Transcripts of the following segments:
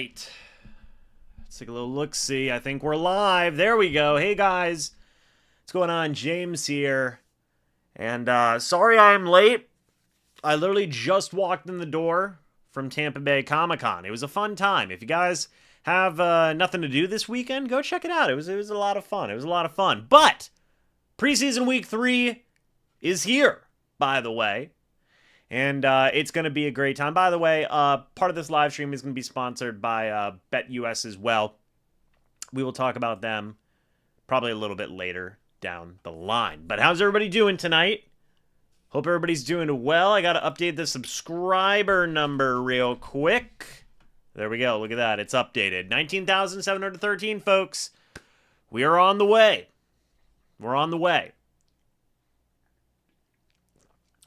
right. Let's take a little look-see. I think we're live. There we go. Hey, guys. What's going on? James here. And sorry I'm late. I literally just walked in the door from Tampa Bay Comic-Con. It was a fun time. If you guys have nothing to do this weekend, go check it out. It was a lot of fun. It was a lot of fun. But preseason week 3 is here, by the way. And it's going to be a great time. By the way, part of this live stream is going to be sponsored by BetUS as well. We will talk about them probably a little bit later down the line. But how's everybody doing tonight? Hope everybody's doing well. I got to update the subscriber number real quick. There we go. Look at that. It's updated. 19,713, folks. We are on the way. We're on the way.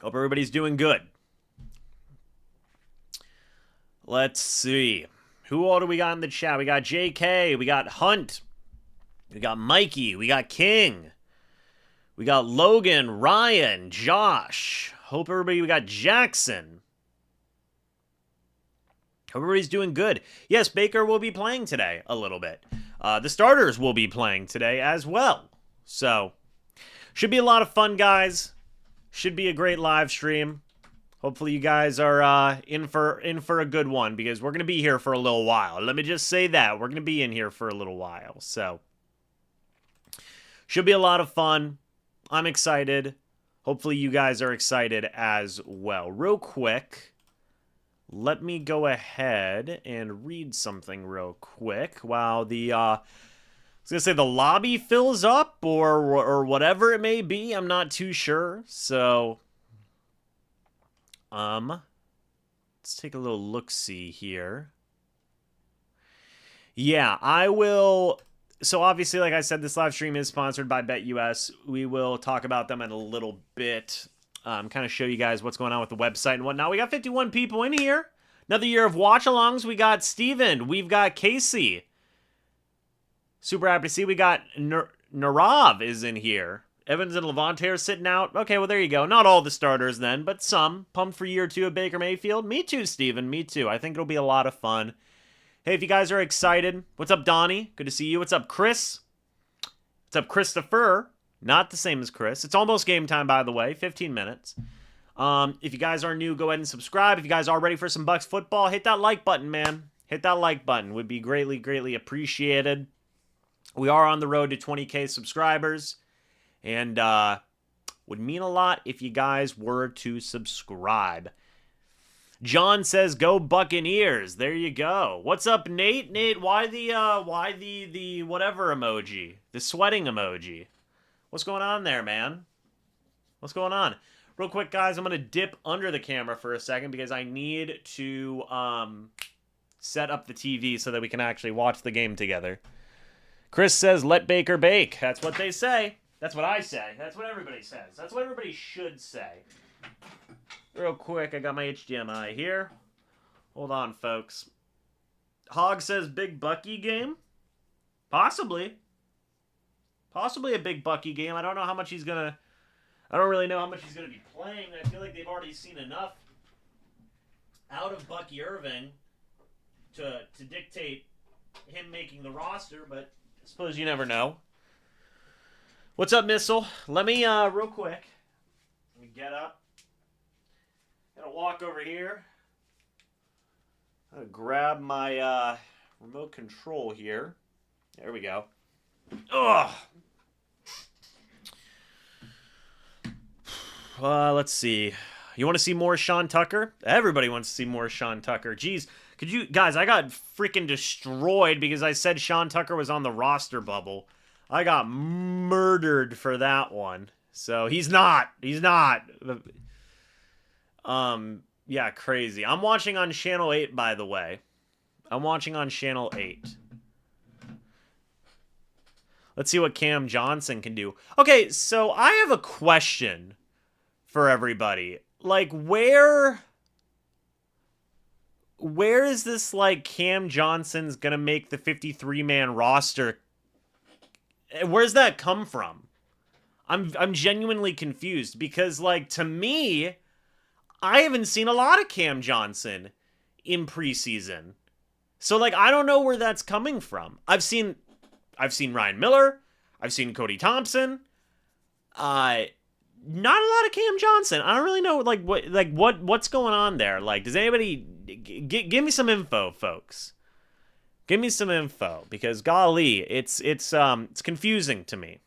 Hope everybody's doing good. Let's see. Who all do we got in the chat? We got JK. We got Hunt. We got Mikey. We got King. We got Logan, Ryan, Josh. Hope everybody, we got Jackson. Hope everybody's doing good. Yes, Baker will be playing today a little bit. The starters will be playing today as well. So, should be a lot of fun, guys. Should be a great live stream. Hopefully you guys are in for a good one, because we're going to be here for a little while. Let me just say that. We're going to be in here for a little while. So, should be a lot of fun. I'm excited. Hopefully you guys are excited as well. Real quick, let me go ahead and read something real quick while the I was going to say the lobby fills up or whatever it may be. I'm not too sure. So, let's take a little look-see here. Yeah, I will. So obviously, like I said, this live stream is sponsored by BetUS. We will talk about them in a little bit. Kind of show you guys what's going on with the website and whatnot. We got 51 people in here. Another year of watch-alongs. We got Steven. We've got Casey. Super happy to see. We got Narav is in here. Evans and Levante are sitting out. Okay, well, there you go. Not all the starters then, but some. Pumped for year 2 of Baker Mayfield. Me too, Steven. Me too. I think it'll be a lot of fun. Hey, if you guys are excited, what's up, Donnie? Good to see you. What's up, Chris? What's up, Christopher? Not the same as Chris. It's almost game time, by the way. 15 minutes. If you guys are new, go ahead and subscribe. If you guys are ready for some Bucs football, hit that like button, man. Hit that like button. Would be greatly, greatly appreciated. We are on the road to 20K subscribers. And would mean a lot if you guys were to subscribe. John says, "Go Buccaneers." There you go. What's up, Nate? Nate, why the whatever emoji? The sweating emoji. What's going on there, man? What's going on? Real quick, guys, I'm going to dip under the camera for a second because I need to set up the TV so that we can actually watch the game together. Chris says, "Let Baker bake." That's what they say. That's what I say. That's what everybody says. That's what everybody should say. Real quick, I got my HDMI here. Hold on, folks. Hog says, "Big Bucky game?" Possibly. Possibly a big Bucky game. I don't know how much he's going to... I don't really know how much he's going to be playing. I feel like they've already seen enough out of Bucky Irving to dictate him making the roster, but I suppose you never know. What's up, Missile? Let me, real quick, let me get up. Gotta walk over here. I'm gonna grab my remote control here. There we go. Ugh. Let's see. You want to see more Sean Tucker? Everybody wants to see more Sean Tucker. Jeez, could you guys? I got freaking destroyed because I said Sean Tucker was on the roster bubble. I got murdered for that one. So he's not. He's not. Yeah, crazy. I'm watching on Channel 8, by the way. I'm watching on Channel 8. Let's see what Cam Johnson can do. Okay, so I have a question for everybody. Like, where is this, like, Cam Johnson's gonna make the 53-man roster? Where's that come from? I'm genuinely confused because, like, to me, I haven't seen a lot of Cam Johnson in preseason. So like I don't know where that's coming from. I've seen Ryan Miller, I've seen Cody Thompson, not a lot of Cam Johnson. I don't really know what's going on there. Like, does anybody give me some info, folks? Give me some info because golly, it's confusing to me.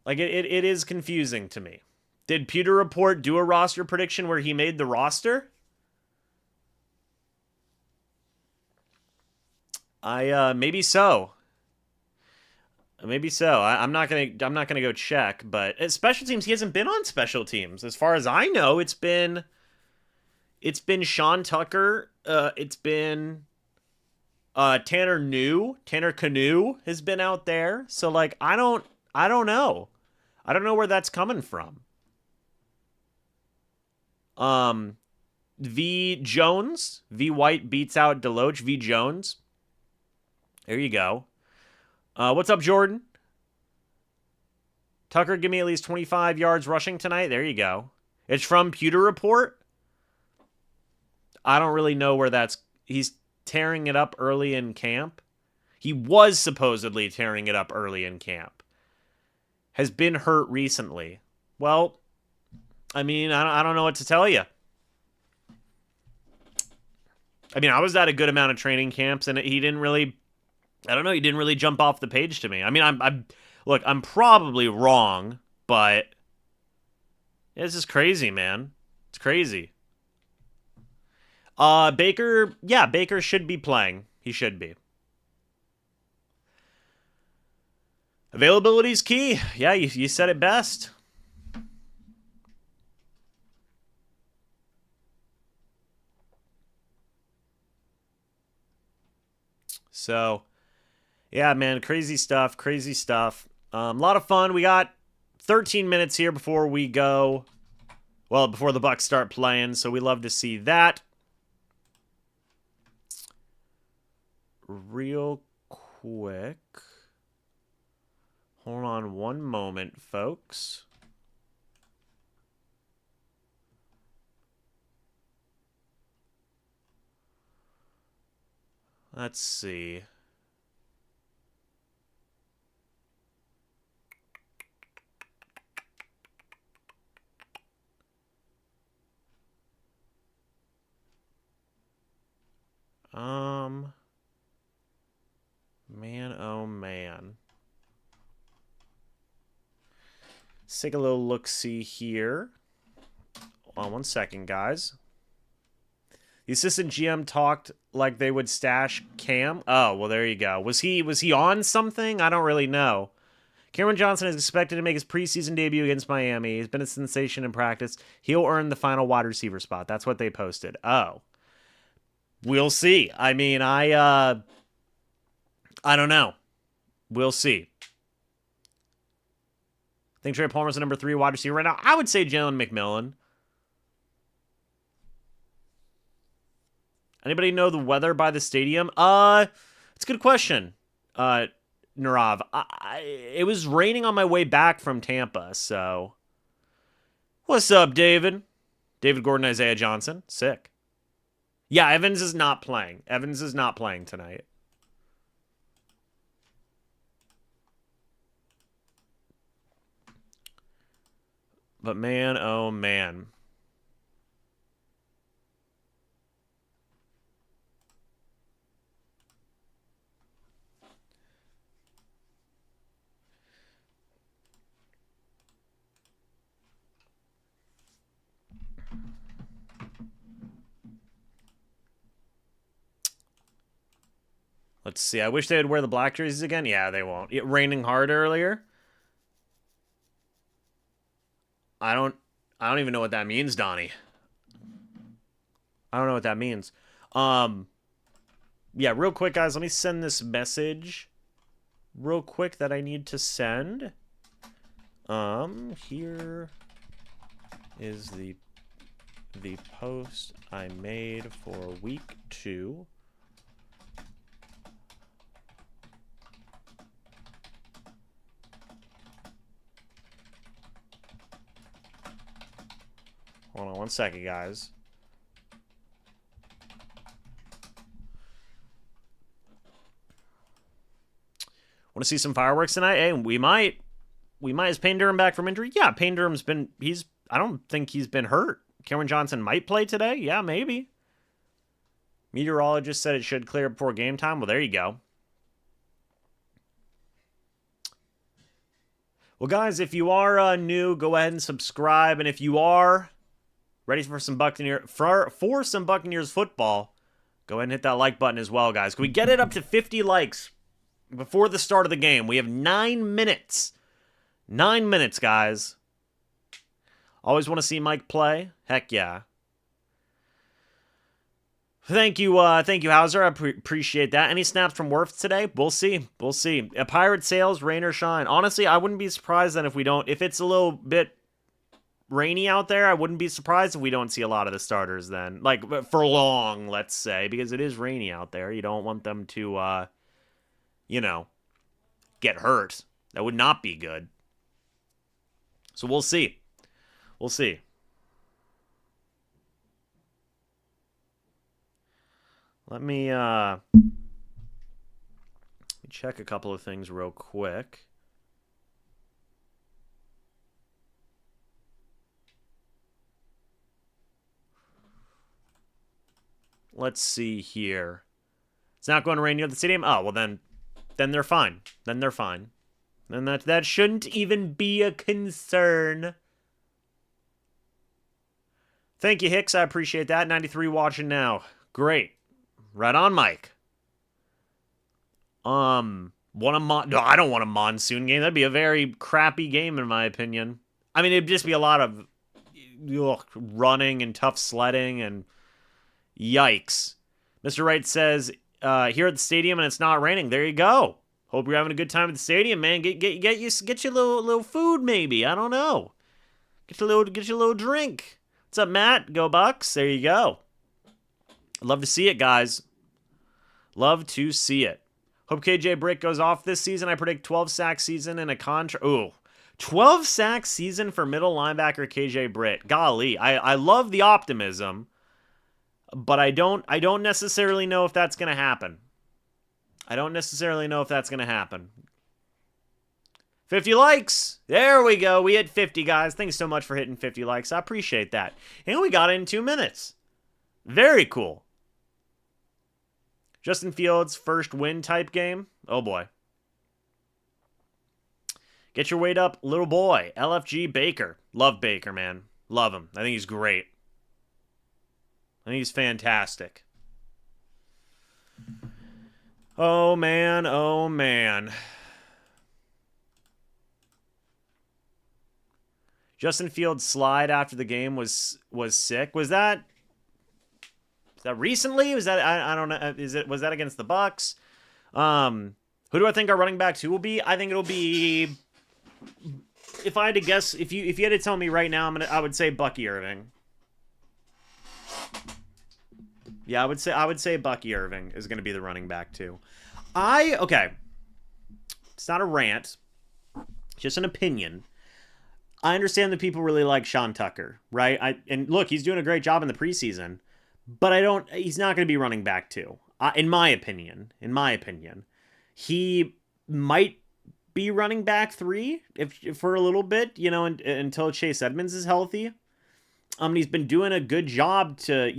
Like it is confusing to me. Did Pewter Report do a roster prediction where he made the roster? Maybe so. Maybe so. I'm not gonna go check, but at special teams, he hasn't been on special teams. As far as I know, it's been Sean Tucker. It's been Tanner Canoe has been out there. So like I don't know. I don't know where that's coming from. V Jones, V White beats out Deloach. V Jones. There you go. What's up, Jordan? Tucker, give me at least 25 yards rushing tonight. There you go. It's from Pewter Report. I don't really know where that's... He's tearing it up early in camp. He was supposedly tearing it up early in camp. Has been hurt recently. Well, I mean, I don't know what to tell you. I mean, I was at a good amount of training camps, and he didn't really... I don't know. He didn't really jump off the page to me. I mean, look, I'm probably wrong, but this is crazy, man. It's crazy. Baker should be playing. He should be. Availability is key. Yeah, you said it best. So... yeah, man, crazy stuff. A lot of fun. We got 13 minutes here before we go. Well, before the Bucs start playing, so we love to see that. Real quick. Hold on one moment, folks. Let's see. Man, oh man. Let's take a little look-see here. Hold on one second, guys. The assistant GM talked like they would stash Cam. Oh, well, there you go. Was he on something? I don't really know. Cameron Johnson is expected to make his preseason debut against Miami. He's been a sensation in practice. He'll earn the final wide receiver spot. That's what they posted. Oh. We'll see. I mean, I don't know. We'll see. I think Trey Palmer's the number 3 wide receiver right now. I would say Jalen McMillan. Anybody know the weather by the stadium? It's a good question. Narav. It was raining on my way back from Tampa, so. What's up, David? David Gordon, Isaiah Johnson. Sick. Yeah, Evans is not playing. Evans is not playing tonight. But man, oh man. Let's see. I wish they would wear the black jerseys again. Yeah, they won't. It raining hard earlier. I don't even know what that means, Donnie. I don't know what that means. Yeah, real quick, guys, let me send this message real quick that I need to send. Here is the post I made for week 2. Hold on one second, guys. Want to see some fireworks tonight? Hey, we might. Is Payne Durham back from injury? Yeah, Payne Durham's been. I don't think he's been hurt. Cameron Johnson might play today. Yeah, maybe. Meteorologist said it should clear before game time. Well, there you go. Well, guys, if you are new, go ahead and subscribe. And if you are ready for some some Buccaneers football, go ahead and hit that like button as well, guys. Can we get it up to 50 likes before the start of the game? We have 9 minutes. 9 minutes, guys. Always want to see Mike play? Heck yeah. Thank you, Hauser. I appreciate that. Any snaps from Wirfs today? We'll see. We'll see. A Pirate sails, rain or shine. Honestly, I wouldn't be surprised then if we don't. If it's a little bit rainy out there, I wouldn't be surprised if we don't see a lot of the starters then. Like, for long, let's say, because it is rainy out there. You don't want them to, get hurt. That would not be good. So we'll see. We'll see. Let me check a couple of things real quick. Let's see here. It's not going to rain near the stadium? Oh, well then they're fine. Then they're fine. Then that shouldn't even be a concern. Thank you, Hicks. I appreciate that. 93 watching now. Great. Right on, Mike. No, I don't want a monsoon game. That'd be a very crappy game, in my opinion. I mean, it'd just be a lot of running and tough sledding and yikes. Mr. Wright says, here at the stadium and it's not raining. There you go. Hope you're having a good time at the stadium, man. Get you a little food, maybe. I don't know. Get you a little drink. What's up, Matt? Go Bucs. There you go. Love to see it, guys. Love to see it. Hope KJ Britt goes off this season. I predict 12 sack season and a contract. Ooh, 12 sack season for middle linebacker KJ Britt. Golly, I love the optimism, but I don't necessarily know if that's gonna happen. 50 likes. There we go. We hit 50, guys. Thanks so much for hitting 50 likes. I appreciate that. And we got it in 2 minutes. Very cool. Justin Fields' first win type game. Oh, boy. Get your weight up, little boy. LFG Baker. Love Baker, man. Love him. I think he's great. I think he's fantastic. Oh, man. Oh, man. Justin Fields' slide after the game was sick. Was that recently? Was that I don't know. Was that against the Bucs? Who do I think our running back 2 will be? I think it'll be. If I had to guess, if you had to tell me right now, I would say Bucky Irving. Yeah, I would say Bucky Irving is going to be the running back 2. Okay. It's not a rant, just an opinion. I understand that people really like Sean Tucker, right? And look, he's doing a great job in the preseason. But he's not going to be running back 2. In my opinion. He might be running back 3 if for a little bit, until Chase Edmonds is healthy. He's been doing a good job to,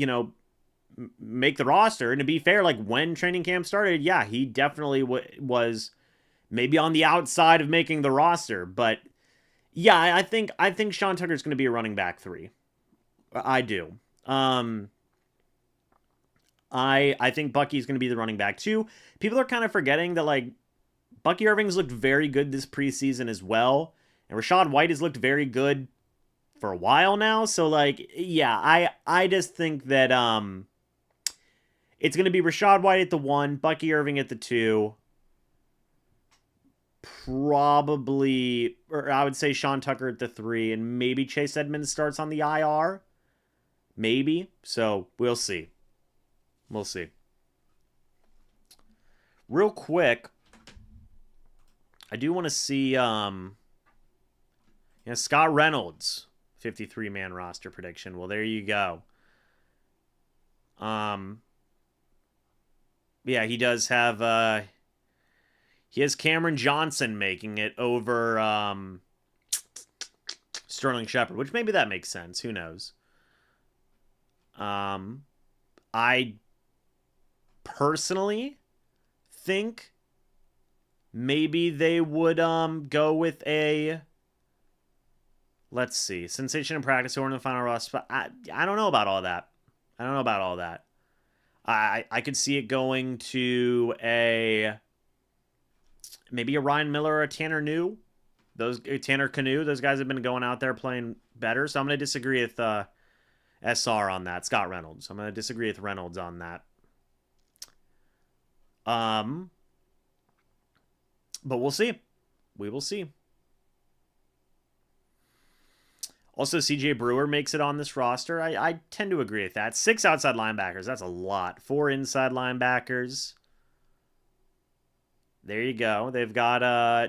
make the roster. And to be fair, like when training camp started, yeah, he definitely was maybe on the outside of making the roster. But yeah, I think Sean Tucker's going to be a running back 3. I do. I think Bucky's going to be the running back 2. People are kind of forgetting that, like, Bucky Irving's looked very good this preseason as well. And Rachaad White has looked very good for a while now. So, like, yeah, I just think that it's going to be Rachaad White at the 1, Bucky Irving at the 2. Probably, or I would say Sean Tucker at the 3. And maybe Chase Edmonds starts on the IR. Maybe. So, we'll see. We'll see. Real quick, I do want to see Scott Reynolds 53-man roster prediction. Well, there you go. Yeah, he does have He has Cameron Johnson making it over Sterling Shepard, which maybe that makes sense. Who knows? I personally think maybe they would go with a, let's see, sensation in practice or in the final roster. I don't know about all that. I don't know about all that. I could see it going to maybe a Ryan Miller or a Tanner New. Tanner Canoe, those guys have been going out there playing better. So I'm going to disagree with SR on that. Scott Reynolds. I'm going to disagree with Reynolds on that. But we'll see. We will see. Also, CJ Brewer makes it on this roster. I tend to agree with that. 6 outside linebackers. That's a lot. 4 inside linebackers. There you go. They've got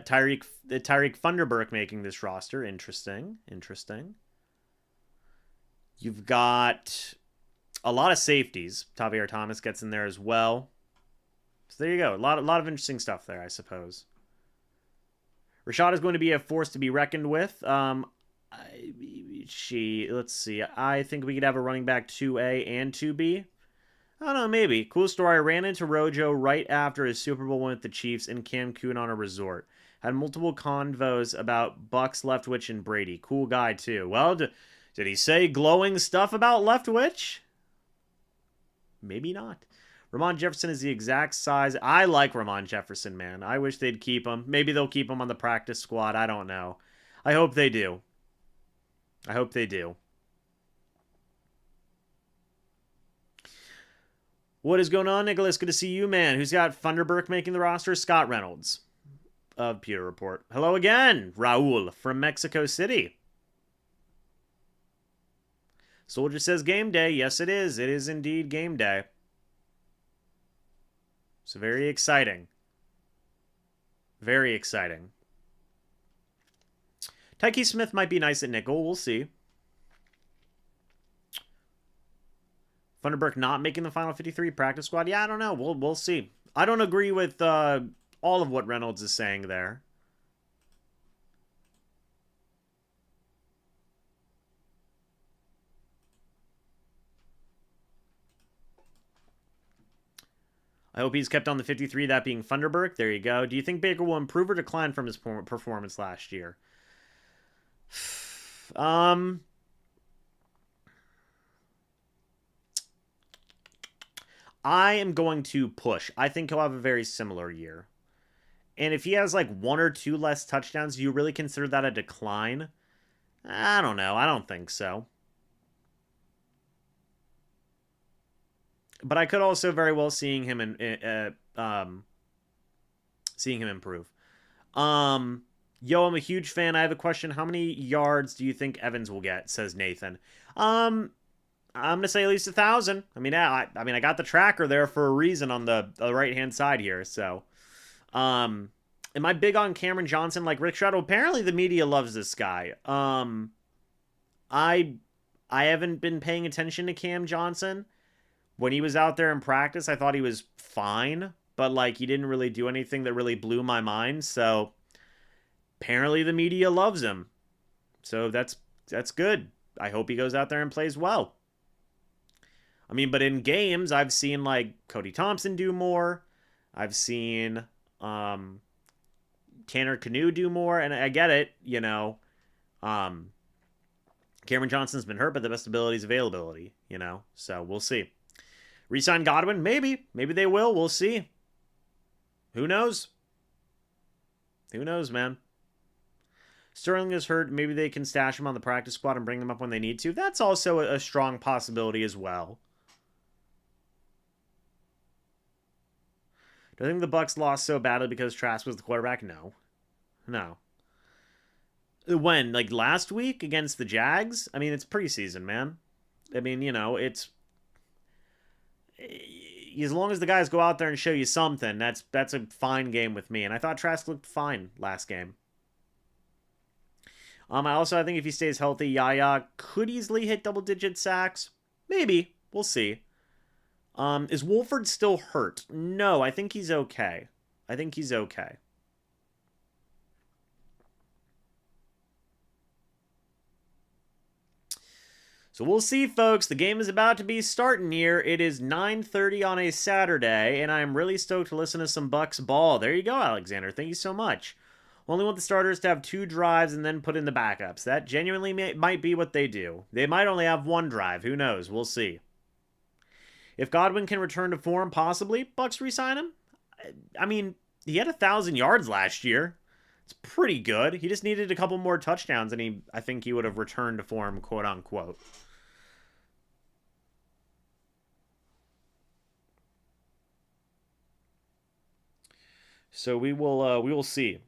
Tyreek Funderburk making this roster. Interesting. Interesting. You've got a lot of safeties. Tavier Thomas gets in there as well. So there you go. A lot of interesting stuff there, I suppose. Rashad is going to be a force to be reckoned with. Let's see. I think we could have a running back 2A and 2B. I don't know, maybe. Cool story. I ran into Rojo right after his Super Bowl win with the Chiefs in Cancun on a resort. Had multiple convos about Bucs, Leftwich, and Brady. Cool guy, too. Well, did he say glowing stuff about Leftwich? Maybe not. Ramon Jefferson is the exact size. I like Ramon Jefferson, man. I wish they'd keep him. Maybe they'll keep him on the practice squad. I don't know. I hope they do. I hope they do. What is going on, Nicholas? Good to see you, man. Who's got Funderburk making the roster? Scott Reynolds of Pewter Report. Hello again, Raul from Mexico City. Soldier says game day. Yes, it is. It is indeed game day. So very exciting. Very exciting. Tyke Smith might be nice at nickel. We'll see. Funderburk not making the final 53 practice squad. Yeah, I don't know. We'll see. I don't agree with all of what Reynolds is saying there. I hope he's kept on the 53, that being Funderburk. There you go. Do you think Baker will improve or decline from his performance last year? I am going to push. I think he'll have a very similar year. And if he has like 1 or 2 less touchdowns, do you really consider that a decline? I don't know. I don't think so. But I could also very well seeing him improve. Yo, I'm a huge fan. I have a question. How many yards do you think Evans will get? Says Nathan. I'm gonna say at least 1,000. I mean, I got the tracker there for a reason on the right hand side here. So, am I big on Cameron Johnson like Rick Stroud? Apparently, the media loves this guy. I haven't been paying attention to Cam Johnson. When he was out there in practice, I thought he was fine, but like he didn't really do anything that really blew my mind. So apparently the media loves him. So that's good. I hope he goes out there and plays well. I mean, but in games, I've seen like Cody Thompson do more. I've seen Tanner Canoe do more, and I get it, you know. Cameron Johnson's been hurt, but the best ability is availability, you know. So we'll see. Resign Godwin? Maybe. Maybe they will. We'll see. Who knows? Who knows, man? Sterling is hurt. Maybe they can stash him on the practice squad and bring him up when they need to. That's also a strong possibility as well. Do I think the Bucs lost so badly because Trask was the quarterback? No. No. When? Like last week against the Jags? I mean, it's preseason, man. I mean, you know, it's... As long as the guys go out there and show you something, that's a fine game with me. And I thought Trask looked fine last game. I think if he stays healthy, Yaya could easily hit double-digit sacks. Maybe. We'll see. Is Wolford still hurt? No, I think he's okay. I think he's okay. So we'll see, folks. The game is about to be starting here. It is 9:30 on a Saturday, and I'm really stoked to listen to some Bucs ball. There you go, Alexander. Thank you so much. Only want the starters to have 2 drives and then put in the backups. That genuinely might be what they do. They might only have 1 drive. Who knows? We'll see. If Godwin can return to form, possibly, Bucs re-sign him. I mean, he had 1,000 yards last year. It's pretty good. He just needed a couple more touchdowns, and I think he would have returned to form, quote-unquote. So we will see.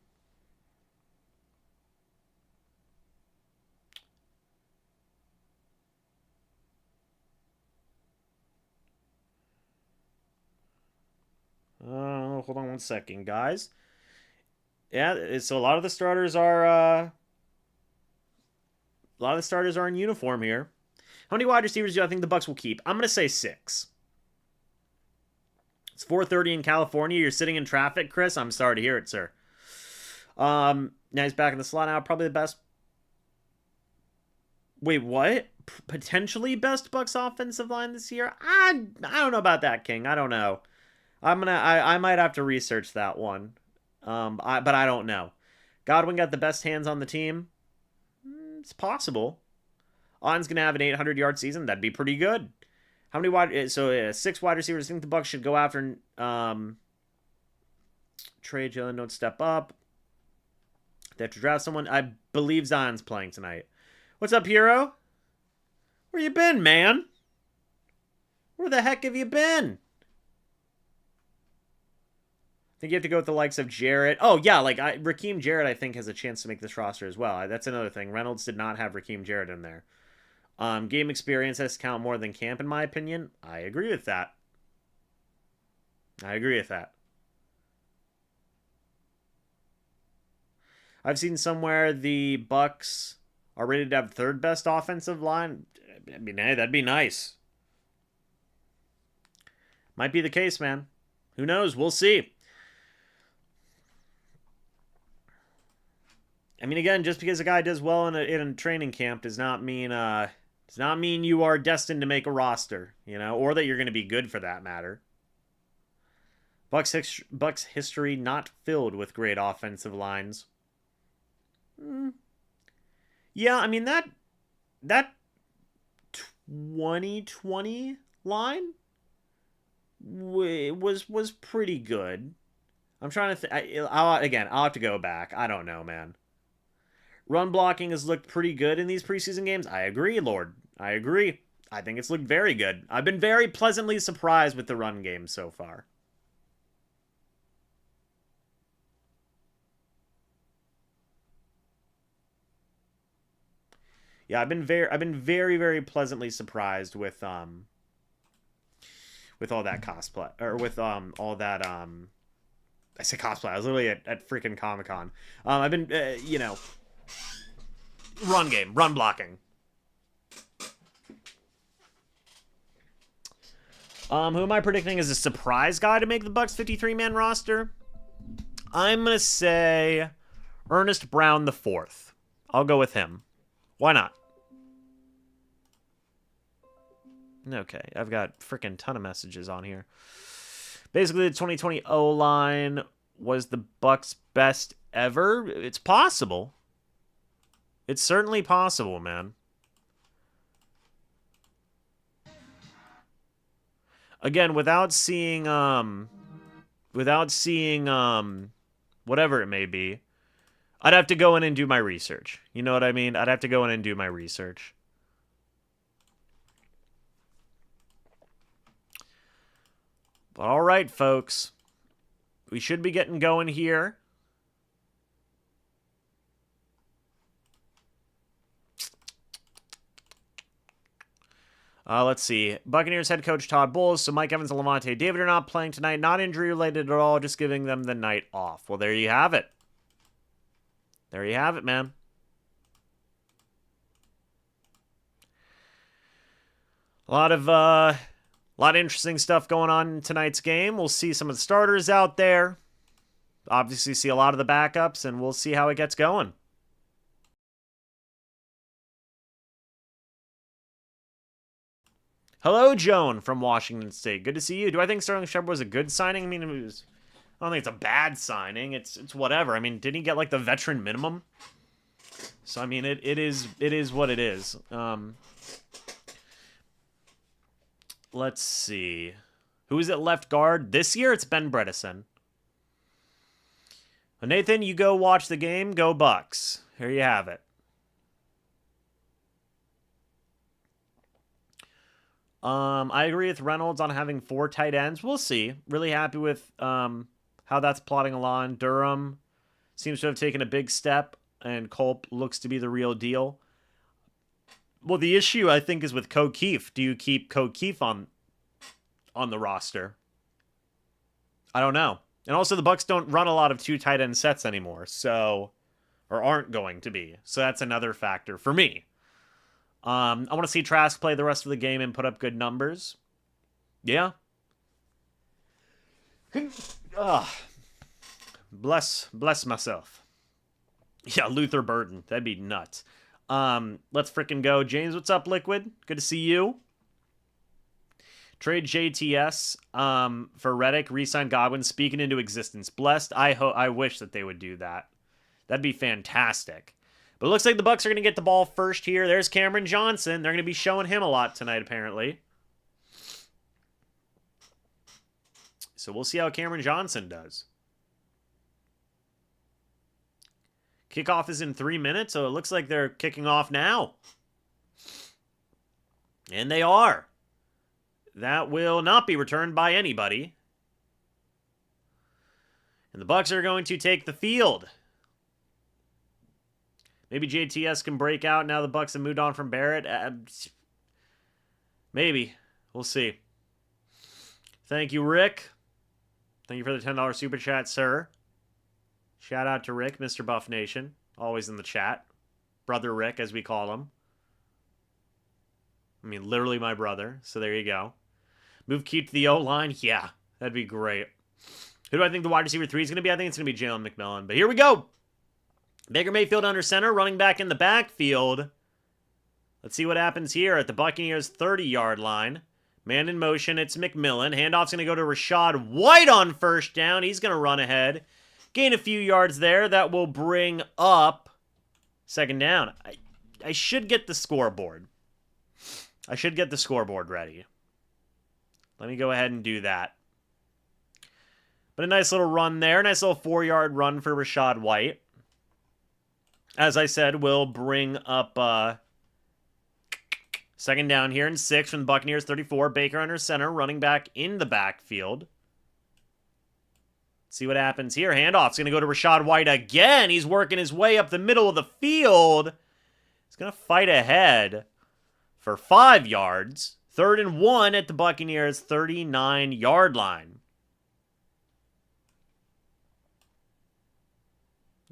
Hold on one second, guys. Yeah, so a lot of the starters are in uniform here. How many wide receivers do I think the Bucs will keep? I'm gonna say 6. It's 4:30 in California. You're sitting in traffic, Chris. I'm sorry to hear it, sir. Now he's back in the slot now. Probably the best. Wait, what? Potentially best Bucs offensive line this year? I don't know about that, King. I don't know. I might have to research that one. But I don't know. Godwin got the best hands on the team. It's possible. On's gonna have an 800-yard season. That'd be pretty good. How many wide? So 6 wide receivers. I think the Bucs should go after. Trey Jalen don't step up. They have to draft someone. I believe Zion's playing tonight. What's up, hero? Where you been, man? Where the heck have you been? I think you have to go with the likes of Jarrett. Oh, yeah, like Raheem Jarrett, I think, has a chance to make this roster as well. That's another thing. Reynolds did not have Raheem Jarrett in there. Game experience has to count more than camp, in my opinion. I agree with that. I've seen somewhere the Bucs are rated to have 3rd best offensive line. I mean, hey, that'd be nice. Might be the case, man. Who knows? We'll see. I mean, again, just because a guy does well in a training camp does not mean you are destined to make a roster, or that you're going to be good for that matter. Bucs history not filled with great offensive lines. Yeah, I mean that 2020 line was pretty good. I'm trying to I'll have to go back. I don't know, man. Run blocking has looked pretty good in these preseason games. I agree, Lord. I agree. I think it's looked very good. I've been very pleasantly surprised with the run game so far. Yeah, I've been very, very pleasantly surprised with all that cosplay, or with all that I say cosplay. I was literally at freaking Comic-Con. I've been run game, run blocking. Who am I predicting as a surprise guy to make the Bucs 53-man roster? I'm gonna say Ernest Brown IV. I'll go with him. Why not? Okay, I've got freaking ton of messages on here. Basically, the 2020 O-line was the Bucs' best ever. It's possible. It's certainly possible, man. Again, without seeing whatever it may be, I'd have to go in and do my research. You know what I mean? I'd have to go in and do my research. But all right, folks. We should be getting going here. Let's see. Buccaneers head coach Todd Bowles, so Mike Evans and Lavonte David are not playing tonight. Not injury related at all, just giving them the night off. Well, there you have it. There you have it, man. A lot of interesting stuff going on in tonight's game. We'll see some of the starters out there. Obviously see a lot of the backups, and we'll see how it gets going. Hello, Joan from Washington State. Good to see you. Do I think Sterling Shepard was a good signing? I mean, I don't think it's a bad signing. It's whatever. I mean, didn't he get like the veteran minimum? So I mean, it is what it is. Let's see. Who's at left guard this year? It's Ben Bredesen. Well, Nathan, you go watch the game. Go Bucs. Here you have it. I agree with Reynolds on having 4 tight ends. We'll see. Really happy with how that's plotting along. Durham seems to have taken a big step, and Culp looks to be the real deal. Well, the issue, I think, is with O'Keefe. Do you keep O'Keefe on the roster? I don't know. And also, the Bucs don't run a lot of 2 tight end sets anymore, so, or aren't going to be. So that's another factor for me. I want to see Trask play the rest of the game and put up good numbers. Yeah. Bless myself. Yeah, Luther Burden. That'd be nuts. Let's frickin' go. James, what's up, Liquid? Good to see you. Trade JTS for Reddick, re-sign Godwin, speaking into existence. Blessed. I wish that they would do that. That'd be fantastic. But it looks like the Bucs are going to get the ball first here. There's Cameron Johnson. They're going to be showing him a lot tonight, apparently. So we'll see how Cameron Johnson does. Kickoff is in 3 minutes, so it looks like they're kicking off now. And they are. That will not be returned by anybody. And the Bucs are going to take the field. Maybe JTS can break out now the Bucs have moved on from Barrett. Maybe. We'll see. Thank you, Rick. Thank you for the $10 super chat, sir. Shout out to Rick, MrBucsNation. Always in the chat. Brother Rick, as we call him. I mean, literally my brother. So there you go. Move Keith to the O-line? Yeah, that'd be great. Who do I think the wide receiver 3 is going to be? I think it's going to be Jalen McMillan. But here we go. Baker Mayfield under center, running back in the backfield. Let's see what happens here at the Buccaneers' 30-yard line. Man in motion, it's McMillan. Handoff's going to go to Rachaad White on first down. He's going to run ahead. Gain a few yards there. That will bring up second down. I should get the scoreboard. I should get the scoreboard ready. Let me go ahead and do that. But a nice little run there. Nice little 4-yard run for Rachaad White. As I said, we'll bring up second down here and 6 from the Buccaneers 34. Baker under center, running back in the backfield. See what happens here. Handoff's going to go to Rachaad White again. He's working his way up the middle of the field. He's going to fight ahead for 5 yards. 3rd and 1 at the Buccaneers' 39-yard line.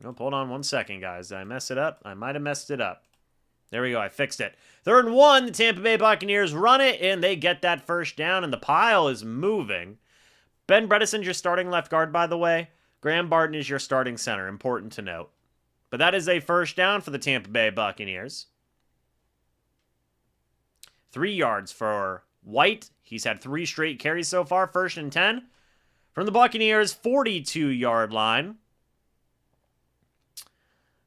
Oh, hold on 1 second, guys. Did I mess it up? I might have messed it up. There we go. I fixed it. 3rd and 1. The Tampa Bay Buccaneers run it, and they get that first down, and the pile is moving. Ben Bredesen's your starting left guard, by the way. Graham Barton is your starting center. Important to note. But that is a first down for the Tampa Bay Buccaneers. 3 yards for White. He's had 3 straight carries so far. 1st and 10 from the Buccaneers' 42-yard line.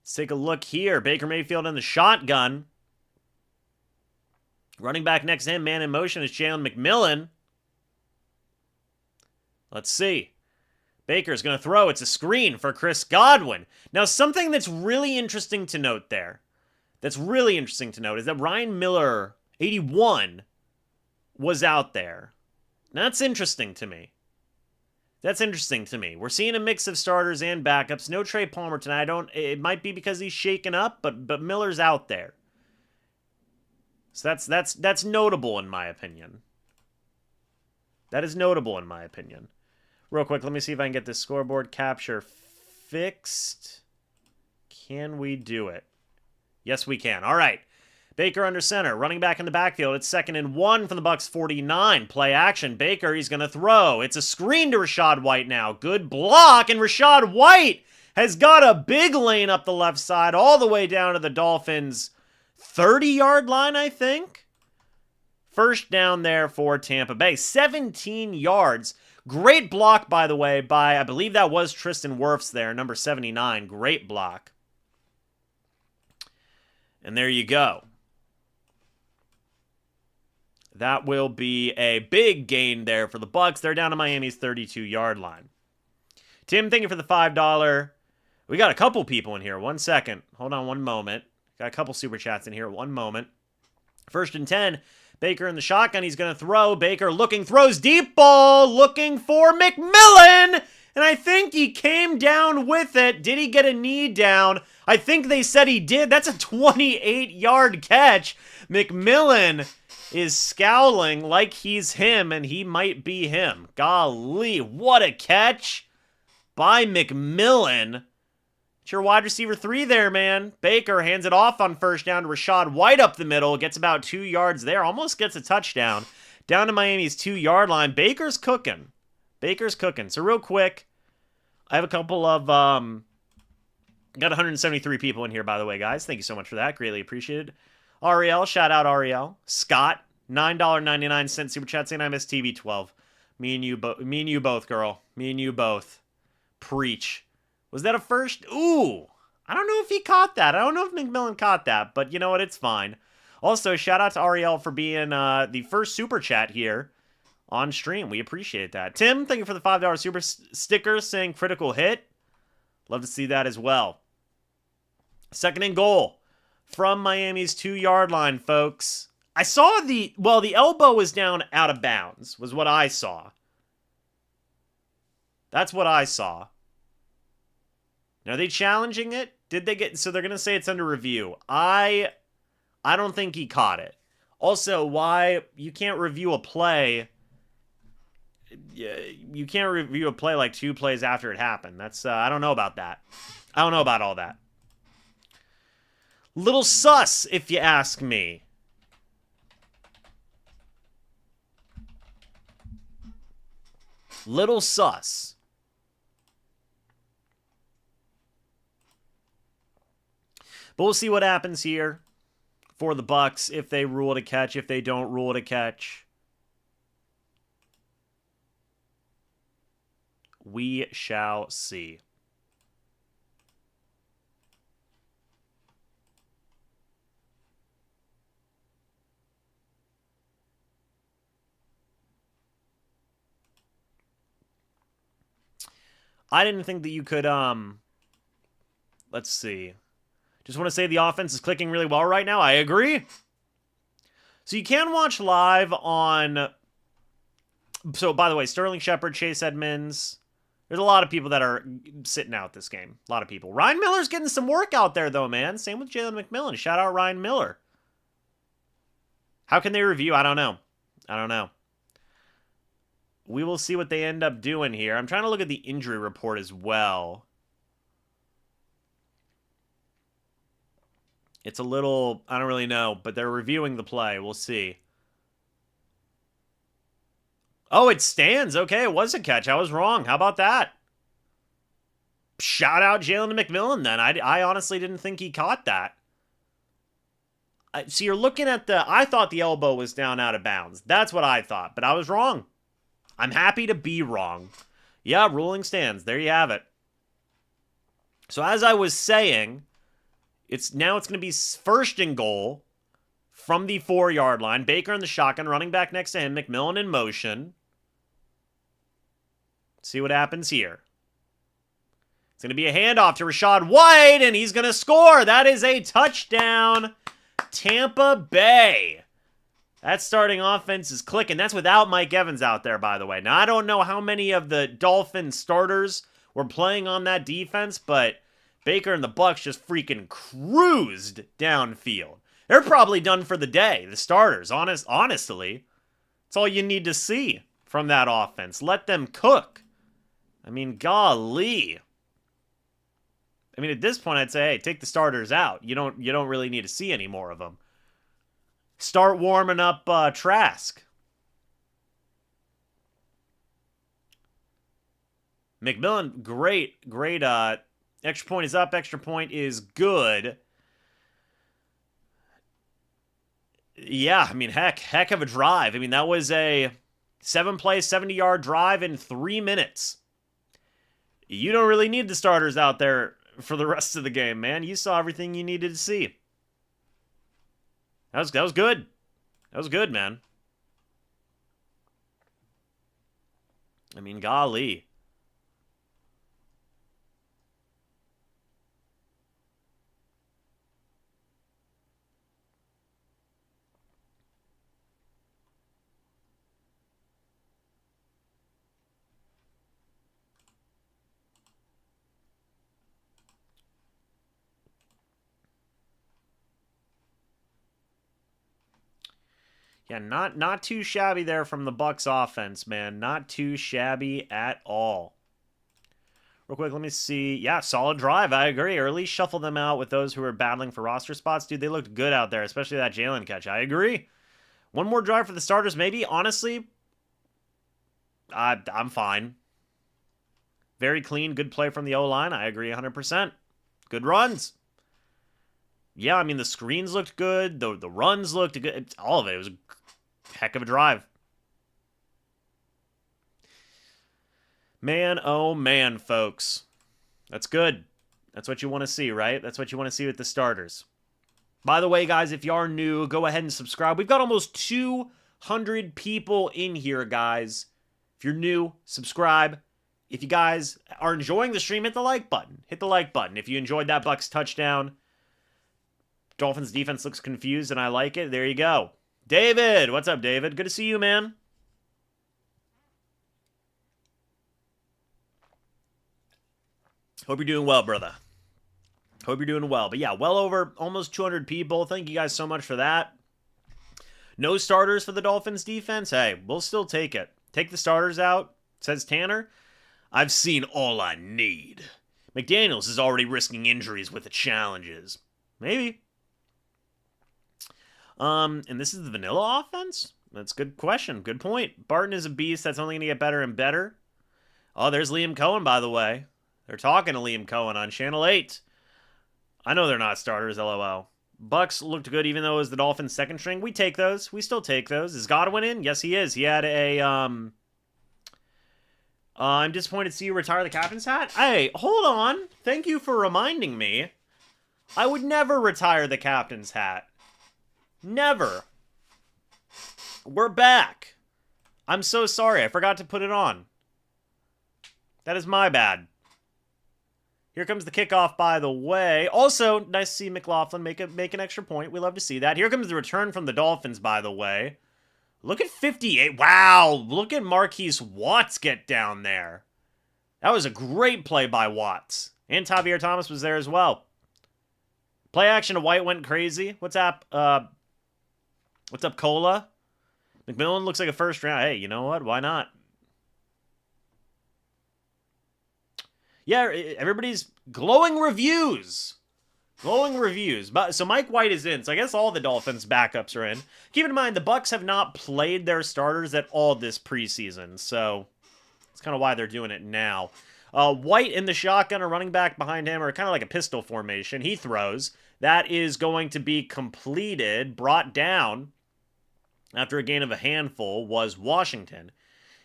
Let's take a look here. Baker Mayfield in the shotgun. Running back next to him, man in motion, is Jalen McMillan. Let's see. Baker's going to throw. It's a screen for Chris Godwin. Now, something that's really interesting to note there, is that Ryan Miller, 81, was out there. That's interesting to me. We're seeing a mix of starters and backups. No Trey Palmer tonight. It might be because he's shaken up, but Miller's out there. So that's notable in my opinion. That is notable in my opinion. Real quick, let me see if I can get this scoreboard capture fixed. Can we do it? Yes, we can. All right. Baker under center, running back in the backfield. It's 2nd and 1 from the Bucs 49. Play action. Baker, he's going to throw. It's a screen to Rachaad White now. Good block, and Rachaad White has got a big lane up the left side all the way down to the Dolphins' 30-yard line, I think. First down there for Tampa Bay. 17 yards. Great block, by the way, by, I believe that was Tristan Wirfs there, number 79. Great block. And there you go. That will be a big gain there for the Bucs. They're down to Miami's 32-yard line. Tim, thank you for the $5. We got a couple people in here. 1 second. Hold on one moment. Got a couple super chats in here. 1 moment. First and 10. Baker in the shotgun. He's going to throw. Baker looking. Throws deep ball. Looking for McMillan. And I think he came down with it. Did he get a knee down? I think they said he did. That's a 28-yard catch. McMillan is scowling like he's him, and he might be him. Golly, what a catch by McMillan. It's your wide receiver 3 there, man. Baker hands it off on first down to Rachaad White up the middle. Gets about 2 yards there. Almost gets a touchdown. Down to Miami's 2-yard line. Baker's cooking. Baker's cooking. So real quick, I have a couple of... got 173 people in here, by the way, guys. Thank you so much for that. Greatly appreciated. Ariel, shout out Ariel. Scott, $9.99 super chat saying I miss TB12. Me and you both, girl. Me and you both. Preach. Was that a first? Ooh, I don't know if he caught that. I don't know if McMillan caught that, but you know what? It's fine. Also, shout out to Ariel for being the first super chat here on stream. We appreciate that. Tim, thank you for the $5 super sticker saying critical hit. Love to see that as well. Second and goal from Miami's 2-yard line, folks. I saw the elbow was down out of bounds, was what I saw. That's what I saw. Now, are they challenging it? Did they get... So they're going to say it's under review. I don't think he caught it. Also, why... You can't review a play... You can't review a play like 2 plays after it happened. That's... I don't know about that. I don't know about all that. Little sus, if you ask me. Little sus. But we'll see what happens here for the Bucs if they rule it a catch, if they don't rule it a catch. We shall see. I didn't think that you could, let's see. Just want to say the offense is clicking really well right now. I agree. So you can watch live on, so by the way, Sterling Shepard, Chase Edmonds. There's a lot of people that are sitting out this game. A lot of people. Ryan Miller's getting some work out there, though, man. Same with Jalen McMillan. Shout out Ryan Miller. How can they review? I don't know. I don't know. We will see what they end up doing here. I'm trying to look at the injury report as well. It's a little, I don't really know, but they're reviewing the play. We'll see. Oh, it stands. Okay, it was a catch. I was wrong. How about that? Shout out Jalen McMillan then. I honestly didn't think he caught that. So you're looking at I thought the elbow was down out of bounds. That's what I thought, but I was wrong. I'm happy to be wrong. Yeah, ruling stands. There you have it. So as I was saying, it's going to be first and goal from the 4-yard line. Baker in the shotgun, running back next to him. McMillan in motion. See what happens here. It's going to be a handoff to Rachaad White, and he's going to score. That is a touchdown. Tampa Bay. That starting offense is clicking. That's without Mike Evans out there, by the way. Now, I don't know how many of the Dolphins starters were playing on that defense, but Baker and the Bucs just freaking cruised downfield. They're probably done for the day, the starters, honestly. That's all you need to see from that offense. Let them cook. I mean, golly. I mean, at this point, I'd say, hey, take the starters out. You don't really need to see any more of them. Start warming up Trask. McMillan, great. Extra point is up. Extra point is good. Yeah, I mean, heck of a drive. I mean, that was a 7-play, 70-yard drive in 3 minutes. You don't really need the starters out there for the rest of the game, man. You saw everything you needed to see. That was good. That was good, man. I mean, golly. Yeah, not too shabby there from the Bucs offense, man. Not too shabby at all. Real quick, let me see. Yeah, solid drive. I agree. Or at least shuffle them out with those who are battling for roster spots. Dude, they looked good out there, especially that Jalen catch. I agree. One more drive for the starters, maybe. Honestly, I'm fine. Very clean, good play from the O-line. I agree 100%. Good runs. Yeah, I mean, the screens looked good. The runs looked good. All of it. It was a heck of a drive. Man, oh man, folks. That's good. That's what you want to see, right? That's what you want to see with the starters. By the way, guys, if you are new, go ahead and subscribe. We've got almost 200 people in here, guys. If you're new, subscribe. If you guys are enjoying the stream, hit the like button. Hit the like button. If you enjoyed that Bucs touchdown, Dolphins defense looks confused and I like it. There you go. David, what's up, David? Good to see you, man. Hope you're doing well, brother. Hope you're doing well. But yeah, well over almost 200 people. Thank you guys so much for that. No starters for the Dolphins defense? Hey, we'll still take it. Take the starters out, says Tanner. I've seen all I need. McDaniels is already risking injuries with the challenges. Maybe. And this is the vanilla offense? That's a good question. Good point. Barton is a beast that's only going to get better and better. Oh, there's Liam Cohen, by the way. They're talking to Liam Cohen on Channel 8. I know they're not starters, LOL. Bucs looked good even though it was the Dolphins' second string. We take those. We still take those. Is Godwin in? Yes, he is. He had a, I'm disappointed to see you retire the captain's hat. Hey, hold on. Thank you for reminding me. I would never retire the captain's hat. Never. We're back. I'm so sorry. I forgot to put it on. That is my bad. Here comes the kickoff, by the way. Also, nice to see McLaughlin make an extra point. We love to see that. Here comes the return from the Dolphins, by the way. Look at 58. Wow. Look at Marquise Watts get down there. That was a great play by Watts. And Javier Thomas was there as well. Play action to White went crazy. What's up, Cola? McMillan looks like a first round. Hey, you know what? Why not? Yeah, everybody's glowing reviews. Glowing reviews. So Mike White is in. So I guess all the Dolphins backups are in. Keep in mind, the Bucs have not played their starters at all this preseason. So that's kind of why they're doing it now. White in the shotgun, a running back behind him, or kind of like a pistol formation. He throws. That is going to be completed, brought down after a gain of a handful was Washington.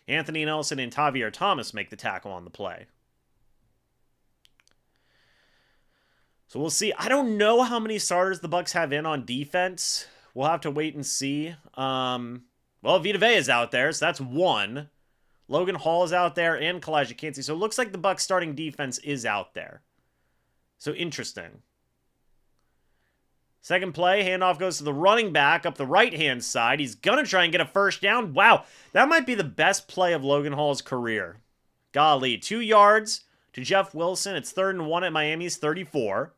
Anthony Nelson and Javier Thomas make the tackle on the play. So we'll see. I don't know how many starters the Bucs have in on defense. We'll have to wait and see. Well, Vita Vea is out there, so that's one. Logan Hall is out there, and Kalijah Kancey. So it looks like the Bucs starting defense is out there. So interesting. Second play, handoff goes to the running back up the right-hand side. He's going to try and get a first down. Wow, that might be the best play of Logan Hall's career. Golly, 2 yards to Jeff Wilson. It's 3rd and 1 at Miami's 34.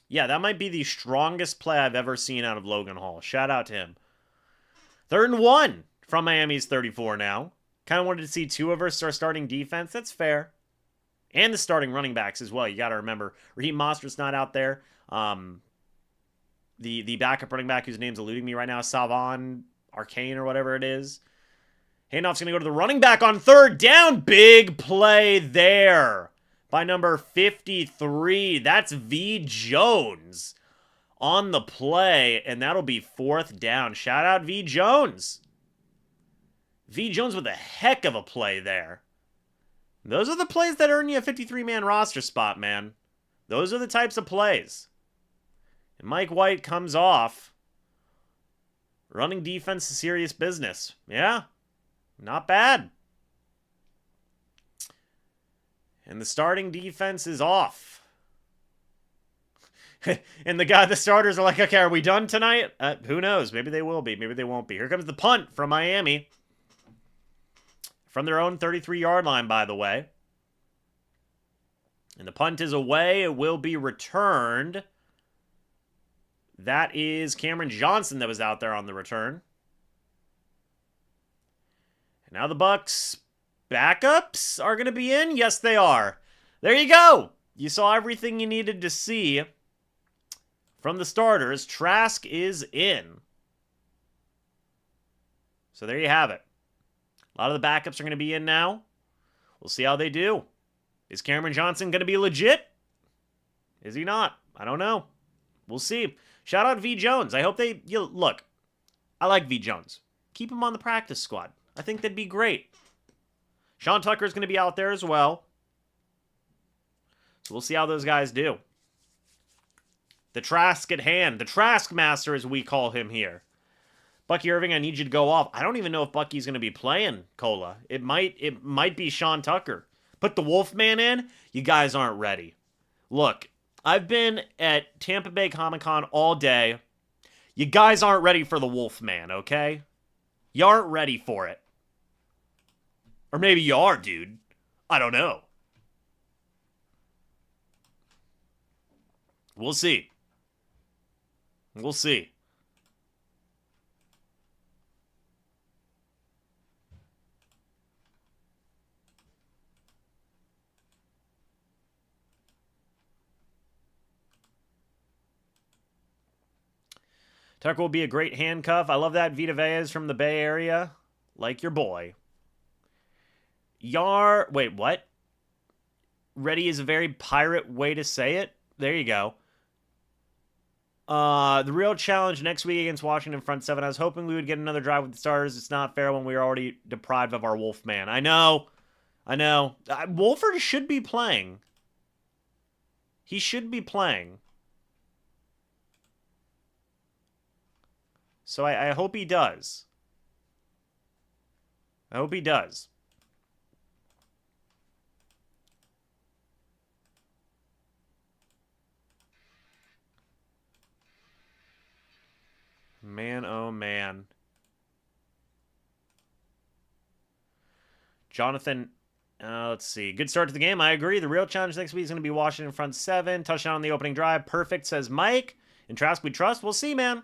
Yeah, that might be the strongest play I've ever seen out of Logan Hall. Shout out to him. 3rd and 1 from Miami's 34 now. Kind of wanted to see two of us start starting defense. That's fair. And the starting running backs as well. You got to remember, Raheem Mostert's not out there. The backup running back whose name's eluding me right now, Savon Arcane or whatever it is. Handoff's going to go to the running back on 3rd down. Big play there by number 53. That's V. Jones on the play, and that'll be 4th down. Shout out V. Jones. V. Jones with a heck of a play there. Those are the plays that earn you a 53-man roster spot, man. Those are the types of plays. And Mike White comes off. Running defense is serious business. Yeah, not bad. And the starting defense is off. And the starters are like, okay, are we done tonight? Who knows? Maybe they will be. Maybe they won't be. Here comes the punt from Miami. From their own 33-yard line, by the way. And the punt is away. It will be returned. That is Cameron Johnson that was out there on the return. And now the Bucs backups are going to be in? Yes, they are. There you go. You saw everything you needed to see from the starters. Trask is in. So there you have it. A lot of the backups are going to be in now. We'll see how they do. Is Cameron Johnson going to be legit? Is he not? I don't know. We'll see. Shout out V. Jones. I hope they... look, I like V. Jones. Keep him on the practice squad. I think that'd be great. Sean Tucker's going to be out there as well. So we'll see how those guys do. The Trask at hand. The Trask Master, as we call him here. Bucky Irving, I need you to go off. I don't even know if Bucky's going to be playing Cola. It might be Sean Tucker. Put the Wolfman in. You guys aren't ready. Look, I've been at Tampa Bay Comic-Con all day. You guys aren't ready for the Wolfman, okay? You aren't ready for it. Or maybe you are, dude. I don't know. We'll see. We'll see. Tucker will be a great handcuff. I love that. Vita Vea is from the Bay Area. Like your boy. Wait, what? Ready is a very pirate way to say it. There you go. The real challenge next week against Washington front seven. I was hoping we would get another drive with the starters. It's not fair when we are already deprived of our Wolfman. I know. Wolford should be playing. He should be playing. So I hope he does. I hope he does. Man, oh man. Jonathan, let's see. Good start to the game. I agree. The real challenge next week is going to be Washington front seven. Touchdown on the opening drive. Perfect, says Mike. In Trask we trust. We'll see, man.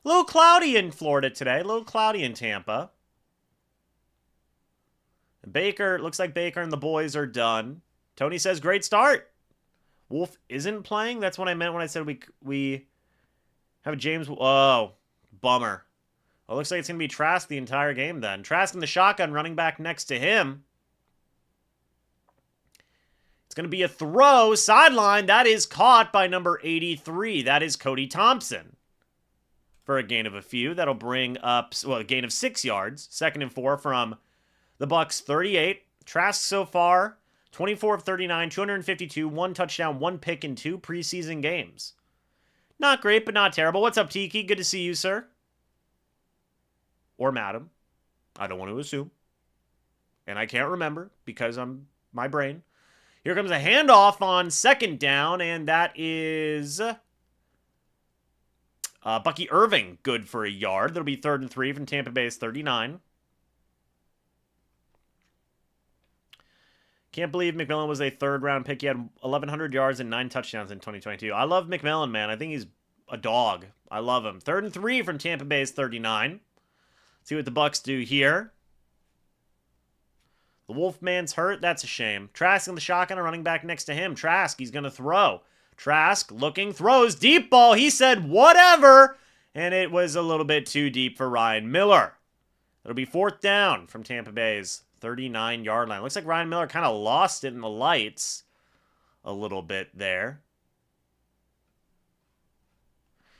A little cloudy in Florida today. A little cloudy in Tampa. Baker, looks like Baker and the boys are done. Tony says, great start. Wolf isn't playing? That's what I meant when I said we have a James... Oh, bummer. Well, it looks like it's going to be Trask the entire game then. Trask in the shotgun, running back next to him. It's going to be a throw. Sideline. That is caught by number 83. That is Cody Thompson. For a gain of a few. That'll bring up, well, a gain of 6 yards. 2nd and 4 from the Bucs 38. Trask so far, 24 of 39, 252, 1 touchdown, 1 pick in 2 preseason games. Not great, but not terrible. What's up, Tiki? Good to see you, sir. Or madam. I don't want to assume. And I can't remember because I'm my brain. Here comes a handoff on 2nd down, and that is Bucky Irving, good for a yard. That'll be 3rd and 3 from Tampa Bay's 39. Can't believe McMillan was a 3rd-round pick. He had 1,100 yards and 9 touchdowns in 2022. I love McMillan, man. I think he's a dog. I love him. 3rd and 3 from Tampa Bay's 39. See what the Bucs do here. The Wolfman's hurt. That's a shame. Trask in the shotgun, a running back next to him. Trask, he's going to throw. Trask looking, throws, deep ball. He said, whatever. And it was a little bit too deep for Ryan Miller. It'll be 4th down from Tampa Bay's 39-yard line. Looks like Ryan Miller kind of lost it in the lights. a little bit there.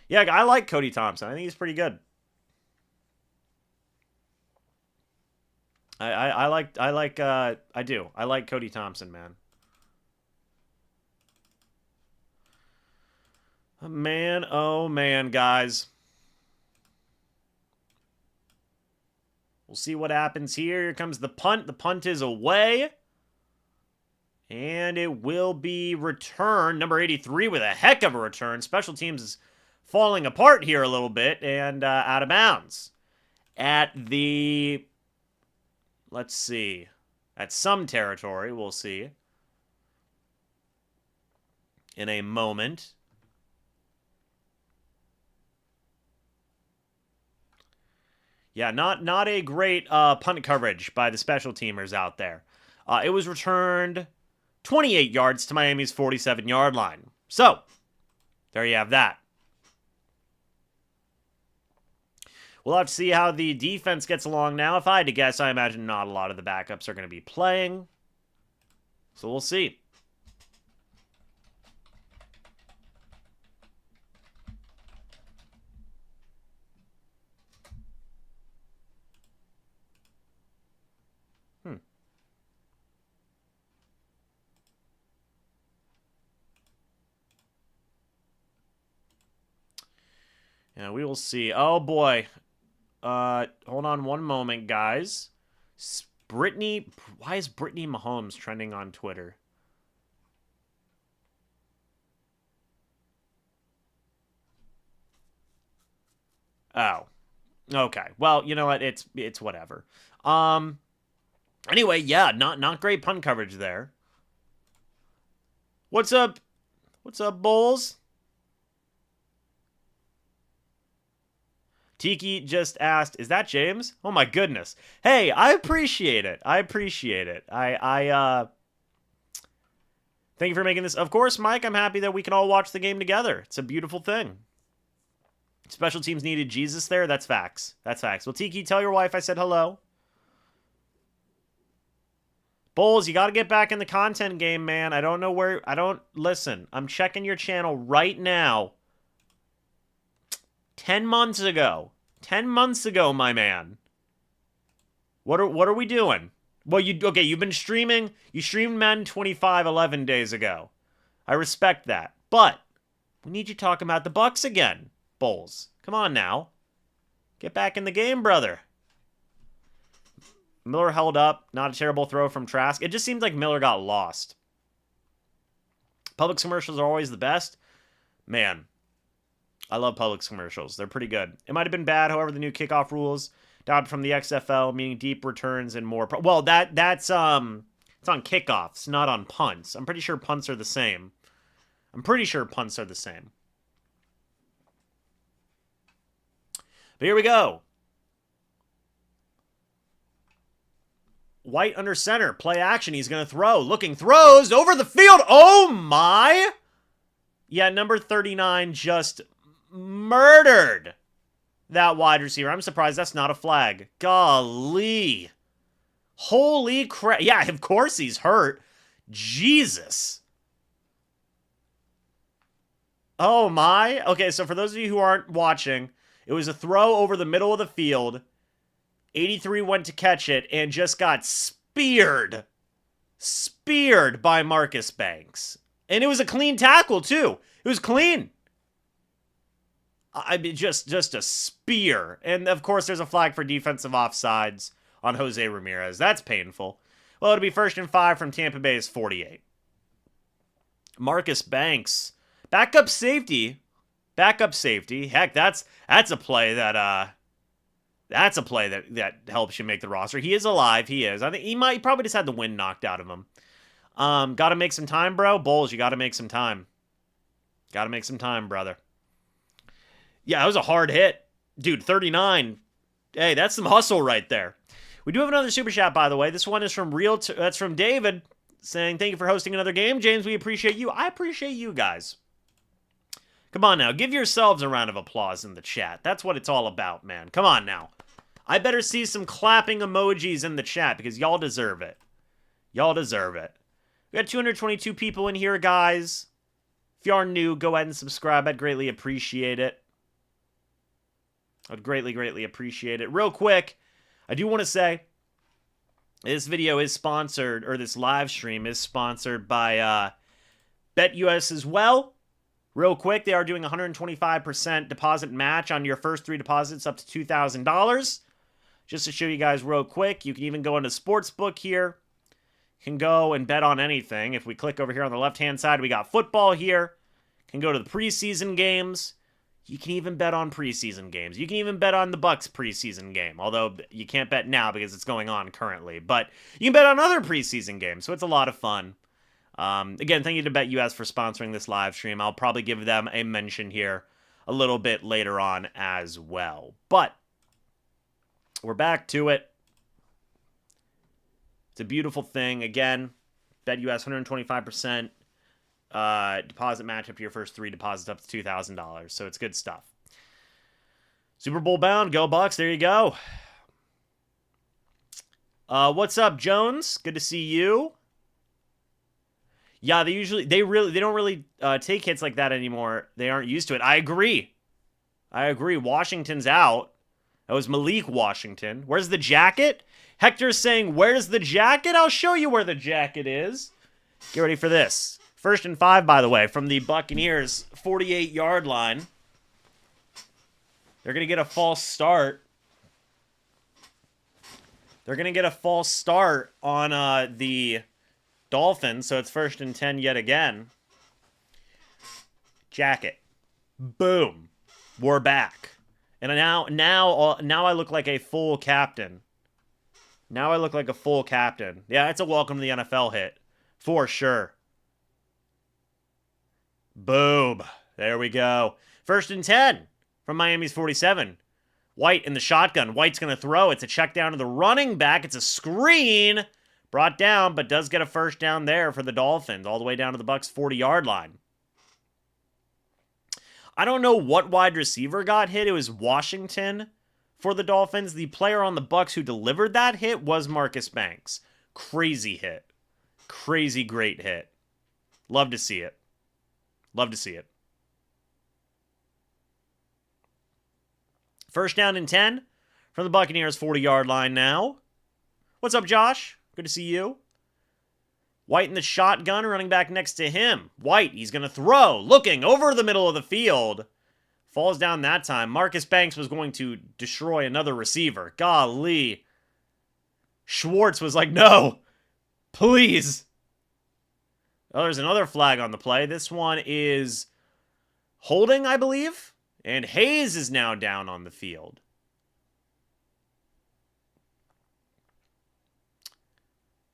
Yeah, I like Cody Thompson. I think he's pretty good. I like Cody Thompson, man. Man, oh man, guys. We'll see what happens here. Here comes the punt. The punt is away. And it will be returned. Number 83 with a heck of a return. Special teams is falling apart here a little bit. And out of bounds. At the... Let's see. At some territory, we'll see. In a moment. Yeah, not a great punt coverage by the special teamers out there. It was returned 28 yards to Miami's 47-yard line. So, there you have that. We'll have to see how the defense gets along now. If I had to guess, I imagine not a lot of the backups are going to be playing. So we'll see. Yeah, we will see. Oh, boy. Hold on one moment, guys. Why is Brittany Mahomes trending on Twitter? Oh. Okay. Well, you know what? It's whatever. Anyway, yeah, not great punt coverage there. What's up? What's up, Bulls? Tiki just asked, is that James? Oh my goodness. Hey, I appreciate it. I thank you for making this. Of course, Mike, I'm happy that we can all watch the game together. It's a beautiful thing. Special teams needed Jesus there. That's facts. That's facts. Well, Tiki, tell your wife I said hello. Bulls, you got to get back in the content game, man. Listen, I'm checking your channel right now. 10 months ago. 10 months ago, my man. What are we doing? Well, you've been streaming. You streamed Madden 25 11 days ago. I respect that. But we need you talking about the Bucs again, Bulls. Come on now. Get back in the game, brother. Miller held up. Not a terrible throw from Trask. It just seems like Miller got lost. Publix commercials are always the best. Man, I love Publix commercials. They're pretty good. It might have been bad, however, the new kickoff rules adopted from the XFL, meaning deep returns and more. Well, that's it's on kickoffs, not on punts. I'm pretty sure punts are the same. But here we go. White under center. Play action. He's going to throw. Looking. Throws over the field. Oh, my. Yeah, number 39 just murdered that wide receiver. I'm surprised that's not a flag. Golly. Holy crap. Yeah, of course he's hurt. Jesus. Oh, my. Okay, so for those of you who aren't watching, it was a throw over the middle of the field. 83 went to catch it and just got speared. Speared by Marcus Banks. And it was a clean tackle, too. It was clean. I mean, just a spear. And, of course, there's a flag for defensive offsides on Jose Ramirez. That's painful. Well, it'll be 1st and 5 from Tampa Bay's 48. Marcus Banks. Backup safety. Heck, that's a play that... That's a play that helps you make the roster. He is alive. He is. I think he probably just had the wind knocked out of him. Got to make some time, bro. Bulls, you got to make some time. Got to make some time, brother. Yeah, that was a hard hit. Dude, 39. Hey, that's some hustle right there. We do have another super chat, by the way. This one is from that's from David saying, thank you for hosting another game. James, we appreciate you. I appreciate you guys. Come on now. Give yourselves a round of applause in the chat. That's what it's all about, man. Come on now. I better see some clapping emojis in the chat because y'all deserve it. Y'all deserve it. We got 222 people in here, guys. If you are new, go ahead and subscribe. I'd greatly appreciate it. I'd greatly, greatly appreciate it. Real quick, I do want to say this video is sponsored, or this live stream is sponsored by BetUS as well. Real quick, they are doing 125% deposit match on your first 3 deposits up to $2,000. Just to show you guys real quick, you can even go into Sportsbook here. You can go and bet on anything. If we click over here on the left-hand side, we got football here. You can go to the preseason games. You can even bet on preseason games. You can even bet on the Bucs preseason game, although you can't bet now because it's going on currently. But you can bet on other preseason games, so it's a lot of fun. Again, thank you to BetUS for sponsoring this live stream. I'll probably give them a mention here a little bit later on as well. But we're back to it. It's a beautiful thing. Again, BetUS 125%. Deposit match up to your first 3 deposits up to $2,000. So it's good stuff. Super Bowl bound. Go Bucs. There you go. What's up, Jones? Good to see you. Yeah, they don't really take hits like that anymore. They aren't used to it. I agree. Washington's out. That was Malik Washington. Where's the jacket? Hector's saying, where's the jacket? I'll show you where the jacket is. Get ready for this. 1st and 5, by the way, from the Buccaneers 48-yard line. They're going to get a false start. They're going to get a false start on the Dolphins, so it's 1st and 10 yet again. Jacket. Boom. We're back. And now I look like a full captain. Now I look like a full captain. Yeah, it's a welcome to the NFL hit. For sure. Boom. There we go. 1st and 10 from Miami's 47. White in the shotgun. White's going to throw. It's a check down to the running back. It's a screen. Brought down, but does get a first down there for the Dolphins. All the way down to the Bucs' 40-yard line. I don't know what wide receiver got hit. It was Washington for the Dolphins. The player on the Bucs who delivered that hit was Marcus Banks. Crazy hit. Crazy great hit. Love to see it. Love to see it. 1st down and 10 from the Buccaneers 40-yard line now. What's up, Josh? Good to see you. White in the shotgun, running back next to him. White, he's going to throw. Looking over the middle of the field. Falls down that time. Marcus Banks was going to destroy another receiver. Golly. Schwartz was like, no, please. Oh, there's another flag on the play. This one is holding, I believe. And Hayes is now down on the field.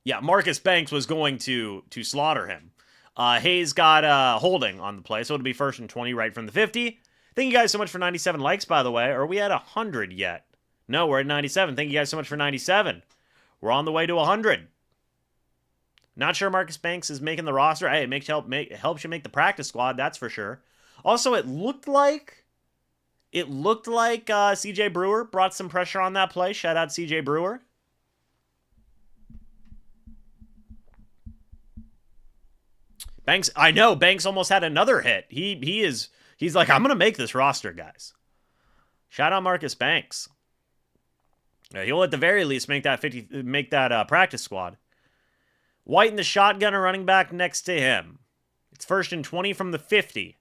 Yeah, Marcus Banks was going to slaughter him. Hayes got holding on the play, so it'll be 1st and 20 right from the 50. Thank you guys so much for 97 likes, by the way. Are we at 100 yet? No, we're at 97. Thank you guys so much for 97. We're on the way to 100. Not sure Marcus Banks is making the roster. Hey, it helps you make the practice squad, that's for sure. Also, it looked like C.J. Brewer brought some pressure on that play. Shout out C.J. Brewer. Banks, I know, Banks almost had another hit. He's like, I'm going to make this roster, guys. Shout out Marcus Banks. Yeah, he'll at the very least make that practice squad. White in the shotgun, a running back next to him. It's 1st and 20 from the 50.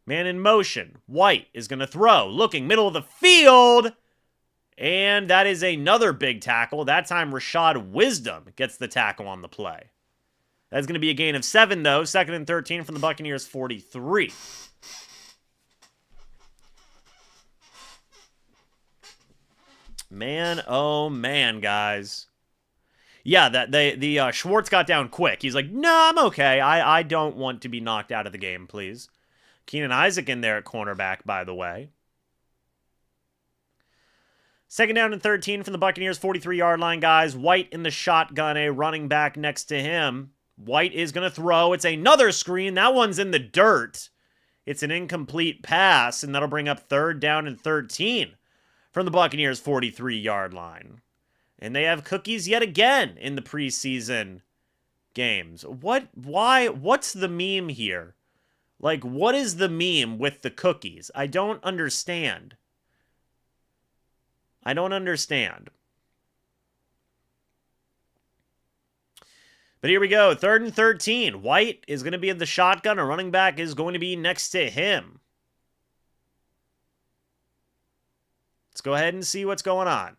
Man in motion. White is going to throw. Looking, middle of the field. And that is another big tackle. That time Rashad Wisdom gets the tackle on the play. That's going to be a gain of 7, though. 2nd and 13 from the Buccaneers' 43. Man, oh man, guys. Yeah, the Schwartz got down quick. He's like, no, I'm okay. I don't want to be knocked out of the game, please. Keenan Isaac in there at cornerback, by the way. 2nd down and 13 from the Buccaneers' 43-yard line, guys. White in the shotgun, a running back next to him. White is going to throw. It's another screen. That one's in the dirt. It's an incomplete pass, and that'll bring up 3rd down and 13 from the Buccaneers' 43-yard line. And they have cookies yet again in the preseason games. What's the meme here? Like, what is the meme with the cookies? I don't understand. I don't understand. But here we go. 3rd and 13. White is going to be in the shotgun. A running back is going to be next to him. Let's go ahead and see what's going on.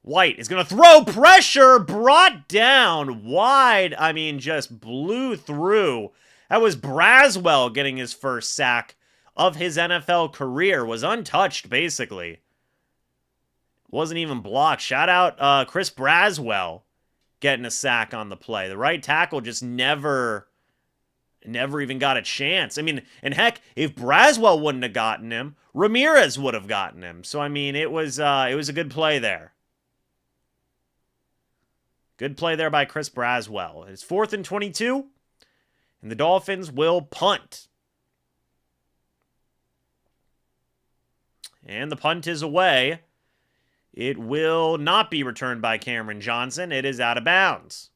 White is going to throw. Pressure brought down wide. I mean, just blew through. That was Braswell getting his first sack of his NFL career. Was untouched, basically. Wasn't even blocked. Shout out Chris Braswell getting a sack on the play. The right tackle just never even got a chance. I mean, and heck, if Braswell wouldn't have gotten him, Ramirez would have gotten him. So, I mean, it was a good play there. Good play there by Chris Braswell. It's 4th and 22, and the Dolphins will punt. And the punt is away. It will not be returned by Cameron Johnson. It is out of bounds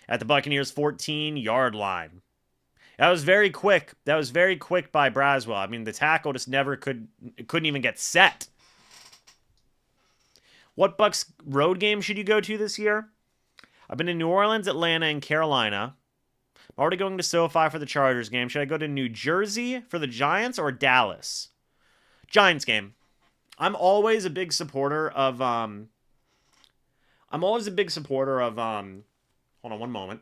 at the Buccaneers' 14-yard line. That was very quick. That was very quick by Braswell. I mean, the tackle just couldn't even get set. What Bucs road game should you go to this year? I've been in New Orleans, Atlanta, and Carolina. I'm already going to SoFi for the Chargers game. Should I go to New Jersey for the Giants or Dallas? Giants game. I'm always a big supporter of hold on one moment.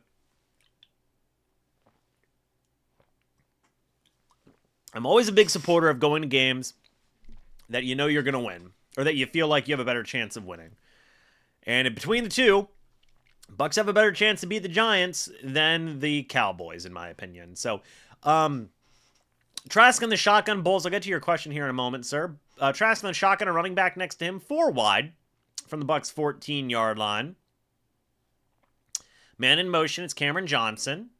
I'm always a big supporter of going to games that you know you're going to win, or that you feel like you have a better chance of winning. And between the two, Bucs have a better chance to beat the Giants than the Cowboys, in my opinion. So, Trask in the shotgun. Bulls, I'll get to your question here in a moment, sir. Trask in the shotgun, a running back next to him, 4 wide from the Bucs' 14-yard line. Man in motion, it's Cameron Johnson.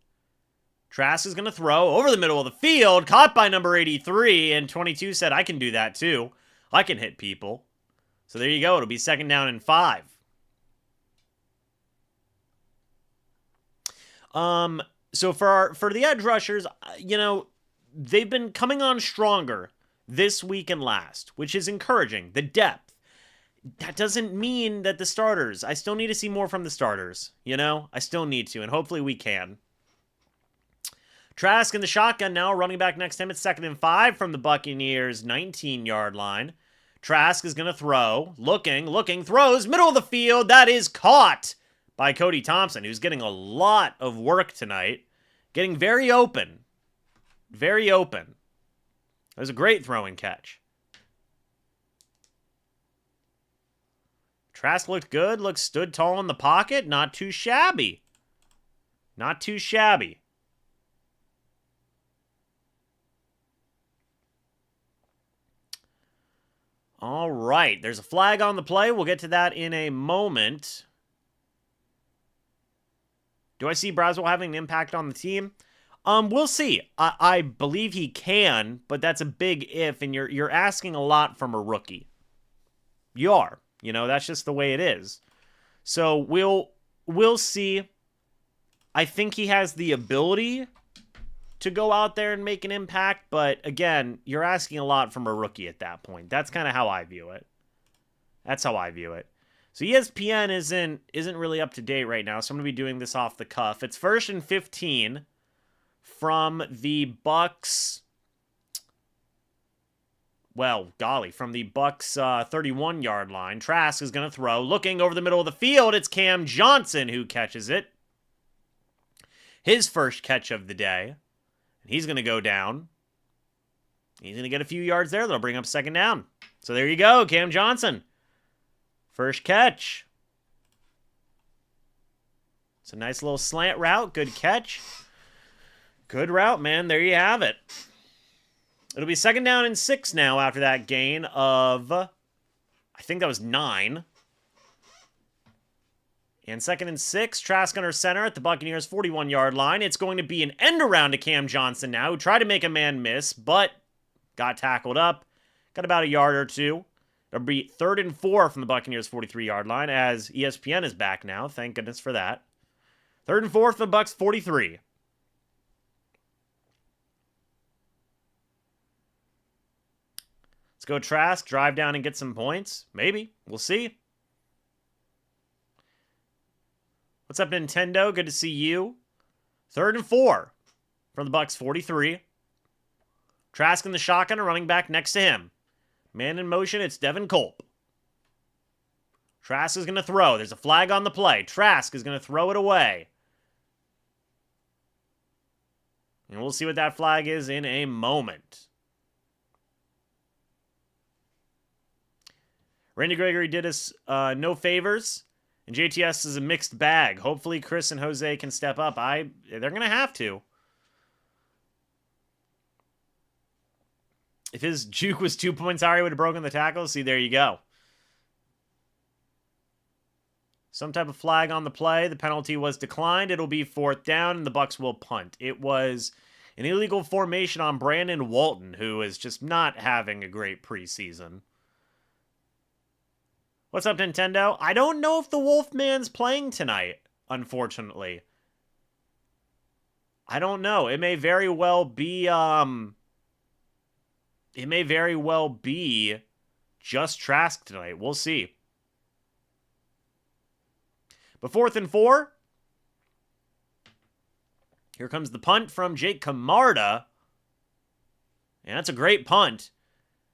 Trask is going to throw over the middle of the field, caught by number 83, and 22 said, I can do that too. I can hit people. So there you go. It'll be 2nd down and 5. So for the edge rushers, you know, they've been coming on stronger this week and last, which is encouraging. The depth. That doesn't mean that the starters, I still need to see more from the starters, you know? I still need to, and hopefully we can. Trask in the shotgun now, running back next to him. It's 2nd and 5 from the Buccaneers' 19-yard line. Trask is going to throw. Looking, throws, middle of the field. That is caught by Cody Thompson, who's getting a lot of work tonight. Getting very open. Very open. It was a great throwing catch. Trask looked good. Stood tall in the pocket. Not too shabby. Not too shabby. All right. There's a flag on the play. We'll get to that in a moment. Do I see Braswell having an impact on the team? We'll see. I believe he can, but that's a big if, and you're asking a lot from a rookie. You are. You know, that's just the way it is. So we'll see. I think he has the ability to go out there and make an impact, but again, you're asking a lot from a rookie at that point. That's kind of how I view it. That's how I view it. So ESPN isn't really up to date right now, so I'm going to be doing this off the cuff. It's 1st and 15 from the Bucs. Well, golly, from the Bucs 31-yard line. Trask is going to throw. Looking over the middle of the field, it's Cam Johnson who catches it. His first catch of the day. He's going to go down. He's going to get a few yards there. That'll bring up 2nd down. So there you go, Cam Johnson. First catch. It's a nice little slant route. Good catch. Good route, man. There you have it. It'll be 2nd down and 6 now after that gain of, I think that was 9. And 2nd and 6, Trask under center at the Buccaneers' 41-yard line. It's going to be an end around to Cam Johnson now, who tried to make a man miss, but got tackled up. Got about a yard or two. It'll be 3rd and 4 from the Buccaneers' 43-yard line as ESPN is back now. Thank goodness for that. 3rd and 4 from the Bucs' 43. Let's go Trask, drive down and get some points. Maybe. We'll see. What's up, Nintendo? Good to see you. 3rd and 4 from the Bucs' 43. Trask in the shotgun, a running back next to him. Man in motion, it's Devin Culp. Trask is going to throw. There's a flag on the play. Trask is going to throw it away. And we'll see what that flag is in a moment. Randy Gregory did us no favors. And JTS is a mixed bag. Hopefully Chris and Jose can step up. They're going to have to. If his juke was 2 points higher, he would have broken the tackle. See, there you go. Some type of flag on the play. The penalty was declined. It'll be 4th down, and the Bucs will punt. It was an illegal formation on Brandon Walton, who is just not having a great preseason. What's up, Nintendo? I don't know if the Wolfman's playing tonight, unfortunately. I don't know. It may very well be, just Trask tonight. We'll see. But 4th and 4. Here comes the punt from Jake Camarda. And that's a great punt.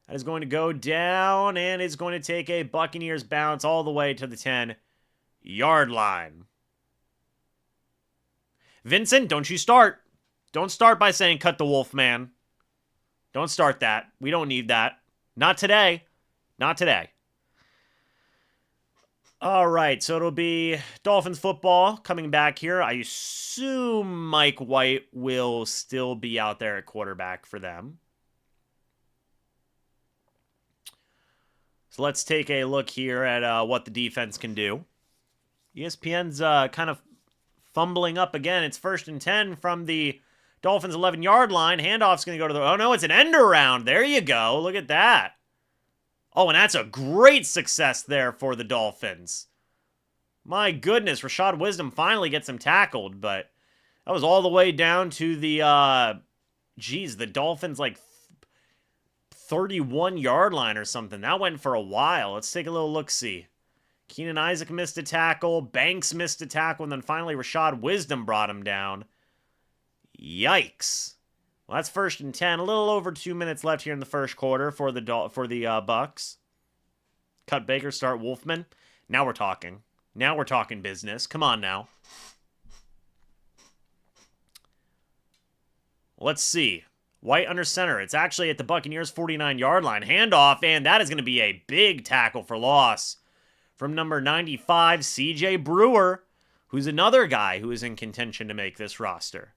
That is going to go down, and it's going to take a Buccaneers bounce all the way to the 10-yard line. Vincent, don't you start. Don't start by saying cut the wolf, man. Don't start that. We don't need that. Not today. Not today. All right, so it'll be Dolphins football coming back here. I assume Mike White will still be out there at quarterback for them. So let's take a look here at what the defense can do. ESPN's kind of fumbling up again. It's 1st and 10 from the Dolphins' 11-yard line. Handoff's going to go to the... Oh, no, it's an end around. There you go. Look at that. Oh, and that's a great success there for the Dolphins. My goodness, Rashad Wisdom finally gets him tackled, but that was all the way down to the... the Dolphins, 31-yard line or something. That went for a while. Let's take a little look-see. Keenan Isaac missed a tackle. Banks missed a tackle. And then finally Rashad Wisdom brought him down. Yikes. Well, that's 1st and 10. A little over 2 minutes left here in the first quarter for the Bucs. Cut Baker, start Wolfman. Now we're talking. Now we're talking business. Come on now. Let's see. White under center. It's actually at the Buccaneers' 49-yard line. Handoff, and that is going to be a big tackle for loss from number 95, CJ Brewer, who's another guy who is in contention to make this roster.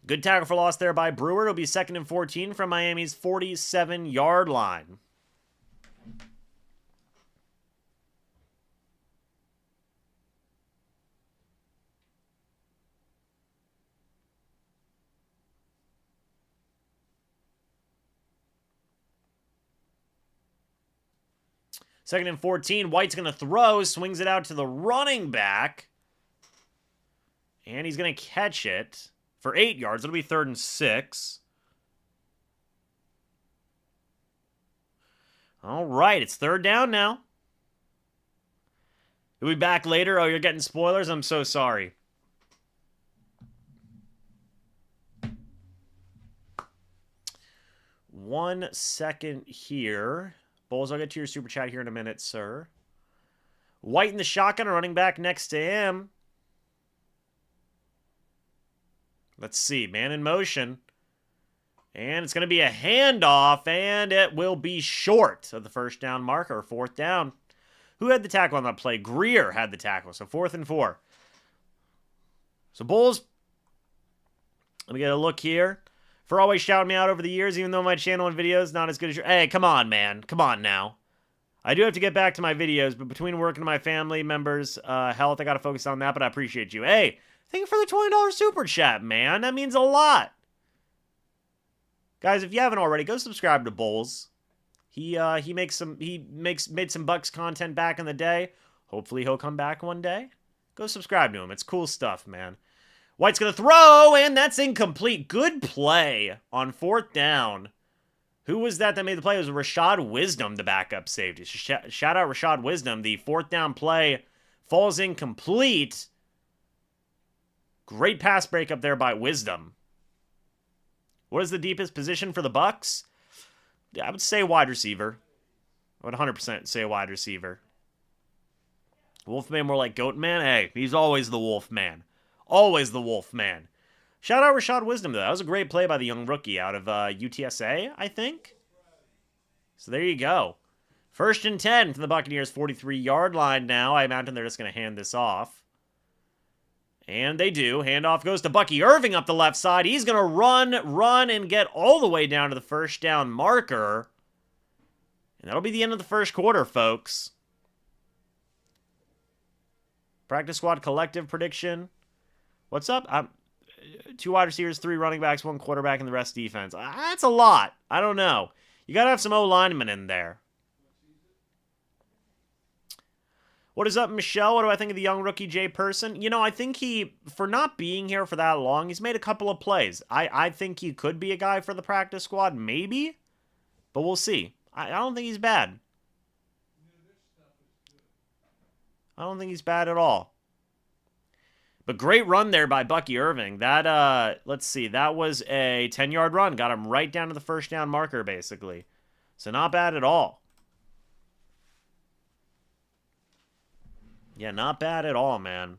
Good tackle for loss there by Brewer. It'll be 2nd and 14 from Miami's 47-yard line. Second and 14. White's going to throw. Swings it out to the running back. And he's going to catch it for 8 yards. It'll be 3rd and 6. All right. It's 3rd down now. We'll be back later. Oh, you're getting spoilers? I'm so sorry. One second here. Bowles, I'll get to your super chat here in a minute, sir. White in the shotgun, a running back next to him. Let's see. Man in motion. And it's going to be a handoff, and it will be short of the 1st down marker, 4th down. Who had the tackle on that play? Greer had the tackle, so 4th and 4. So, Bulls, let me get a look here. For always shouting me out over the years, even though my channel and videos not as good as your... Hey, come on, man. Come on now. I do have to get back to my videos, but between working and my family members' health, I got to focus on that, but I appreciate you. Hey, Thank you for the $20 super chat, man. That means a lot. Guys, if you haven't already, go subscribe to Bowles. He made some Bucs content back in the day. Hopefully he'll come back one day. Go subscribe to him. It's cool stuff, man. White's going to throw, and that's incomplete. Good play on 4th down. Who was that made the play? It was Rashad Wisdom, the backup safety. Shout out Rashad Wisdom. The 4th down play falls incomplete. Great pass breakup there by Wisdom. What is the deepest position for the Bucs? I would say wide receiver. I would 100% say wide receiver. Wolfman more like Goatman? Hey, he's always the Wolfman. Always the Wolfman. Shout out Rashad Wisdom, though. That was a great play by the young rookie out of UTSA, I think. So there you go. 1st and 10 from the Buccaneers' 43-yard line now. I imagine they're just going to hand this off. And they do. Handoff goes to Bucky Irving up the left side. He's going to run, and get all the way down to the 1st down marker. And that'll be the end of the 1st quarter, folks. Practice squad collective prediction. What's up? 2 wide receivers, 3 running backs, 1 quarterback, and the rest defense. That's a lot. I don't know. You got to have some O-linemen in there. What is up, Michelle? What do I think of the young rookie Jay Person? You know, I think for not being here for that long, he's made a couple of plays. I think he could be a guy for the practice squad, maybe. But we'll see. I don't think he's bad. I don't think he's bad at all. But great run there by Bucky Irving. That, let's see, that was a 10-yard run. Got him right down to the 1st down marker, basically. So not bad at all. Yeah, not bad at all, man.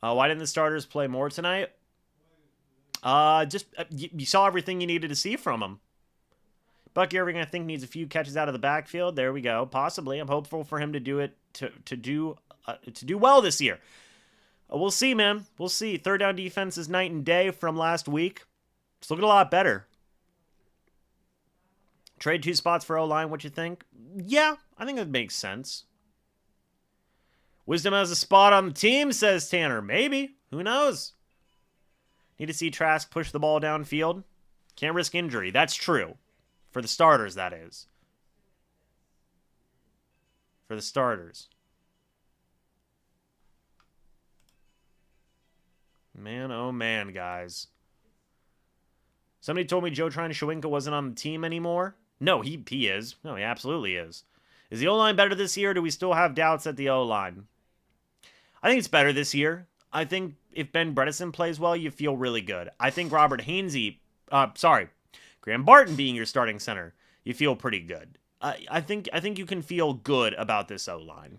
Why didn't the starters play more tonight? You saw everything you needed to see from them. Bucky Irving, I think, needs a few catches out of the backfield. There we go. Possibly. I'm hopeful for him to do it to do well this year. We'll see, man. We'll see. 3rd down defense is night and day from last week. It's looking a lot better. Trade 2 spots for O-line. What you think? Yeah, I think that makes sense. Wisdom has a spot on the team, says Tanner. Maybe. Who knows? Need to see Trask push the ball downfield. Can't risk injury. That's true. For the starters, that is. For the starters. Man, oh man, guys. Somebody told me Joe Trine-Shawinka wasn't on the team anymore. No, he is. No, he absolutely is. Is the O-line better this year, or do we still have doubts at the O-line? I think it's better this year. I think if Ben Bredesen plays well, you feel really good. I think Graham Barton being your starting center, you feel pretty good. I think you can feel good about this O-line.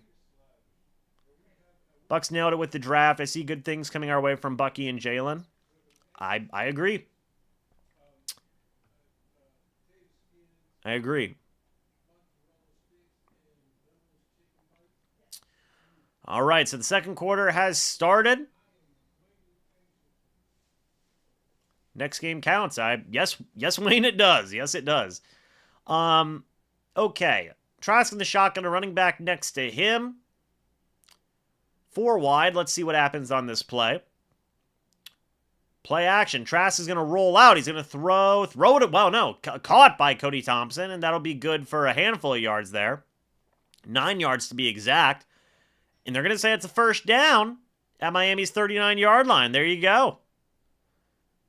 Bucs nailed it with the draft. I see good things coming our way from Bucky and Jalen. I agree. I agree. All right, so the 2nd quarter has started. Next game counts. Yes, Wayne, it does. Yes, it does. Okay. Trask in the shotgun, a running back next to him. 4 wide. Let's see what happens on this play. Play action. Trask is going to roll out. He's going to throw it. Well, no. Caught by Cody Thompson, and that'll be good for a handful of yards there. 9 yards to be exact. And they're going to say it's a 1st down at Miami's 39-yard line. There you go.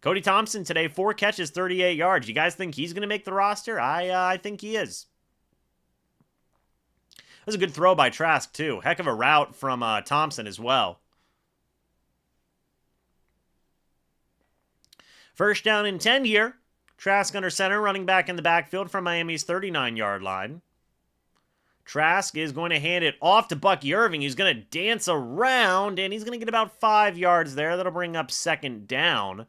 Cody Thompson today, 4 catches, 38 yards. You guys think he's going to make the roster? I think he is. That was a good throw by Trask, too. Heck of a route from Thompson as well. 1st down and 10 here. Trask under center, running back in the backfield from Miami's 39-yard line. Trask is going to hand it off to Bucky Irving. He's going to dance around, and he's going to get about 5 yards there. That'll bring up 2nd down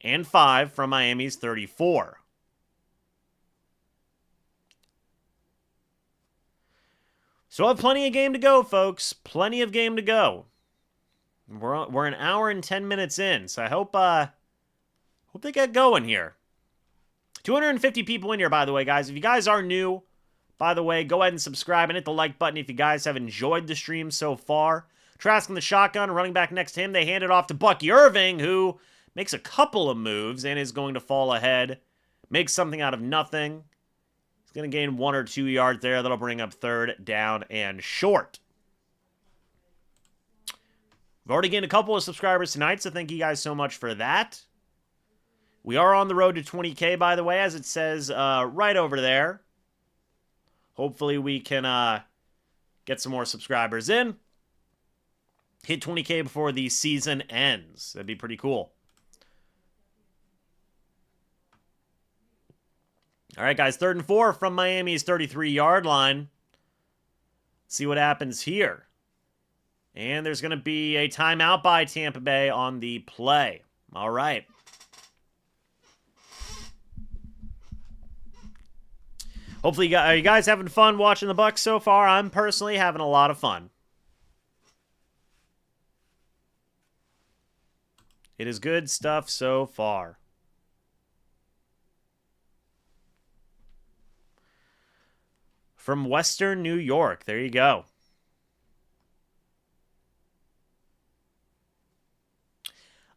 and 5 from Miami's 34. So I have plenty of game to go, folks. Plenty of game to go. We're an hour and 10 minutes in, so I hope they get going here. 250 people in here, by the way, guys. If you guys are new, by the way, go ahead and subscribe and hit the like button if you guys have enjoyed the stream so far. Trask in the shotgun, running back next to him. They hand it off to Bucky Irving, who makes a couple of moves and is going to fall ahead. Makes something out of nothing. He's going to gain 1 or 2 yards there. That'll bring up 3rd down and short. We've already gained a couple of subscribers tonight, so thank you guys so much for that. We are on the road to 20K, by the way, as it says right over there. Hopefully we can get some more subscribers in. Hit 20K before the season ends. That'd be pretty cool. All right, guys, 3rd and 4 from Miami's 33-yard line. Let's see what happens here. And there's going to be a timeout by Tampa Bay on the play. All right. Hopefully, are you guys having fun watching the Bucs so far? I'm personally having a lot of fun. It is good stuff so far. From Western New York. There you go.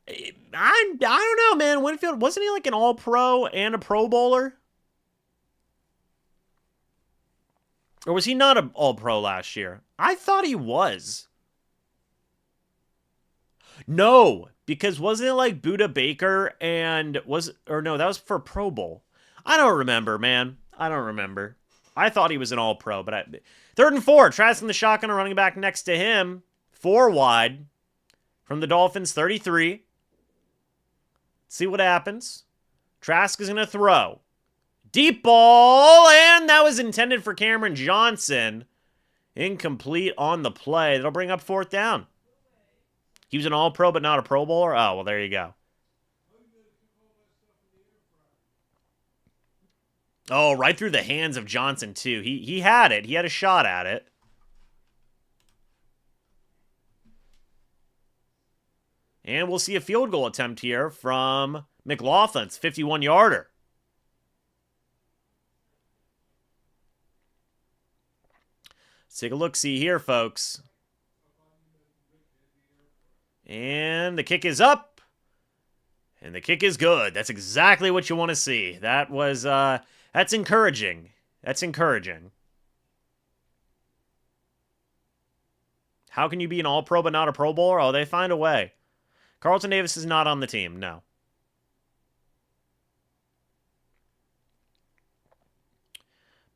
I don't know, man. Winfield, wasn't he like an all-pro and a Pro Bowler? Or was he not an all-pro last year? I thought he was. No, because wasn't it like Buda Baker and no, that was for Pro Bowl. I don't remember, man. I don't remember. I thought he was an all-pro, but 3rd and 4, Trask in the shotgun, a running back next to him. 4 wide from the Dolphins, 33. See what happens. Trask is going to throw. Deep ball, and that was intended for Cameron Johnson. Incomplete on the play. That'll bring up 4th down. He was an all-pro but not a Pro Bowler? Oh, well, there you go. Oh, right through the hands of Johnson, too. He had it. He had a shot at it. And we'll see a field goal attempt here from McLaughlin's 51-yarder. Let's take a look-see here, folks. And the kick is up. And the kick is good. That's exactly what you want to see. That was, that's encouraging. That's encouraging. How can you be an all-pro but not a Pro Bowler? Oh, they find a way. Carlton Davis is not on the team, no.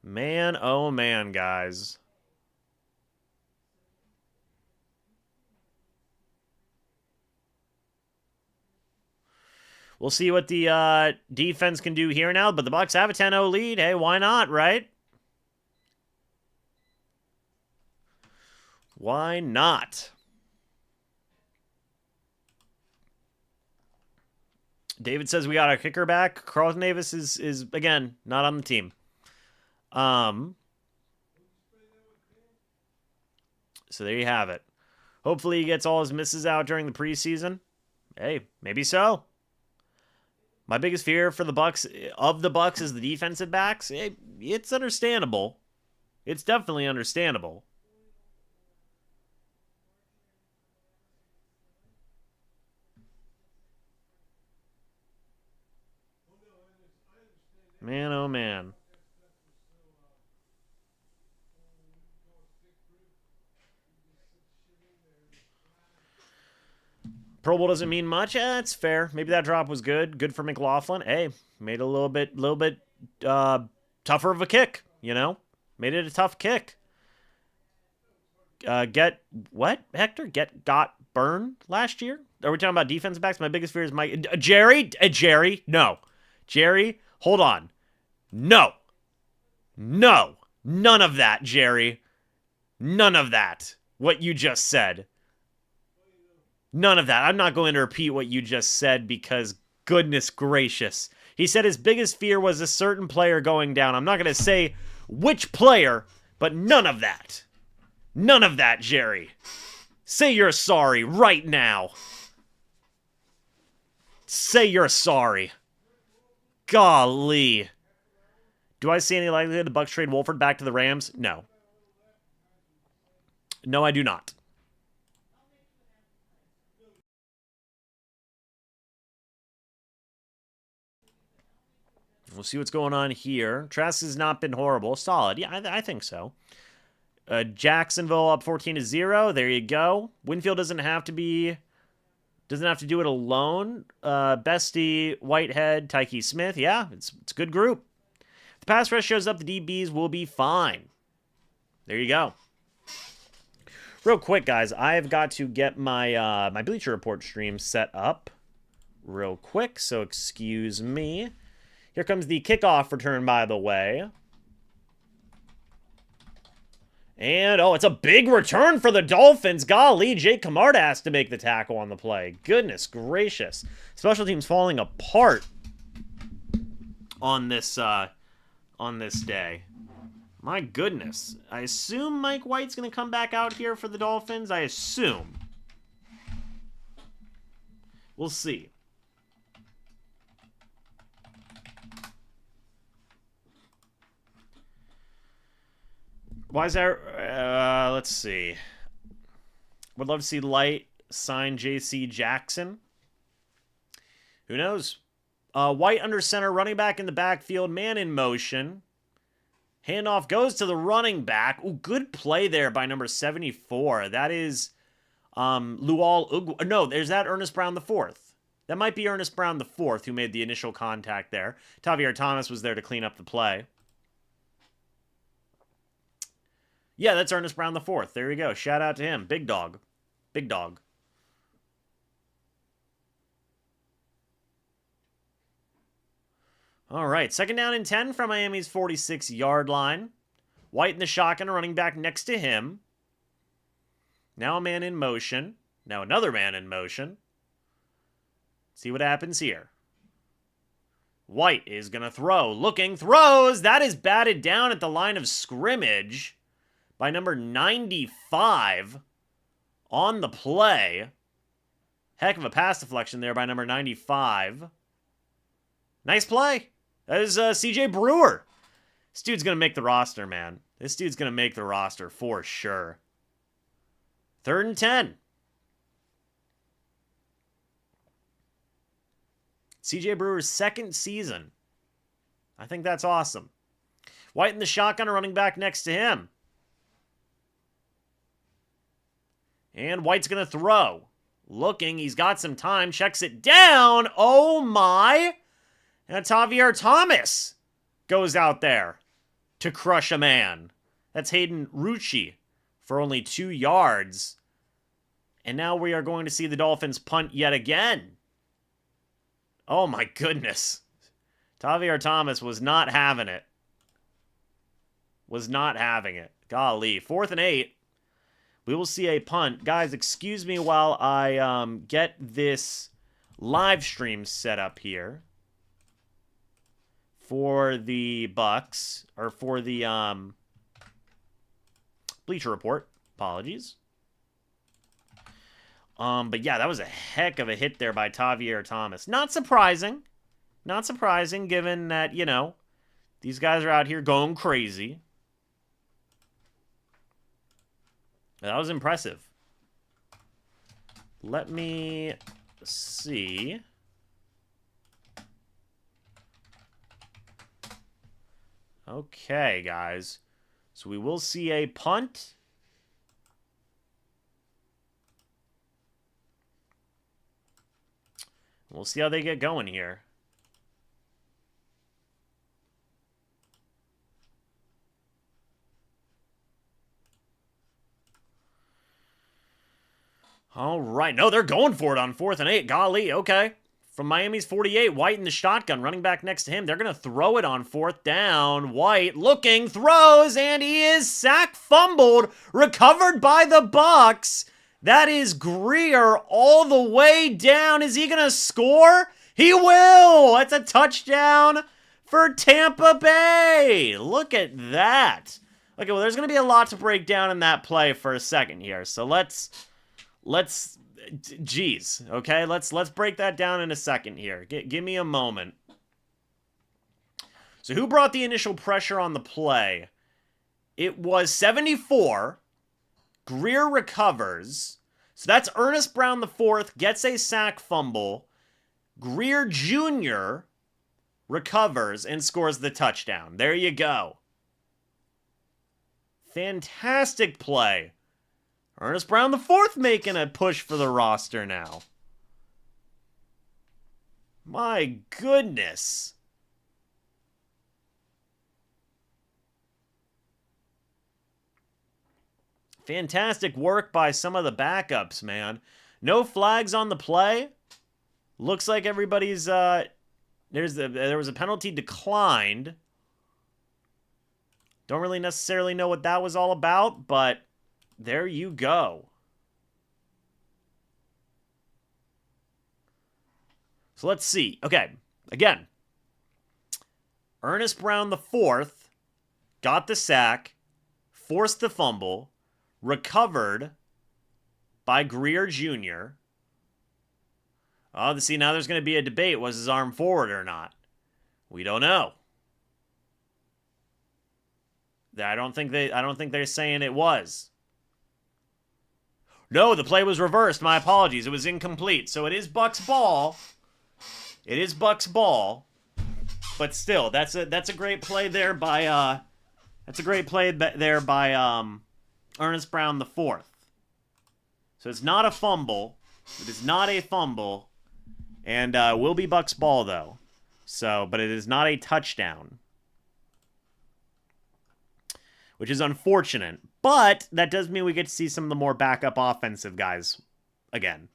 Man, oh man, guys. We'll see what the defense can do here now, but the Bucs have a 10-0 lead. Hey, why not, right? Why not? David says we got our kicker back. Carlton Davis is again, not on the team. So there you have it. Hopefully he gets all his misses out during the preseason. Hey, maybe so. My biggest fear for the Bucs is the defensive backs. It's understandable. It's definitely understandable. Man, oh man. Pro Bowl doesn't mean much. It's fair. Maybe that drop was good. Good for McLaughlin. Hey, made a little bit tougher of a kick, you know? Made it a tough kick. Got burned last year? Are we talking about defensive backs? My biggest fear is Jerry? No. Jerry, hold on. No. None of that, Jerry. None of that. What you just said. None of that. I'm not going to repeat what you just said because, goodness gracious. He said his biggest fear was a certain player going down. I'm not going to say which player, but none of that. None of that, Jerry. Say you're sorry right now. Say you're sorry. Golly. Do I see any likelihood the Bucs trade Wolford back to the Rams? No. No, I do not. We'll see what's going on here. Trask has not been horrible. Solid. Yeah, I think so. Jacksonville up 14-0. There you go. Winfield doesn't have to do it alone. Bestie, Whitehead, Tyke Smith. Yeah, it's a good group. If the pass rush shows up, the DBs will be fine. There you go. Real quick, guys, I've got to get my my Bleacher Report stream set up real quick, so excuse me. Here comes the kickoff return, by the way. And, oh, it's a big return for the Dolphins. Golly, Jake Camarda has to make the tackle on the play. Goodness gracious. Special teams falling apart on this day. My goodness. I assume Mike White's going to come back out here for the Dolphins. I assume. We'll see. Why is that? Let's see. Would love to see Light sign J.C. Jackson. Who knows? White under center, running back in the backfield, man in motion. Handoff goes to the running back. Ooh, good play there by number 74. That is Lual Ugwu. No, there's that Ernest Brown the fourth. That might be Ernest Brown the fourth who made the initial contact there. Tavier Thomas was there to clean up the play. Yeah, that's Ernest Brown the fourth. There you go. Shout out to him. Big dog. Big dog. All right, 2nd down and 10 from Miami's 46-yard line. White in the shotgun, running back next to him. Now a man in motion. Now another man in motion. See what happens here. White is going to throw. Looking, throws. That is batted down at the line of scrimmage by number 95 on the play. Heck of a pass deflection there by number 95. Nice play. That is CJ Brewer. This dude's going to make the roster, man. This dude's going to make the roster for sure. 3rd and 10. CJ Brewer's 2nd season. I think that's awesome. White in the shotgun, running back next to him. And White's going to throw. Looking, he's got some time, checks it down. Oh my! And Tavier Thomas goes out there to crush a man. That's Hayden Rucci for only 2 yards. And now we are going to see the Dolphins punt yet again. Oh my goodness. Tavier Thomas was not having it. Was not having it. Golly. 4th and 8. We will see a punt. Guys, excuse me while I get this live stream set up here for the Bucs, or for the Bleacher Report. Apologies. But yeah, that was a heck of a hit there by Tavier Thomas. Not surprising. Not surprising, given that, you know, these guys are out here going crazy. That was impressive. Let me see. Okay, guys. So we will see a punt. We'll see how they get going here. All right. No, they're going for it on 4th and 8. Golly, okay. From Miami's 48, White in the shotgun, running back next to him. They're going to throw it on 4th down. White looking, throws, and he is sack fumbled, recovered by the Bucs. That is Greer all the way down. Is he going to score? He will. That's a touchdown for Tampa Bay. Look at that. Okay, well, there's going to be a lot to break down in that play for a second here. So let's geez, okay? Let's break that down in a second here. Give me a moment. So who brought the initial pressure on the play? It was 74. Greer recovers. So that's Ernest Brown IV gets a sack fumble. Greer Jr. recovers and scores the touchdown. There you go. Fantastic play. Ernest Brown IV making a push for the roster now. My goodness. Fantastic work by some of the backups, man. No flags on the play. Looks like everybody's there was a penalty declined. Don't really necessarily know what that was all about, but there you go. So let's see. Okay, again. Ernest Brown IV got the sack, forced the fumble, recovered by Greer Jr. Oh, see, now there's going to be a debate. Was his arm forward or not? We don't know. I don't think they're saying it was. No, the play was reversed. My apologies. It was incomplete. So it is Bucs ball. It is Bucs ball. But still, that's a great play there by Ernest Brown IV. So it's not a fumble. It is not a fumble. And will be Bucs ball though. So, but it is not a touchdown. Which is unfortunate. But that does mean we get to see some of the more backup offensive guys again.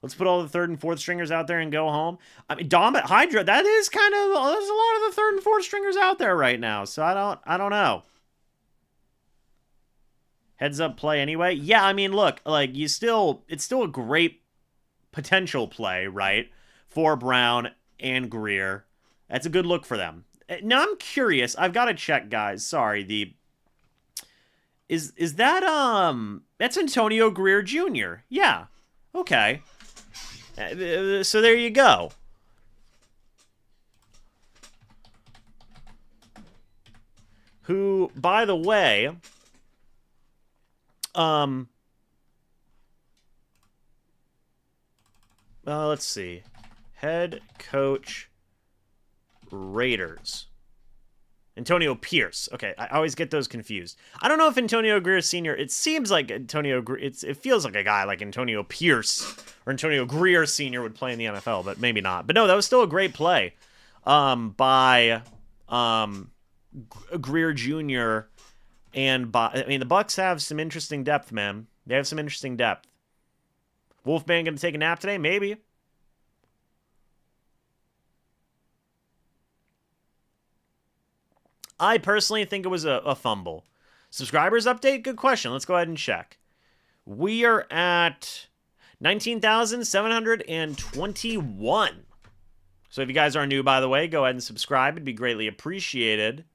Let's put all the third and fourth stringers out there and go home. I mean, Hydra, that is kind of, there's a lot of the third and fourth stringers out there right now. So I don't know. Heads up play anyway. Yeah, I mean, look, like it's still a great potential play, right? For Brown and Greer. That's a good look for them. Now I'm curious. I've got to check, guys. Sorry. Is that that's Antonio Greer Jr. Yeah. Okay. So there you go. Who, by the way, let's see. Head coach Raiders. Antonio Pierce. Okay, I always get those confused. I don't know if Antonio Greer Sr. It seems like Antonio Greer. It feels like a guy like Antonio Pierce or Antonio Greer Sr. would play in the NFL, but maybe not. But no, that was still a great play by Greer Jr. and I mean the Bucs have some interesting depth, man. They have some interesting depth. Wolfman gonna take a nap today? Maybe. I personally think it was a fumble. Subscribers update? Good question. Let's go ahead and check. We are at 19,721. So if you guys are new, by the way, go ahead and subscribe. It'd be greatly appreciated.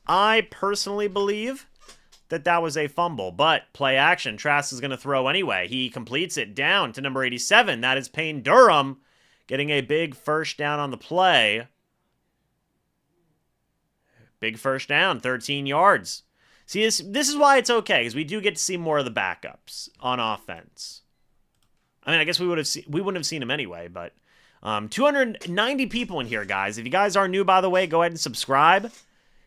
I personally believe that was a fumble, but play action. Trask is going to throw anyway. He completes it down to number 87. That is Payne Durham. Getting a big first down on the play. Big first down, 13 yards. See, this is why it's okay, because we do get to see more of the backups on offense. I mean, I guess we wouldn't have seen him anyway, but 290 people in here, guys. If you guys are new, by the way, go ahead and subscribe.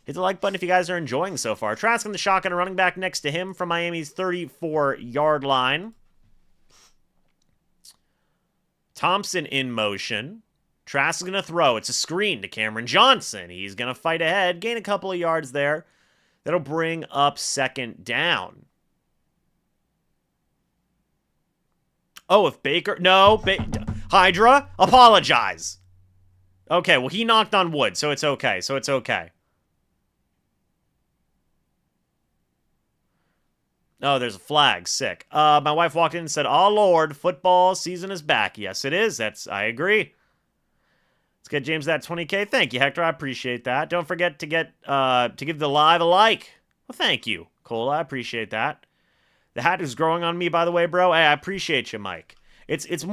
Hit the like button if you guys are enjoying so far. Trask in the shotgun, a running back next to him from Miami's 34-yard line. Thompson in motion. Trask is going to throw. It's a screen to Cameron Johnson. He's going to fight ahead, gain a couple of yards there. That'll bring up second down. Oh, if Baker... No, Hydra, apologize. Okay, well, he knocked on wood, so it's okay. Oh, there's a flag. Sick. My wife walked in and said, "Oh, Lord, football season is back." Yes, it is. I agree. Let's get James that 20K. Thank you, Hector. I appreciate that. Don't forget to get to give the live a like. Well, thank you, Cole. I appreciate that. The hat is growing on me, by the way, bro. Hey, I appreciate you, Mike. It's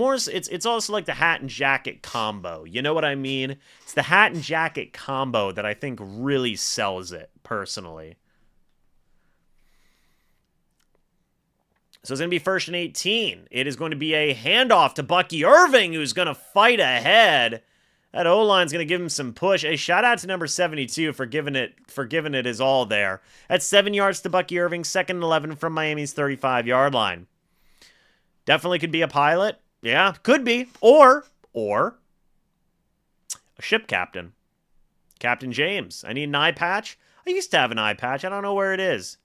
also like the hat and jacket combo. You know what I mean? It's the hat and jacket combo that I think really sells it, personally. So it's going to be 1st and 18. It is going to be a handoff to Bucky Irving, who's going to fight ahead. That O-line's going to give him some push. A shout out to number 72 for giving it his all there. That's 7 yards to Bucky Irving, 2nd and 11 from Miami's 35-yard line. Definitely could be a pilot. Yeah, could be. Or a ship captain. Captain James. I need an eye patch. I used to have an eye patch. I don't know where it is.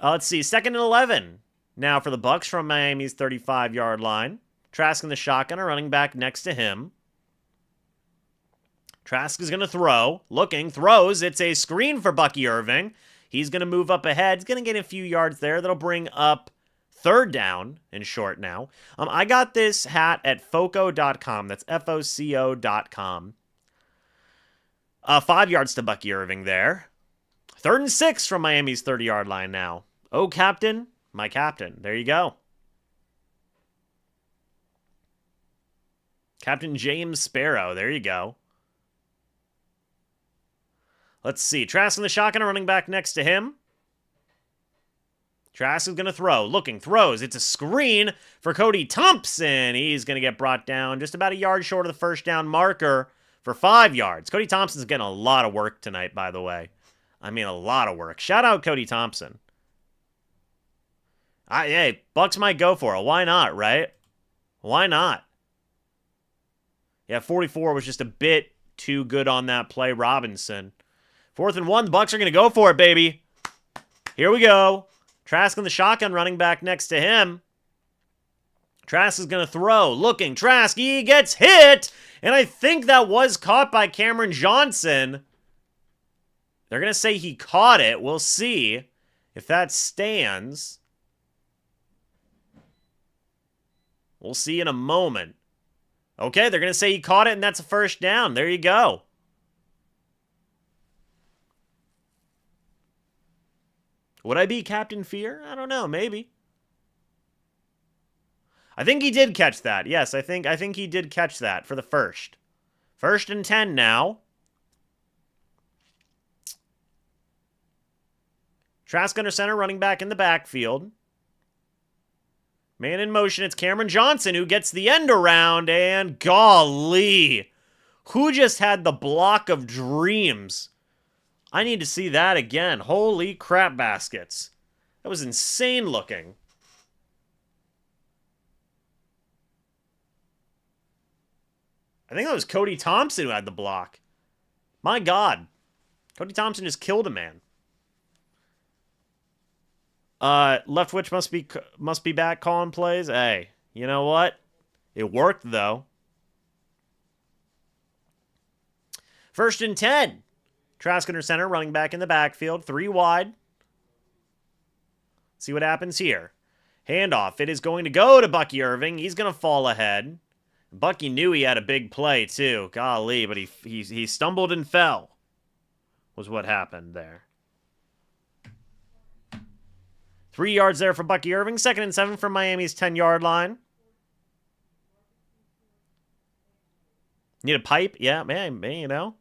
Let's see. 2nd and 11. Now for the Bucs from Miami's 35-yard line. Trask in the shotgun, a running back next to him. Trask is going to throw. Looking. Throws. It's a screen for Bucky Irving. He's going to move up ahead. He's going to get a few yards there. That'll bring up 3rd down and short now. I got this hat at foco.com. That's FOCO.com. 5 yards to Bucky Irving there. 3rd and 6 from Miami's 30-yard line now. Oh, captain. My captain. There you go. Captain James Sparrow. There you go. Let's see. Trask in the shotgun, a running back next to him. Trask is going to throw. Looking. Throws. It's a screen for Cody Thompson. He's going to get brought down just about a yard short of the 1st down marker for 5 yards. Cody Thompson's getting a lot of work tonight, by the way. I mean, a lot of work. Shout out Cody Thompson. Hey, Bucs might go for it. Why not, right? Why not? Yeah, 44 was just a bit too good on that play, Robinson. 4th and 1, the Bucs are going to go for it, baby. Here we go. Trask in the shotgun, running back next to him. Trask is going to throw. Looking. Trask, he gets hit. And I think that was caught by Cameron Johnson. They're going to say he caught it. We'll see if that stands. We'll see in a moment. Okay, they're going to say he caught it, and that's a 1st down. There you go. Would I be Captain Fear? I don't know, maybe. I think he did catch that. Yes, I think he did catch that for the 1st. 1st and 10 now. Trask under center, running back in the backfield. Man in motion, it's Cameron Johnson who gets the end around, and golly, who just had the block of dreams? I need to see that again. Holy crap baskets. That was insane looking. I think that was Cody Thompson who had the block. My God. Cody Thompson just killed a man. Leftwich must be back calling plays. Hey, you know what? It worked though. 1st and 10. Trask under center, running back in the backfield, 3 wide. See what happens here. Handoff. It is going to go to Bucky Irving. He's going to fall ahead. Bucky knew he had a big play too. Golly, but he stumbled and fell. Was what happened there. 3 yards there for Bucky Irving. 2nd and 7 from Miami's 10-yard line. Need a pipe? Yeah, man, you know.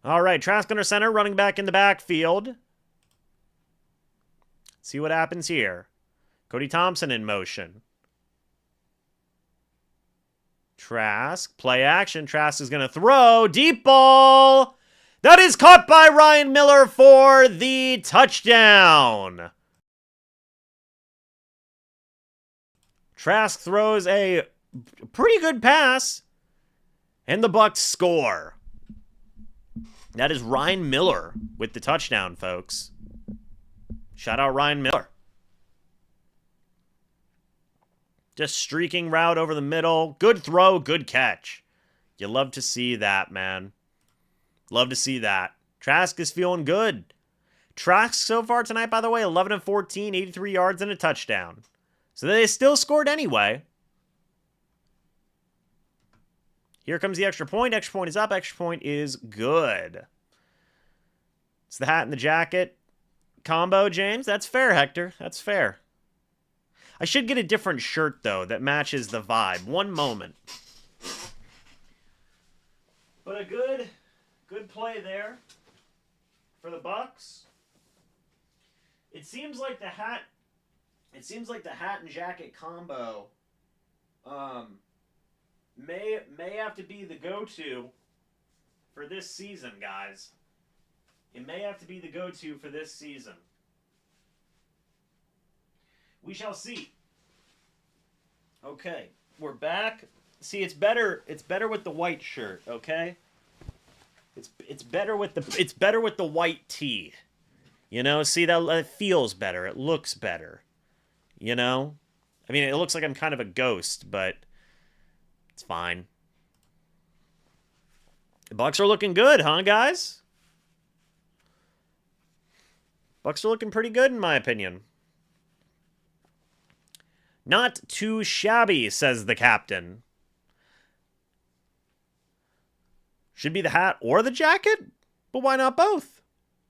All right, Trask under center, running back in the backfield. See what happens here. Cody Thompson in motion. Trask, play action. Trask is going to throw. Deep ball. That is caught by Ryan Miller for the touchdown. Trask throws a pretty good pass, and the Bucs score. That is Ryan Miller with the touchdown, folks. Shout out Ryan Miller. Just streaking route over the middle. Good throw, good catch. You love to see that, man. Love to see that. Trask is feeling good. Trask so far tonight, by the way, 11 of 14, 83 yards and a touchdown. So they still scored anyway. Here comes the extra point. Extra point is up. Extra point is good. It's the hat and the jacket combo, James. That's fair, Hector. That's fair. I should get a different shirt, though, that matches the vibe. One moment. But a good play there for the Bucs. It seems like the hat and jacket combo may have to be the go-to for this season, guys. It may have to be the go-to for this season. We shall see. Okay, we're back. See, it's better with the white shirt, okay? It's better with the white tee. You know, see, that feels better. It looks better. You know? I mean, it looks like I'm kind of a ghost, but it's fine. The Bucs are looking good, huh, guys? Bucs are looking pretty good, in my opinion. Not too shabby, says the captain. Should be the hat or the jacket? But why not both?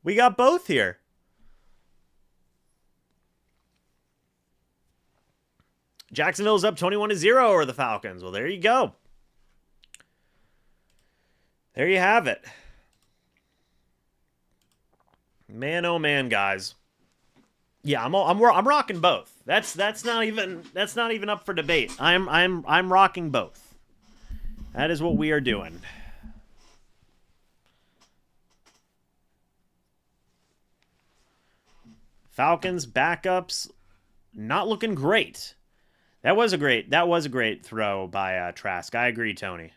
We got both here. Jacksonville's up 21-0 over the Falcons. Well, there you go. There you have it. Man, oh man, guys. Yeah, I'm rocking both. That's not even up for debate. I'm rocking both. That is what we are doing. Falcons backups not looking great. That was a great throw by Trask. I agree, Tony.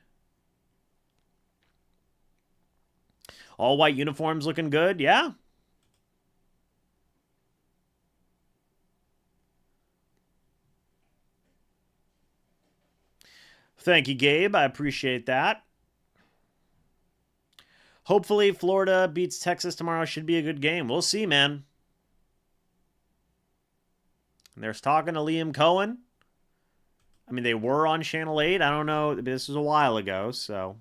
All white uniforms looking good, yeah. Thank you, Gabe. I appreciate that. Hopefully, Florida beats Texas tomorrow. Should be a good game. We'll see, man. And there's talking to Liam Cohen. I mean, they were on Channel 8. I don't know. This was a while ago, so.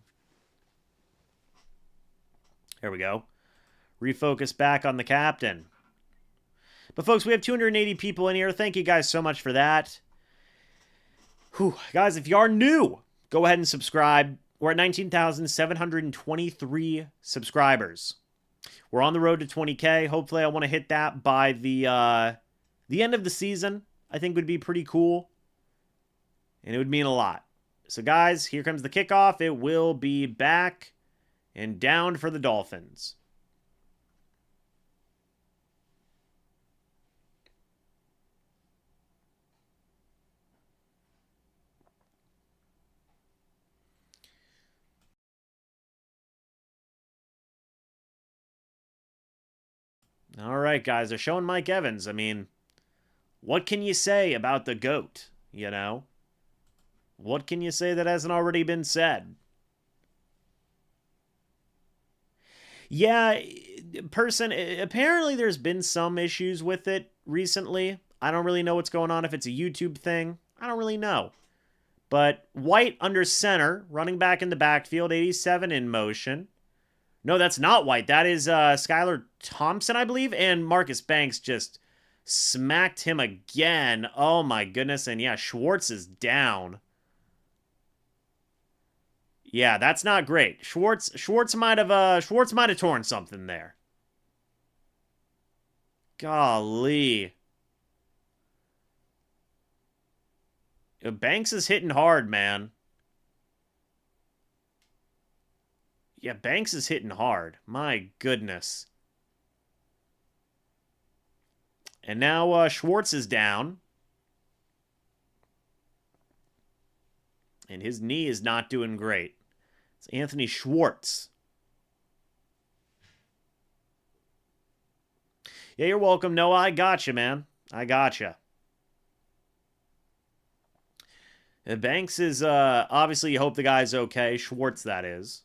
There we go. Refocus back on the captain. But, folks, we have 280 people in here. Thank you guys so much for that. Whew. Guys, if you are new, go ahead and subscribe. We're at 19,723 subscribers. We're on the road to 20K. Hopefully, I want to hit that by the end of the season. I think would be pretty cool. And it would mean a lot. So, guys, here comes the kickoff. It will be back and down for the Dolphins. All right, guys, they're showing Mike Evans. I mean, what can you say about the GOAT, you know? What can you say that hasn't already been said? Yeah, apparently there's been some issues with it recently. I don't really know what's going on, if it's a YouTube thing. I don't really know. But White under center, running back in the backfield, 87 in motion. No, that's not White. That is Skylar Thompson, I believe. And Marcus Banks just smacked him again. Oh, my goodness. And, yeah, Schwartz is down. Yeah, that's not great. Schwartz might have torn something there. Golly. Banks is hitting hard, man. Yeah, Banks is hitting hard. My goodness. And now Schwartz is down. And his knee is not doing great. It's Anthony Schwartz. Yeah, you're welcome, Noah. I gotcha, man. I gotcha. And Banks is, obviously, you hope the guy's okay. Schwartz, that is.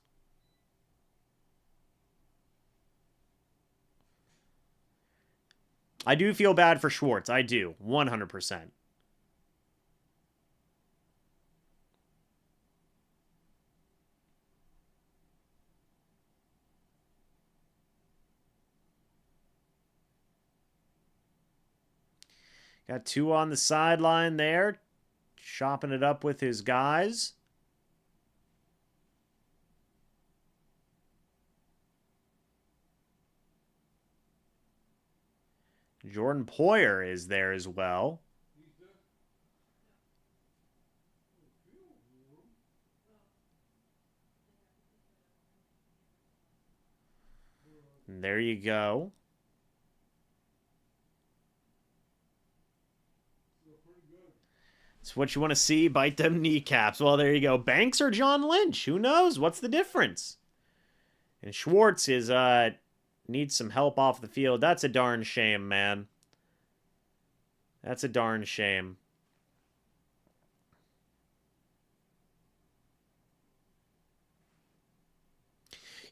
I do feel bad for Schwartz. I do. 100%. Got two on the sideline there, chopping it up with his guys. Jordan Poyer is there as well. And there you go. It's what you want to see. Bite them kneecaps. Well, there you go. Banks or John Lynch? Who knows? What's the difference? And Schwartz is needs some help off the field. That's a darn shame, man. That's a darn shame.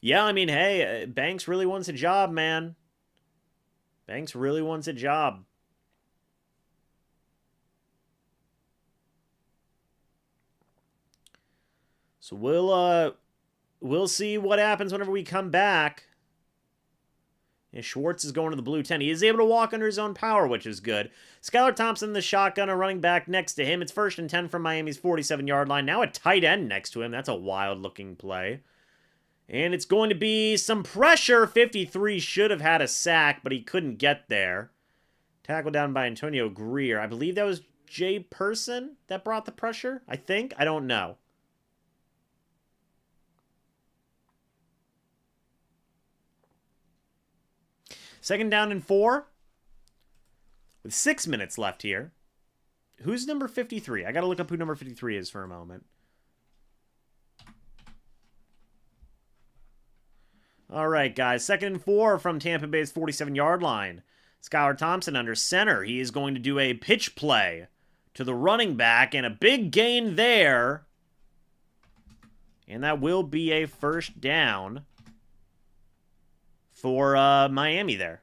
Yeah, I mean, hey, Banks really wants a job, man. Banks really wants a job. So we'll see what happens whenever we come back. And Schwartz is going to the blue 10. He is able to walk under his own power, which is good. Skylar Thompson, the shotgun, a running back next to him. It's 1st and 10 from Miami's 47-yard line. Now a tight end next to him. That's a wild-looking play. And it's going to be some pressure. 53 should have had a sack, but he couldn't get there. Tackled down by Antonio Greer. I believe that was Jay Person that brought the pressure, I think. I don't know. Second down and 4. With 6 minutes left here. Who's number 53? I got to look up who number 53 is for a moment. All right, guys. 2nd and 4 from Tampa Bay's 47-yard line. Skylar Thompson under center. He is going to do a pitch play to the running back, and a big gain there. And that will be a first down for Miami there.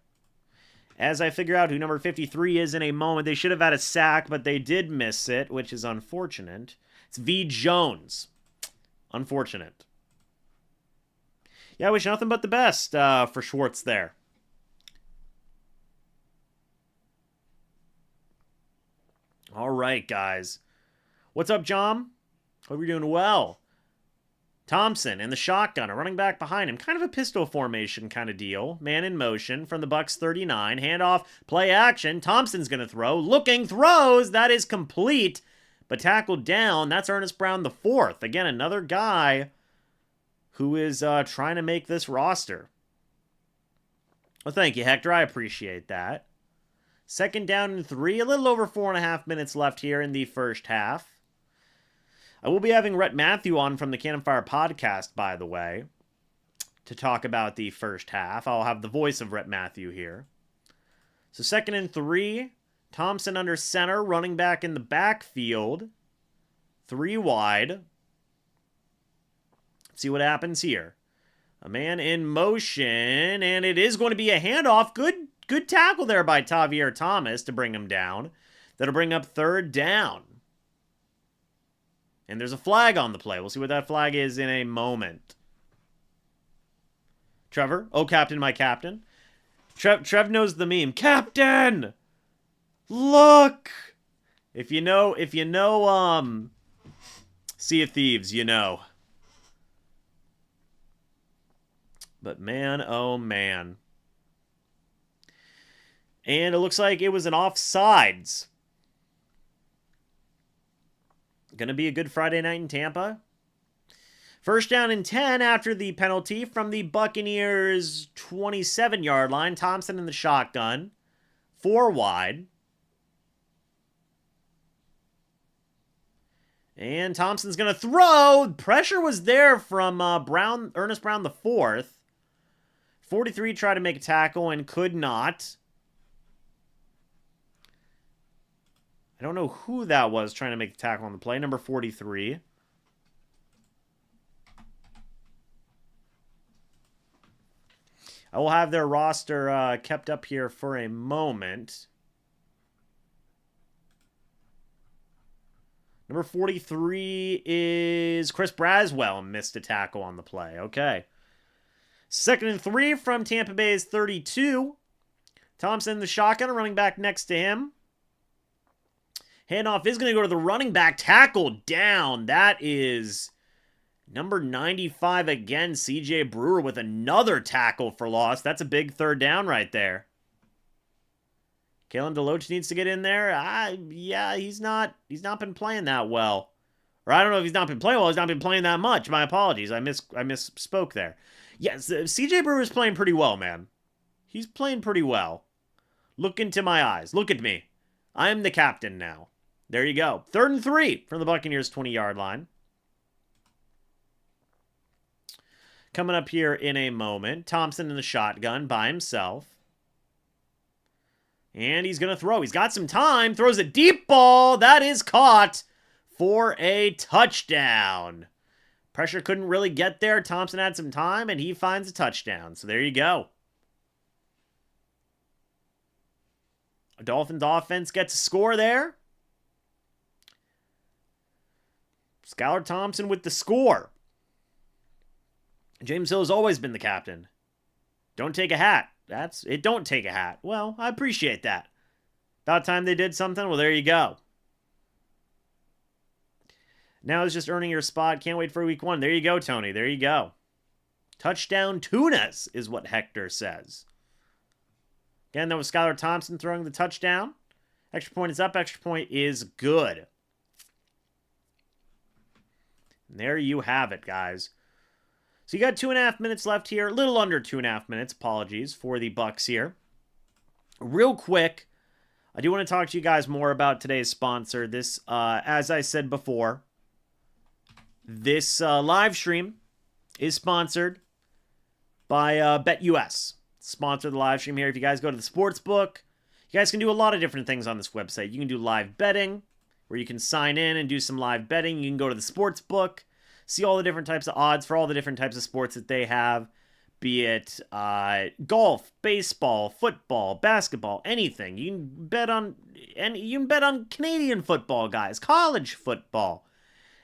As I figure out who number 53 is in a moment, they should have had a sack, but they did miss it, which is unfortunate. It's V. Jones. Unfortunate. Yeah, I wish nothing but the best for Schwartz there. All right, guys. What's up, John? Hope you're doing well. Thompson and the shotgun, a running back behind him. Kind of a pistol formation kind of deal. Man in motion from the Bucs 39. Handoff, play action. Thompson's going to throw. Looking, throws. That is complete. But tackled down. That's Ernest Brown the fourth. Again, another guy who is trying to make this roster. Well, thank you, Hector. I appreciate that. 2nd down and 3. A little over 4.5 minutes left here in the first half. I will be having Rhett Matthew on from the Cannon Fire podcast, by the way, to talk about the first half. I'll have the voice of Rhett Matthew here. So 2nd and 3. Thompson under center, running back in the backfield. 3 wide. Let's see what happens here. A man in motion, and it is going to be a handoff. Good tackle there by Tavier Thomas to bring him down. That'll bring up 3rd down. And there's a flag on the play. We'll see what that flag is in a moment. Trevor. Oh, Captain, my captain. Trev knows the meme. Captain! Look! If you know, Sea of Thieves, you know. But man, oh man. And it looks like it was an offsides. Gonna be a good Friday night in Tampa. 1st down and 10 after the penalty from the Buccaneers' 27-yard line. Thompson in the shotgun. 4 wide. And Thompson's gonna throw. Pressure was there from Ernest Brown the fourth. 43 tried to make a tackle and could not. I don't know who that was trying to make the tackle on the play. Number 43. I will have their roster kept up here for a moment. Number 43 is Chris Braswell. Missed a tackle on the play. Okay. 2nd and 3 from Tampa Bay's 32. Thompson, the shotgun, running back next to him. Handoff is going to go to the running back. Tackle down. That is number 95 again, CJ Brewer with another tackle for loss. That's a big third down right there. Kalen DeLoach needs to get in there. Yeah, he's not been playing that well. Or I don't know if he's not been playing well. He's not been playing that much. My apologies. I misspoke there. Yes, CJ Brewer is playing pretty well, man. He's playing pretty well. Look into my eyes. Look at me. I am the captain now. There you go. 3rd and 3 from the Buccaneers' 20-yard line. Coming up here in a moment. Thompson in the shotgun by himself. And he's going to throw. He's got some time. Throws a deep ball. That is caught for a touchdown. Pressure couldn't really get there. Thompson had some time, and he finds a touchdown. So there you go. A Dolphins offense gets a score there. Skylar Thompson with the score. James Hill has always been the captain. Don't take a hat. That's it. Don't take a hat. Well, I appreciate that. About time they did something. Well, there you go. Now it's just earning your spot. Can't wait for week 1. There you go, Tony. There you go. Touchdown tunas is what Hector says. Again, that was Skylar Thompson throwing the touchdown. Extra point is up. Extra point is good. And there you have it, guys. So you got 2.5 minutes left here. A little under 2.5 minutes. Apologies for the Bucs here. Real quick, I do want to talk to you guys more about today's sponsor. This, as I said before, this live stream is sponsored by BetUS. Sponsor the live stream here. If you guys go to the sports book, you guys can do a lot of different things on this website. You can do live betting, where you can sign in and do some live betting. You can go to the sports book, see all the different types of odds for all the different types of sports that they have, be it golf, baseball, football, basketball, anything. You can bet on Canadian football, guys, college football,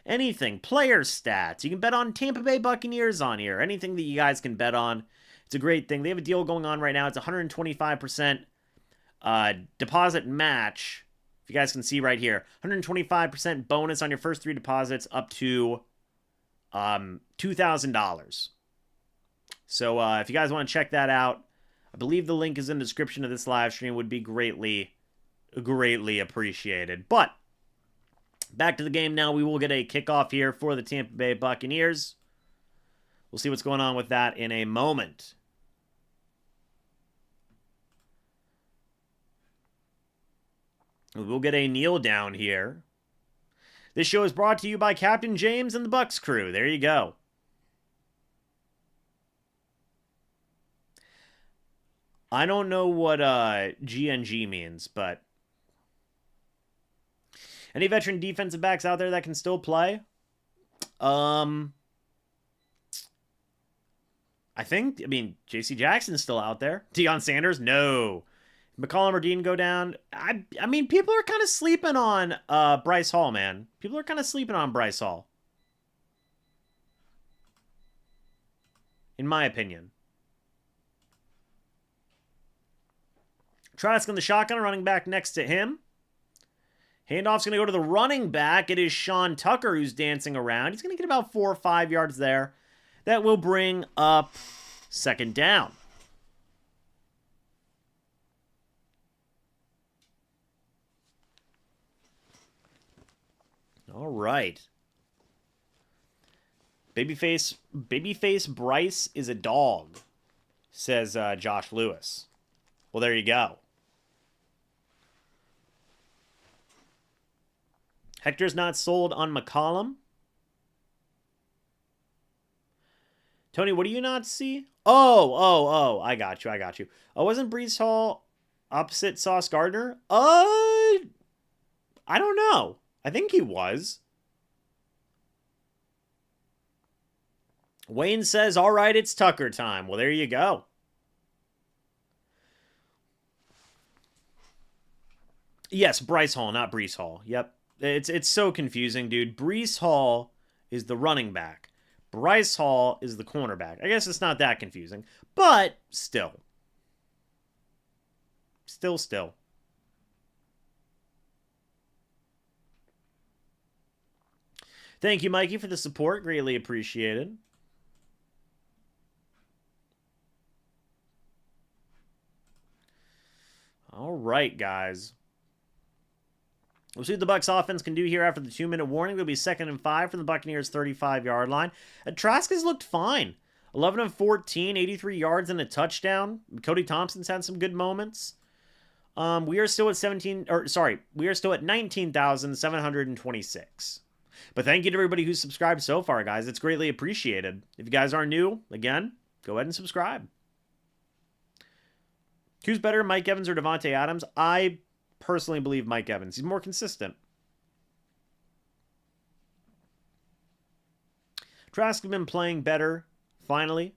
anything, player stats. You can bet on Tampa Bay Buccaneers on here, anything that you guys can bet on. It's a great thing. They have a deal going on right now. It's 125% deposit match. If you guys can see right here, 125% bonus on your first 3 deposits up to $2,000. So if you guys want to check that out, I believe the link is in the description of this live stream. Would be greatly appreciated. But back to the game now. We will get a kickoff here for the Tampa Bay Buccaneers. We'll see what's going on with that in a moment. We'll get a kneel down here. This show is brought to you by Captain James and the Bucs crew. There you go. I don't know what GNG means, but any veteran defensive backs out there that can still play? I mean, J.C. Jackson's still out there. Deion Sanders? No. McCollum or Dean go down. I mean, people are kind of sleeping on Bryce Hall, man. People are kind of sleeping on Bryce Hall. In my opinion. Trask in the shotgun, running back next to him. Handoff's going to go to the running back. It is Sean Tucker who's dancing around. He's going to get about 4 or 5 yards there. That will bring up 2nd down. All right. Babyface Bryce is a dog, says Josh Lewis. Well, there you go. Hector's not sold on McCollum. Tony, what do you not see? Oh, I got you. Oh, wasn't Breece Hall opposite Sauce Gardner? I don't know. I think he was. Wayne says, all right, it's Tucker time. Well, there you go. Yes, Bryce Hall, not Breece Hall. Yep. It's so confusing, dude. Breece Hall is the running back. Bryce Hall is the cornerback. I guess it's not that confusing, but still. Still. Thank you, Mikey, for the support. Greatly appreciated. All right, guys. We'll see what the Bucs offense can do here after the 2-minute warning. It'll be 2nd and 5 from the Buccaneers' 35-yard line. Trask has looked fine. 11 of 14, 83 yards and a touchdown. Cody Thompson's had some good moments. We are still at we are still at 19,726. But thank you to everybody who's subscribed so far, guys. It's greatly appreciated. If you guys are new, again, go ahead and subscribe. Who's better, Mike Evans or Davante Adams? I personally believe Mike Evans. He's more consistent. Trask has been playing better, finally.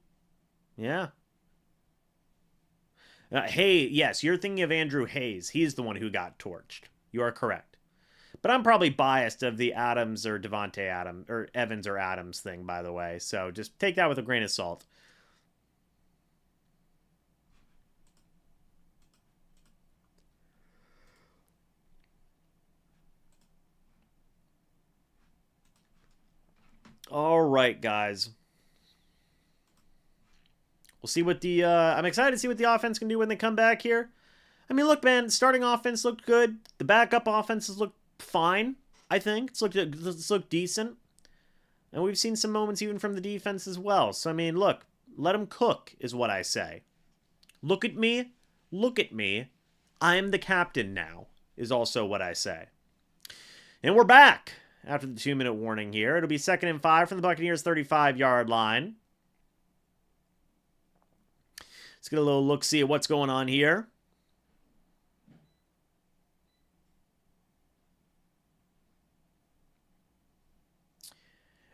Yeah. Hey, yes, you're thinking of Andrew Hayes. He's the one who got torched. You are correct. But I'm probably biased of the Adams or Davante Adams, or Evans or Adams thing, by the way. So just take that with a grain of salt. All right, guys. We'll see what the... I'm excited to see what the offense can do when they come back here. I mean, look, man, starting offense looked good. The backup offenses looked fine, I think. It's looked decent. And we've seen some moments even from the defense as well. So, I mean, look, let them cook is what I say. Look at me. Look at me. I'm the captain now is also what I say. And we're back after the 2-minute warning here. It'll be 2nd and 5 from the Buccaneers' 35-yard line. Let's get a little look-see at what's going on here.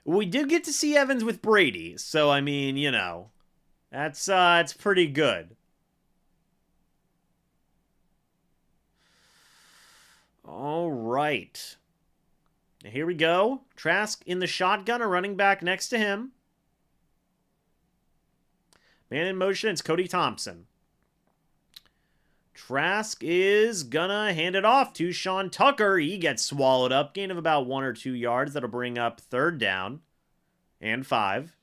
We did get to see Evans with Brady, so, I mean, you know, that's it's pretty good. All right. Here we go. Trask in the shotgun, a running back next to him. Man in motion, it's Cody Thompson. Trask is gonna hand it off to Sean Tucker. He gets swallowed up. Gain of about 1 or 2 yards. That'll bring up 3rd down and 5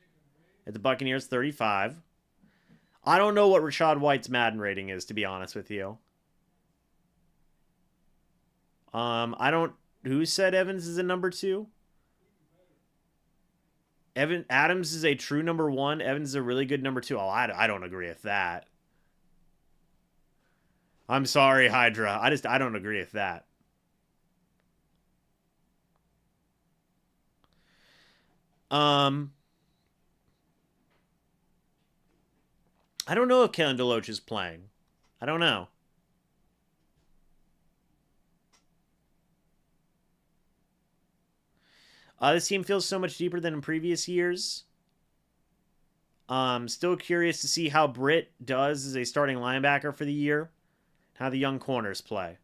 at the Buccaneers 35. I don't know what Rachaad White's Madden rating is, to be honest with you. I don't... Who said Evans is a number 2? Adams is a true number 1. Evans is a really good number 2. Oh, I don't agree with that. I'm sorry, Hydra. I don't agree with that. I don't know if Kalen DeLoach is playing. I don't know. This team feels so much deeper than in previous years. Still curious to see how Britt does as a starting linebacker for the year. How the young corners play.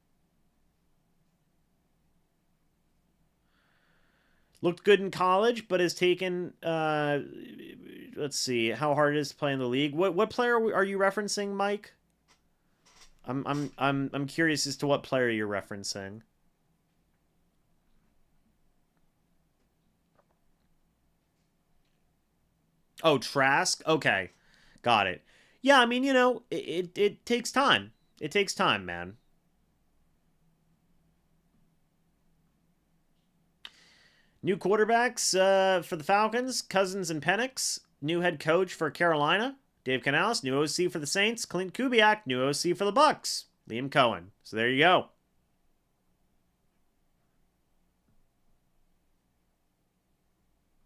Looked good in college, but has taken... let's see how hard it is to play in the league. What player are you referencing, Mike? I'm curious as to what player you're referencing. Oh, Trask? Okay. Got it. Yeah, I mean, you know, it takes time. It takes time, man. New quarterbacks for the Falcons, Cousins and Penix. New head coach for Carolina, Dave Canales. New OC for the Saints, Clint Kubiak. New OC for the Bucs, Liam Cohen. So there you go.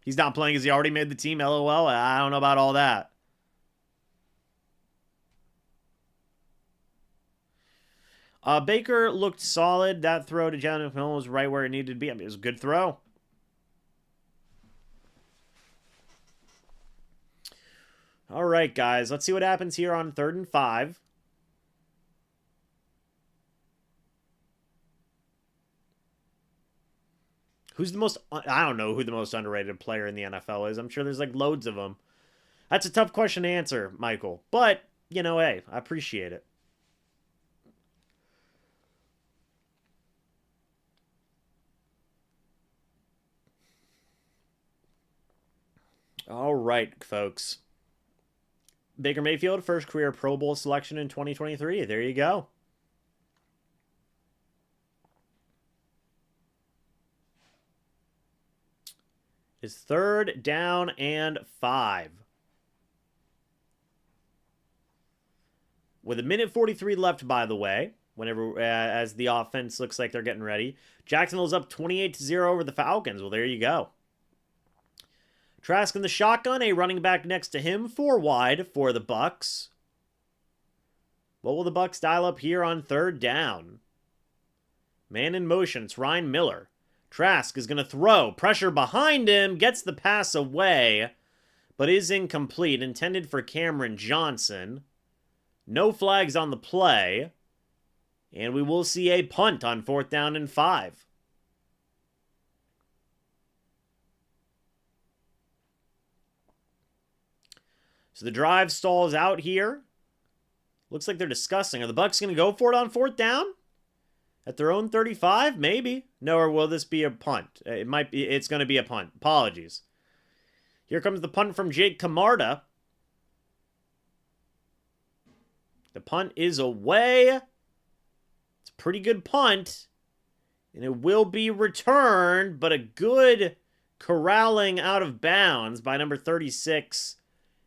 He's not playing because he already made the team, LOL. I don't know about all that. Baker looked solid. That throw to Jalen McMillan was right where it needed to be. I mean, it was a good throw. All right, guys. Let's see what happens here on 3rd and 5. Who's the most... I don't know who the most underrated player in the NFL is. I'm sure there's, like, loads of them. That's a tough question to answer, Michael. But, you know, hey, I appreciate it. All right, folks. Baker Mayfield, first career Pro Bowl selection in 2023. There you go. Is 3rd down and 5. With 1:43 left, by the way, whenever as the offense looks like they're getting ready. Jacksonville's up 28-0 over the Falcons. Well, there you go. Trask in the shotgun, a running back next to him, 4 wide for the Bucs. What will the Bucs dial up here on 3rd down? Man in motion, it's Ryan Miller. Trask is going to throw. Pressure behind him, gets the pass away, but is incomplete. Intended for Cameron Johnson. No flags on the play. And we will see a punt on 4th down and 5. So the drive stalls out here. Looks like they're discussing. Are the Bucs going to go for it on 4th down? At their own 35? Maybe. No, or will this be a punt? It might be. It's going to be a punt. Apologies. Here comes the punt from Jake Camarda. The punt is away. It's a pretty good punt. And it will be returned, but a good corralling out of bounds by number 36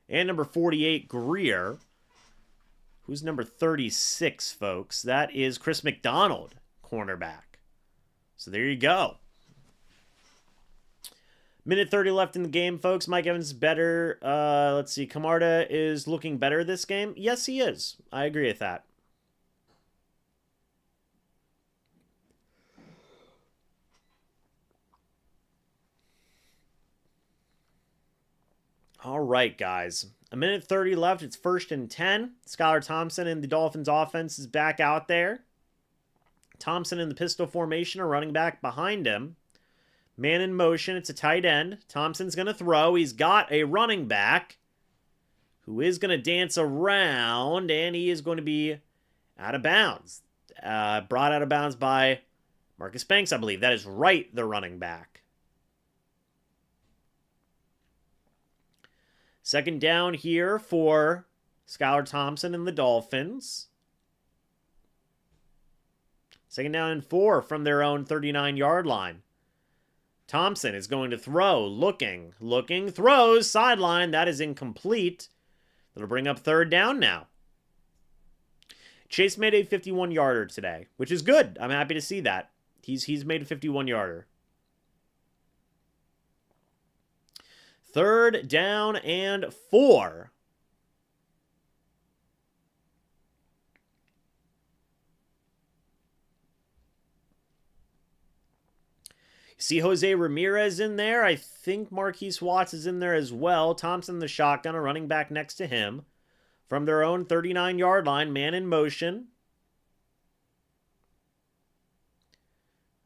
and number 48, Greer. Who's number 36, folks? That is Chris McDonald, cornerback. So there you go. 1:30 left in the game, folks. Mike Evans is better. Let's see. Camarda is looking better this game. Yes, he is. I agree with that. All right, guys. 1:30 left. It's 1st and 10. Skylar Thompson and the Dolphins offense is back out there. Thompson in the pistol formation, a running back behind him. Man in motion. It's a tight end. Thompson's going to throw. He's got a running back who is going to dance around, and he is going to be out of bounds. Brought out of bounds by Marcus Banks, I believe. That is right, the running back. 2nd down here for Skylar Thompson and the Dolphins. 2nd down and 4 from their own 39-yard line. Thompson is going to throw. Looking, throws, sideline. That is incomplete. That'll bring up 3rd down now. Chase made a 51-yarder today, which is good. I'm happy to see that. He's made a 51-yarder. 3rd down and 4. See Jose Ramirez in there. I think Marquise Watts is in there as well. Thompson, the shotgun, a running back next to him. From their own 39-yard line, man in motion.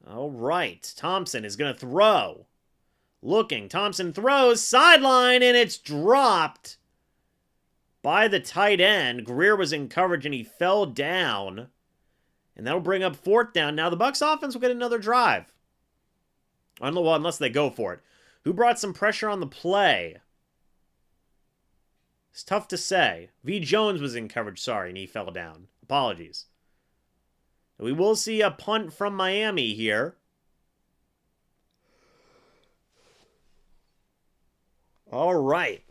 All right. Thompson is going to throw. Looking. Thompson throws. Sideline, and it's dropped by the tight end. Greer was in coverage, and he fell down. And that'll bring up 4th down. Now the Bucs offense will get another drive. Well, unless they go for it. Who brought some pressure on the play? It's tough to say. V. Jones was in coverage, sorry, and he fell down. Apologies. We will see a punt from Miami here. All right.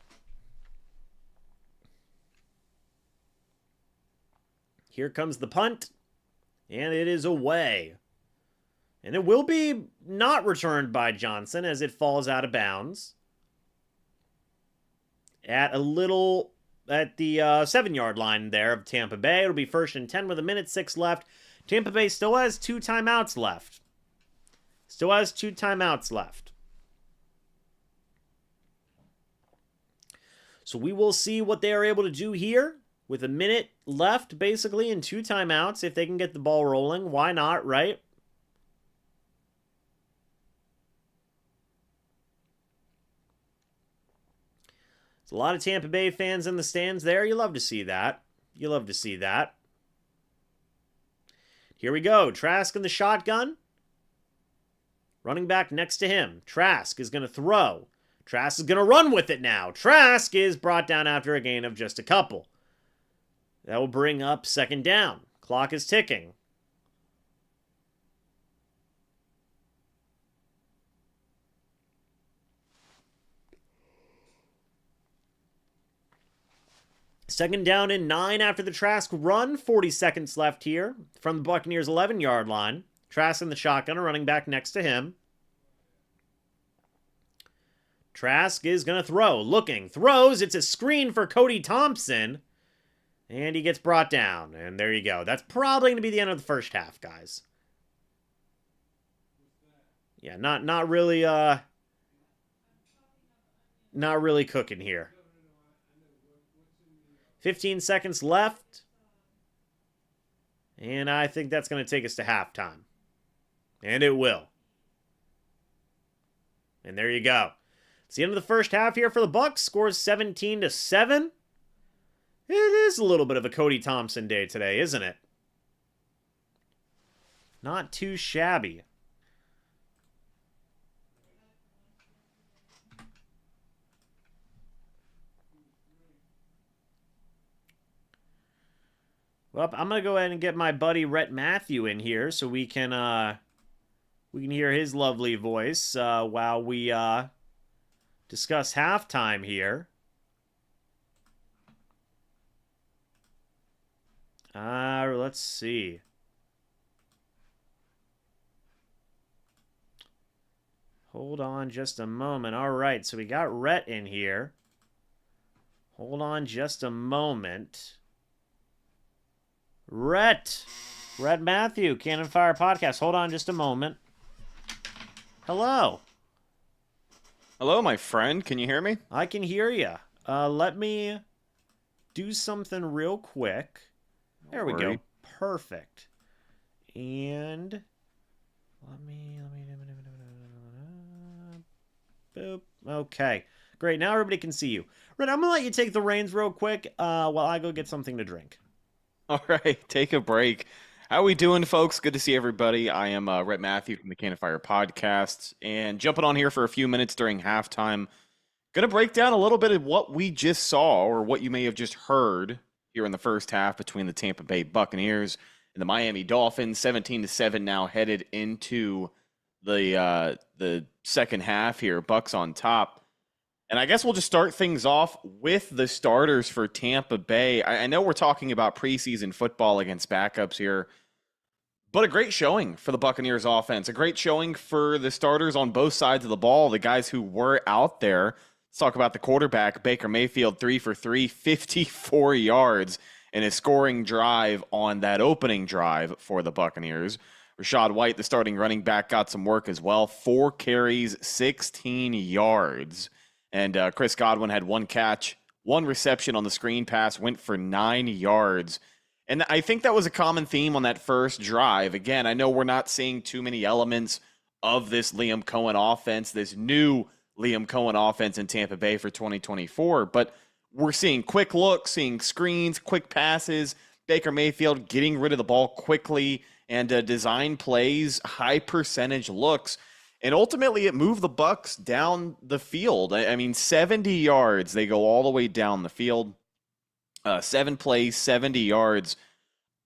Here comes the punt, and it is away. And it will be not returned by Johnson as it falls out of bounds. At the 7-yard line there of Tampa Bay. It'll be 1st and 10 with 1:06 left. Tampa Bay still has 2 timeouts left. So we will see what they are able to do here. With a minute left, basically, and 2 timeouts. If they can get the ball rolling, why not, right? A lot of Tampa Bay fans in the stands there. You love to see that. Here we go. Trask in the shotgun. Running back next to him. Trask is going to throw. Trask is going to run with it now. Trask is brought down after a gain of just a couple. That will bring up second down. Clock is ticking. Second down and 9 after the Trask run. 40 seconds left here from the Buccaneers' 11-yard line. Trask in the shotgun, a running back next to him. Trask is going to throw. Looking. Throws. It's a screen for Cody Thompson. And he gets brought down. And there you go. That's probably going to be the end of the first half, guys. Yeah, not really cooking here. 15 seconds left. And I think that's going to take us to halftime. And it will. And there you go. It's the end of the first half here for the Bucs. Scores 17-7. It is a little bit of a Cody Thompson day today, isn't it? Not too shabby. Well, I'm going to go ahead and get my buddy Rhett Matthew in here so we can hear his lovely voice while we discuss halftime here. Let's see. Hold on just a moment. All right, so we got Rhett in here. Hold on just a moment. Rhett Matthew, Cannon Fire Podcast. Hold on just a moment. Hello. Hello, my friend. Can you hear me? I can hear you. Let me do something real quick. There we go. Perfect. And let me boop. Okay. Great. Now everybody can see you. Rhett, I'm going to let you take the reins real quick while I go get something to drink. All right. Take a break. How we doing, folks? Good to see everybody. I am Rhett Matthew from the Cannon Fire Podcast, and jumping on here for a few minutes during halftime. Going to break down a little bit of what we just saw, or what you may have just heard here in the first half between the Tampa Bay Buccaneers and the Miami Dolphins. 17-7 now headed into the second half here. Bucs on top. And I guess we'll just start things off with the starters for Tampa Bay. I know we're talking about preseason football against backups here, but a great showing for the Buccaneers offense. A great showing for the starters on both sides of the ball, the guys who were out there. Let's talk about the quarterback, Baker Mayfield, 3 for 3, 54 yards in a scoring drive on that opening drive for the Buccaneers. Rachaad White, the starting running back, got some work as well. 4 carries, 16 yards. And Chris Godwin had 1 catch, 1 reception on the screen pass, went for 9 yards. And I think that was a common theme on that first drive. Again, I know we're not seeing too many elements of this Liam Cohen offense, this new Liam Cohen offense in Tampa Bay for 2024, but we're seeing quick looks, seeing screens, quick passes, Baker Mayfield getting rid of the ball quickly, and design plays, high percentage looks. And ultimately, it moved the Bucs down the field. I mean, 70 yards. They go all the way down the field. 7 plays, 70 yards.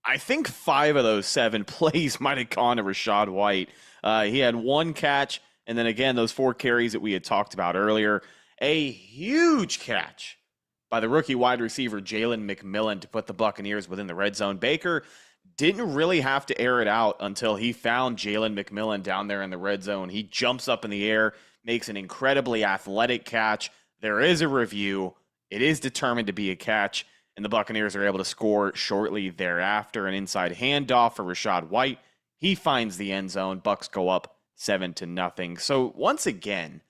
I think 5 of those 7 plays might have gone to Rachaad White. He had 1 catch, and then again, those 4 carries that we had talked about earlier. A huge catch by the rookie wide receiver, Jalen McMillan, to put the Buccaneers within the red zone. Baker didn't really have to air it out until he found Jalen McMillan down there in the red zone. He jumps up in the air, makes an incredibly athletic catch. There is a review. It is determined to be a catch, and the Buccaneers are able to score shortly thereafter. An inside handoff for Rachaad White. He finds the end zone. Bucs go up 7-0. So once again,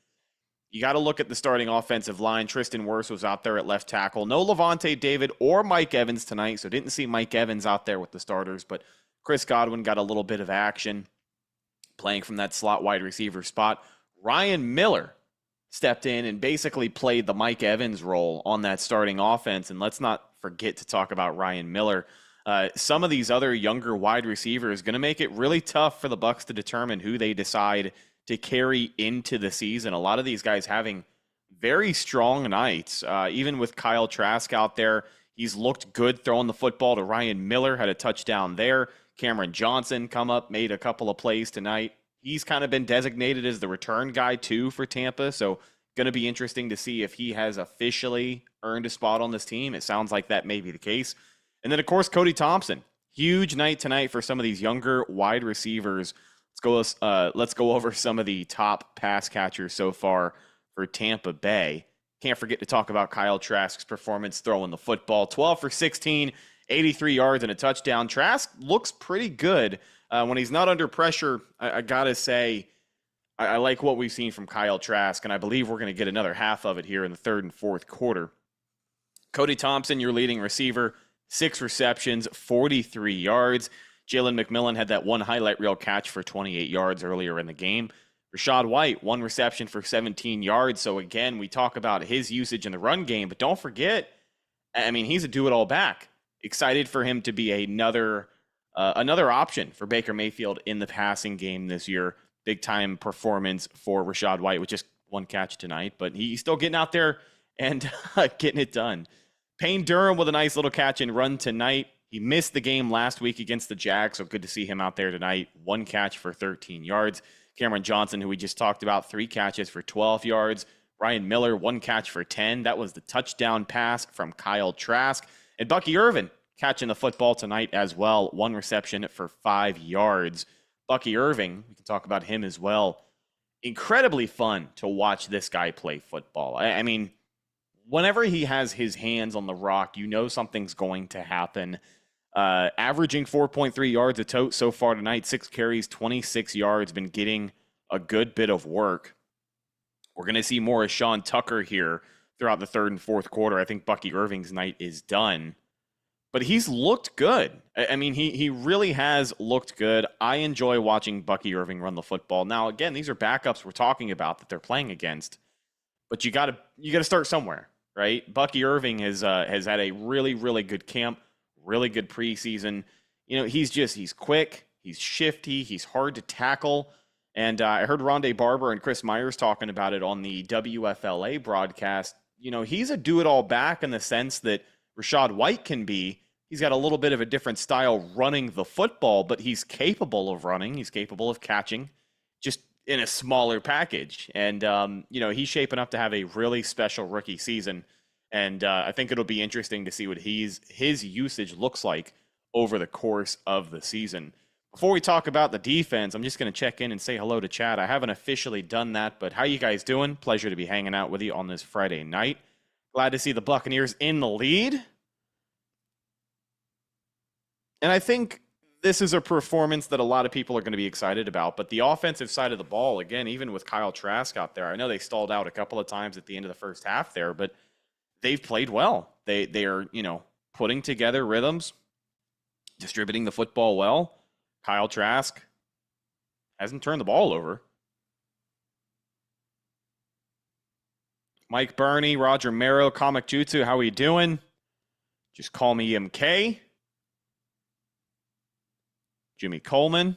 you got to look at the starting offensive line. Tristan Wirfs was out there at left tackle. No Levante David or Mike Evans tonight, so didn't see Mike Evans out there with the starters, but Chris Godwin got a little bit of action playing from that slot wide receiver spot. Ryan Miller stepped in and basically played the Mike Evans role on that starting offense, and let's not forget to talk about Ryan Miller. Some of these other younger wide receivers going to make it really tough for the Bucs to determine who they decide to carry into the season. A lot of these guys having very strong nights. Even with Kyle Trask out there, he's looked good throwing the football to Ryan Miller, had a touchdown there. Cameron Johnson come up, made a couple of plays tonight. He's kind of been designated as the return guy too for Tampa, so going to be interesting to see if he has officially earned a spot on this team. It sounds like that may be the case. And then, of course, Cody Thompson. Huge night tonight for some of these younger wide receivers. Let's go over some of the top pass catchers so far for Tampa Bay. Can't forget to talk about Kyle Trask's performance throwing the football. 12 for 16, 83 yards and a touchdown. Trask looks pretty good when he's not under pressure. I got to say, I like what we've seen from Kyle Trask, and I believe we're going to get another half of it here in the third and fourth quarter. Cody Thompson, your leading receiver, 6 receptions, 43 yards. Jalen McMillan had that one highlight reel catch for 28 yards earlier in the game. Rachaad White, 1 reception for 17 yards. So again, we talk about his usage in the run game, but don't forget, I mean, he's a do-it-all back. Excited for him to be another option for Baker Mayfield in the passing game this year. Big-time performance for Rachaad White with just 1 catch tonight, but he's still getting out there and getting it done. Payne Durham with a nice little catch and run tonight. He missed the game last week against the Jags, so good to see him out there tonight. 1 catch for 13 yards. Cameron Johnson, who we just talked about, 3 catches for 12 yards. Ryan Miller, 1 catch for 10. That was the touchdown pass from Kyle Trask. And Bucky Irvin catching the football tonight as well. 1 reception for 5 yards. Bucky Irving, we can talk about him as well. Incredibly fun to watch this guy play football. I mean, whenever he has his hands on the rock, you know something's going to happen. Averaging 4.3 yards a tote so far tonight, 6 carries, 26 yards, been getting a good bit of work. We're going to see more of Sean Tucker here throughout the third and fourth quarter. I think Bucky Irving's night is done. But he's looked good. I mean, he really has looked good. I enjoy watching Bucky Irving run the football. Now, again, these are backups we're talking about that they're playing against. But you got to start somewhere, right? Bucky Irving has had a really, really good camp, really good preseason. You know, he's quick, he's shifty, he's hard to tackle. And I heard Rondé Barber and Chris Myers talking about it on the WFLA broadcast. You know, he's a do-it-all back in the sense that Rachaad White can be. He's got a little bit of a different style running the football, but he's capable of running. He's capable of catching, just in a smaller package. And, you know, he's shaping up to have a really special rookie season. And I think it'll be interesting to see what his usage looks like over the course of the season. Before we talk about the defense, I'm just going to check in and say hello to Chad. I haven't officially done that, but how you guys doing? Pleasure to be hanging out with you on this Friday night. Glad to see the Buccaneers in the lead. And I think this is a performance that a lot of people are going to be excited about. But the offensive side of the ball, again, even with Kyle Trask out there, I know they stalled out a couple of times at the end of the first half there, but they've played well. They are, you know, putting together rhythms, distributing the football well. Kyle Trask hasn't turned the ball over. Mike Burney, Roger Mero, Comic Jutsu, how are you doing? Just call me MK. Jimmy Coleman.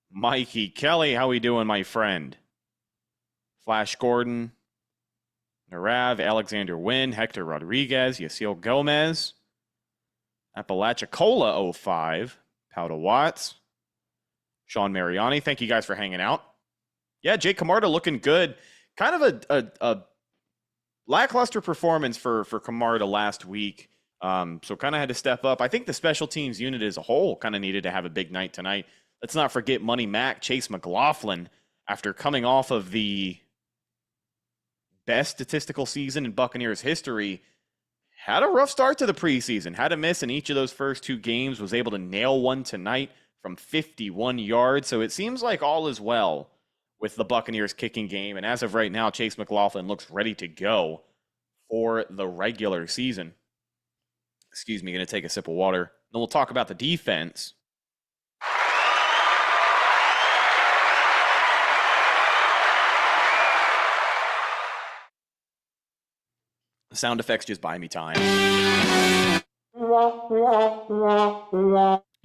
Mikey Kelly, how we doing, my friend? Flash Gordon. Narav, Alexander Wynn, Hector Rodriguez, Yasiel Gomez. Appalachicola 05. Powda Watts. Sean Mariani, thank you guys for hanging out. Yeah, Jake Camarda looking good. Kind of a lackluster performance for Camarda last week. So kind of had to step up. I think the special teams unit as a whole kind of needed to have a big night tonight. Let's not forget Money Mac, Chase McLaughlin, after coming off of the best statistical season in Buccaneers history, had a rough start to the preseason. Had a miss in each of those first 2 games, was able to nail one tonight from 51 yards. So it seems like all is well with the Buccaneers kicking game. And as of right now, Chase McLaughlin looks ready to go for the regular season. Excuse me, going to take a sip of water. Then we'll talk about the defense. The sound effects just buy me time. You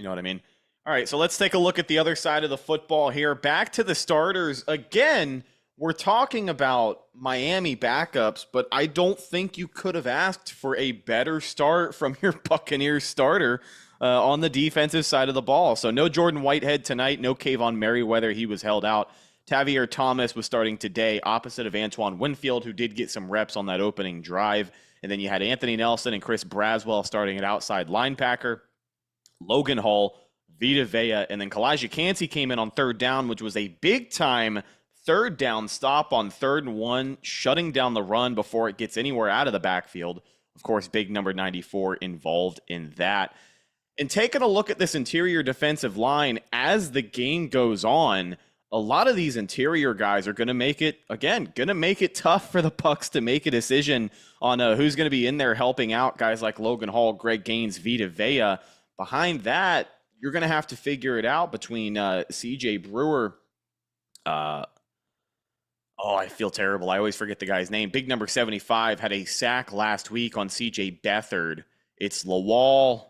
know what I mean? All right, so let's take a look at the other side of the football here. Back to the starters. Again, we're talking about Miami backups, but I don't think you could have asked for a better start from your Buccaneers starter on the defensive side of the ball. So no Jordan Whitehead tonight, no Kayvon Merriweather. He was held out. Tavier Thomas was starting today opposite of Antoine Winfield, who did get some reps on that opening drive. And then you had Anthony Nelson and Chris Braswell starting at outside linebacker. Logan Hall, Vita Vea, and then Kalijah Cansey came in on third down, which was a big-time third down stop on 3rd and 1, shutting down the run before it gets anywhere out of the backfield. Of course, big number 94 involved in that. And taking a look at this interior defensive line as the game goes on, a lot of these interior guys are going to make it, again, going to make it tough for the Bucs to make a decision on who's going to be in there helping out guys like Logan Hall, Greg Gaines, Vita Vea. Behind that, you're going to have to figure it out between CJ Brewer. I feel terrible. I always forget the guy's name. Big number 75 had a sack last week on CJ Beathard. It's Lawal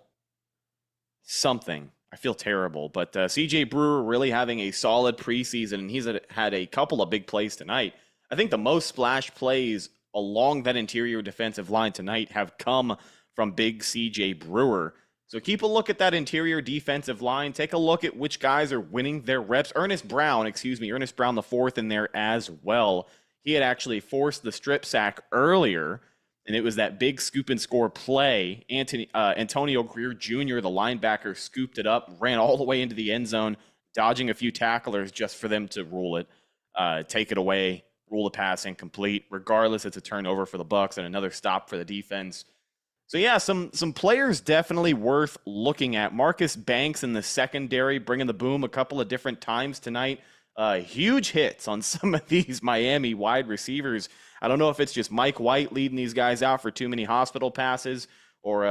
something. I feel terrible. But CJ Brewer really having a solid preseason, and he's had a couple of big plays tonight. I think the most splash plays along that interior defensive line tonight have come from big CJ Brewer. So keep a look at that interior defensive line. Take a look at which guys are winning their reps. Ernest Brown the fourth in there as well. He had actually forced the strip sack earlier, and it was that big scoop and score play. Antonio Greer Jr., the linebacker, scooped it up, ran all the way into the end zone, dodging a few tacklers just for them to rule it, take it away, rule the pass incomplete. Regardless, it's a turnover for the Bucs and another stop for the defense. So yeah, some players definitely worth looking at. Marcus Banks in the secondary, bringing the boom a couple of different times tonight. Huge hits on some of these Miami wide receivers. I don't know if it's just Mike White leading these guys out for too many hospital passes, or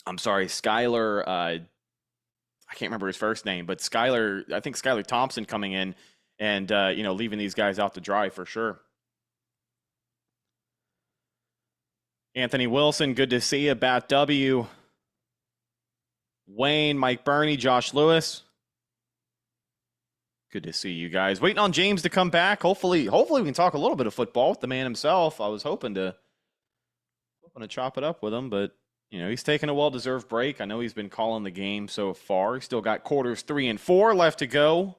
Skylar. I can't remember his first name, but I think Skylar Thompson coming in and leaving these guys out to dry for sure. Anthony Wilson, good to see you. Bat W. Wayne, Mike Burney, Josh Lewis. Good to see you guys. Waiting on James to come back. Hopefully we can talk a little bit of football with the man himself. I was hoping to chop it up with him, but he's taking a well-deserved break. I know he's been calling the game so far. He's still got quarters 3 and 4 left to go.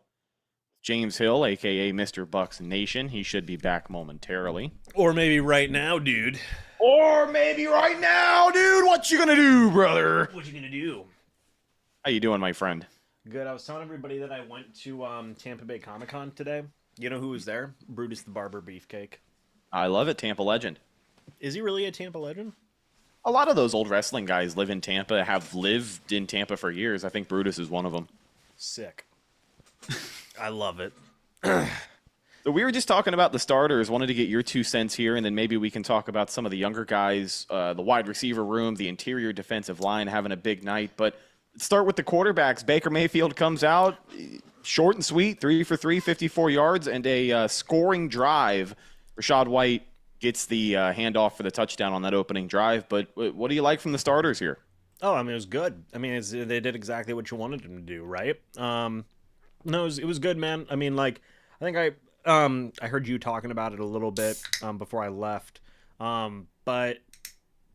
James Hill, a.k.a. MrBucsNation. He should be back momentarily. Or maybe right now, dude. Or maybe right now, dude. What you gonna do, brother? What you gonna do? How you doing, my friend? Good. I was telling everybody that I went to Tampa Bay Comic-Con today. You know who was there? Brutus the Barber Beefcake. I love it. Tampa legend. Is he really a Tampa legend? A lot of those old wrestling guys live in Tampa, have lived in Tampa for years. I think Brutus is one of them. Sick. I love it. So we were just talking about the starters. Wanted to get your 2 cents here, and then maybe we can talk about some of the younger guys, the wide receiver room, the interior defensive line having a big night. But let's start with the quarterbacks. Baker Mayfield comes out, short and sweet, 3 for 3, 54 yards, and a scoring drive. Rachaad White gets the handoff for the touchdown on that opening drive. But what do you like from the starters here? Oh, I mean, it was good. I mean, they did exactly what you wanted them to do, right? No, it was good, man. I mean, I think I heard you talking about it a little bit before I left. But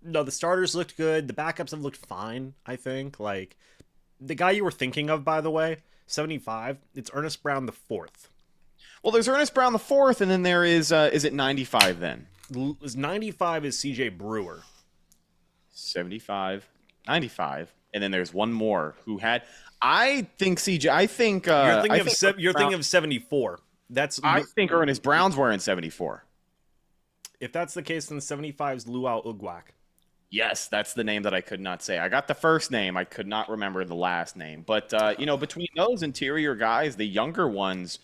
no, the starters looked good. The backups have looked fine, I think. The guy you were thinking of, by the way, 75, it's Ernest Brown the fourth. Well, there's Ernest Brown the fourth, and then there is it 95 then? 95 is CJ Brewer. 75, 95, and then there's one more who had... I think CJ... You're thinking of 74. I think Ernest Brown's wearing 74. If that's the case, then 75 is Luau Ugwak. Yes, that's the name that I could not say. I got the first name. I could not remember the last name. But, between those interior guys, the younger ones,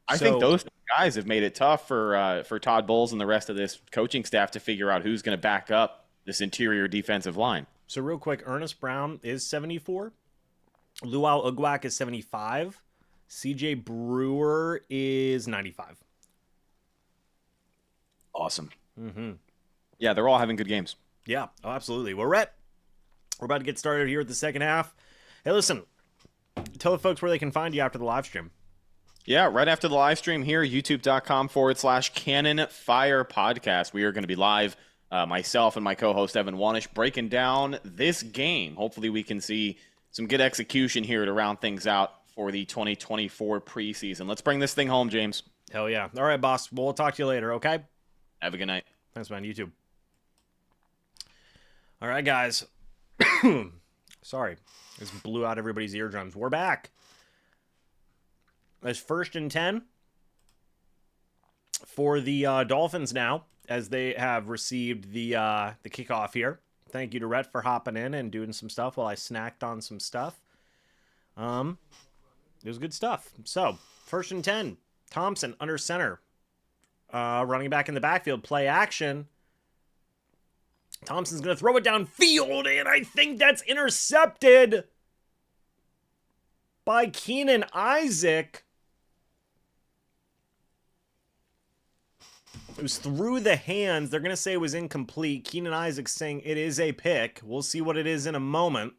I think those guys have made it tough for Todd Bowles and the rest of this coaching staff to figure out who's going to back up this interior defensive line. So real quick, Ernest Brown is 74. Luau Ugwak is 75. CJ Brewer is 95. Awesome. Mm-hmm. Yeah, they're all having good games. Yeah, oh, absolutely. Well, Rhett, we're about to get started here at the second half. Hey, listen, tell the folks where they can find you after the live stream. Yeah, right after the live stream here, youtube.com/Cannon Fire Podcast. We are going to be live, myself and my co-host Evan Wanish, breaking down this game. Hopefully we can see some good execution here to round things out for the 2024 preseason. Let's bring this thing home, James. Hell yeah. All right, boss. We'll talk to you later, okay? Have a good night. Thanks, man. You too. All right, guys. Sorry. This blew out everybody's eardrums. We're back. It's 1st and 10 for the Dolphins now, as they have received the kickoff here. Thank you to Rhett for hopping in and doing some stuff while I snacked on some stuff. It was good stuff. So, 1st and 10. Thompson under center. Running back in the backfield. Play action. Thompson's going to throw it downfield, and I think that's intercepted by Keenan Isaac. It was through the hands. They're going to say it was incomplete. Keenan Isaac saying it is a pick. We'll see what it is in a moment.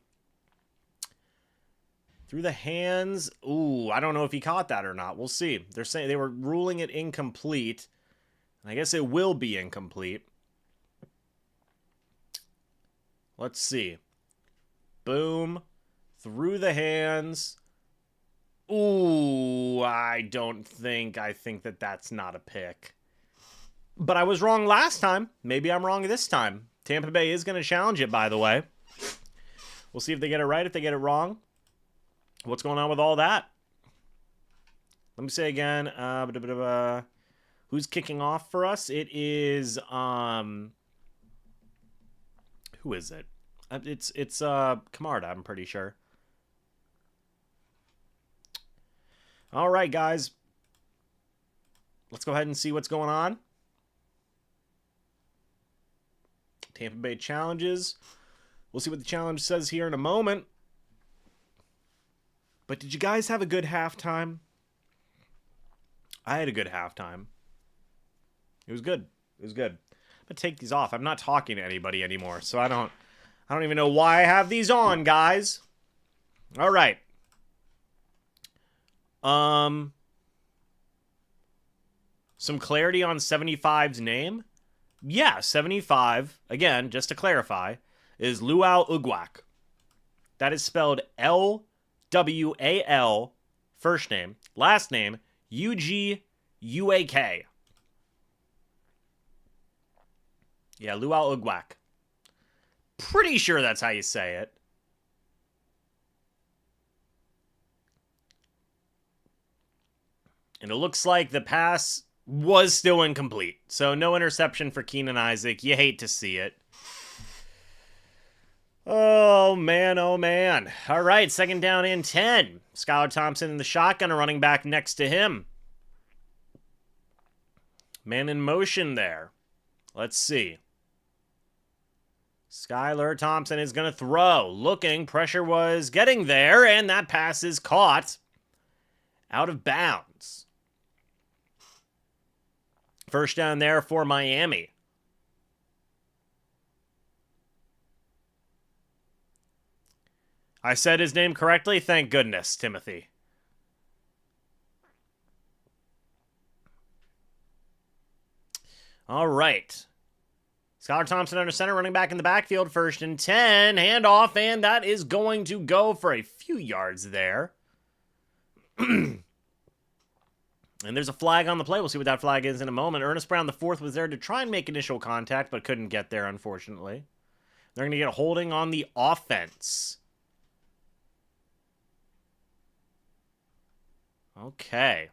Through the hands. Ooh, I don't know if he caught that or not. We'll see. They're saying they were ruling it incomplete. I guess it will be incomplete. Let's see. Boom. Through the hands. Ooh, I think that that's not a pick. But I was wrong last time. Maybe I'm wrong this time. Tampa Bay is going to challenge it, by the way. We'll see if they get it right, if they get it wrong. What's going on with all that? Let me say again. Who's kicking off for us? It is, who is it? It's Camarda, I'm pretty sure. All right, guys. Let's go ahead and see what's going on. Tampa Bay challenges. We'll see what the challenge says here in a moment. But did you guys have a good halftime? I had a good halftime. It was good. It was good. I'm gonna take these off. I'm not talking to anybody anymore, so I don't even know why I have these on, guys. All right. Some clarity on 75's name. Yeah, 75, again, just to clarify, is Luau Ugwak. That is spelled L-W-A-L, first name. Last name, U-G-U-A-K. Yeah, Luau Ugwak. Pretty sure that's how you say it. And it looks like the pass was still incomplete. So no interception for Keenan Isaac. You hate to see it. Oh, man, oh, man. All right, 2nd down and 10. Skylar Thompson in the shotgun, a running back next to him. Man in motion there. Let's see. Skylar Thompson is going to throw. Looking, pressure was getting there, and that pass is caught out of bounds. 1st down there for Miami. I said his name correctly? Thank goodness, Timothy. All right. Skylar Thompson under center, running back in the backfield, 1st and 10. Handoff, and that is going to go for a few yards there. And there's a flag on the play. We'll see what that flag is in a moment. Ernest Brown, the 4th, was there to try and make initial contact, but couldn't get there, unfortunately. They're going to get a holding on the offense. Okay.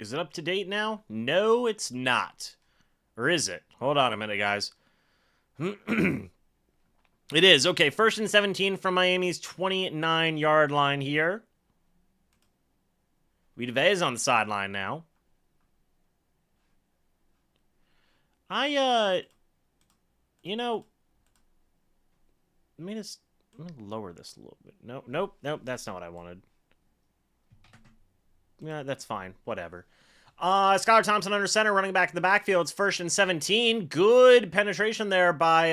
Is it up to date now? No, it's not. Or is it? Hold on a minute, guys. It is. Okay, 1st and 17 from Miami's 29-yard line here. Weedave is on the sideline now. Let me lower this a little bit. Nope, that's not what I wanted. Yeah, that's fine. Whatever. Skylar Thompson under center, running back in the backfield. It's 1st and 17. Good penetration there by,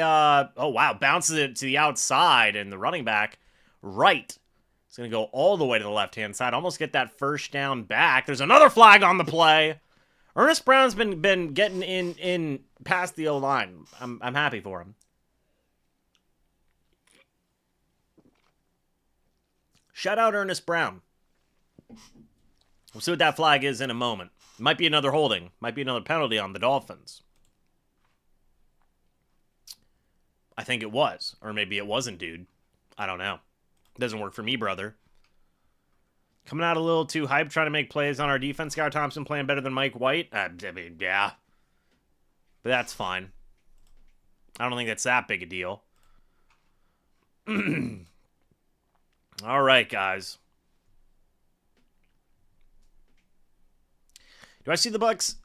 oh wow, bounces it to the outside, and the running back right. It's going to go all the way to the left-hand side. Almost get that first down back. There's another flag on the play. Ernest Brown's been getting in past the O-line. I'm happy for him. Shout out Ernest Brown. We'll see what that flag is in a moment. Might be another holding. Might be another penalty on the Dolphins. I think it was. Or maybe it wasn't, dude. I don't know. Doesn't work for me, brother. Coming out a little too hyped, trying to make plays on our defense. Skylar Thompson playing better than Mike White. I mean, yeah. But that's fine. I don't think that's that big a deal. All right, guys. Do I see the Bucs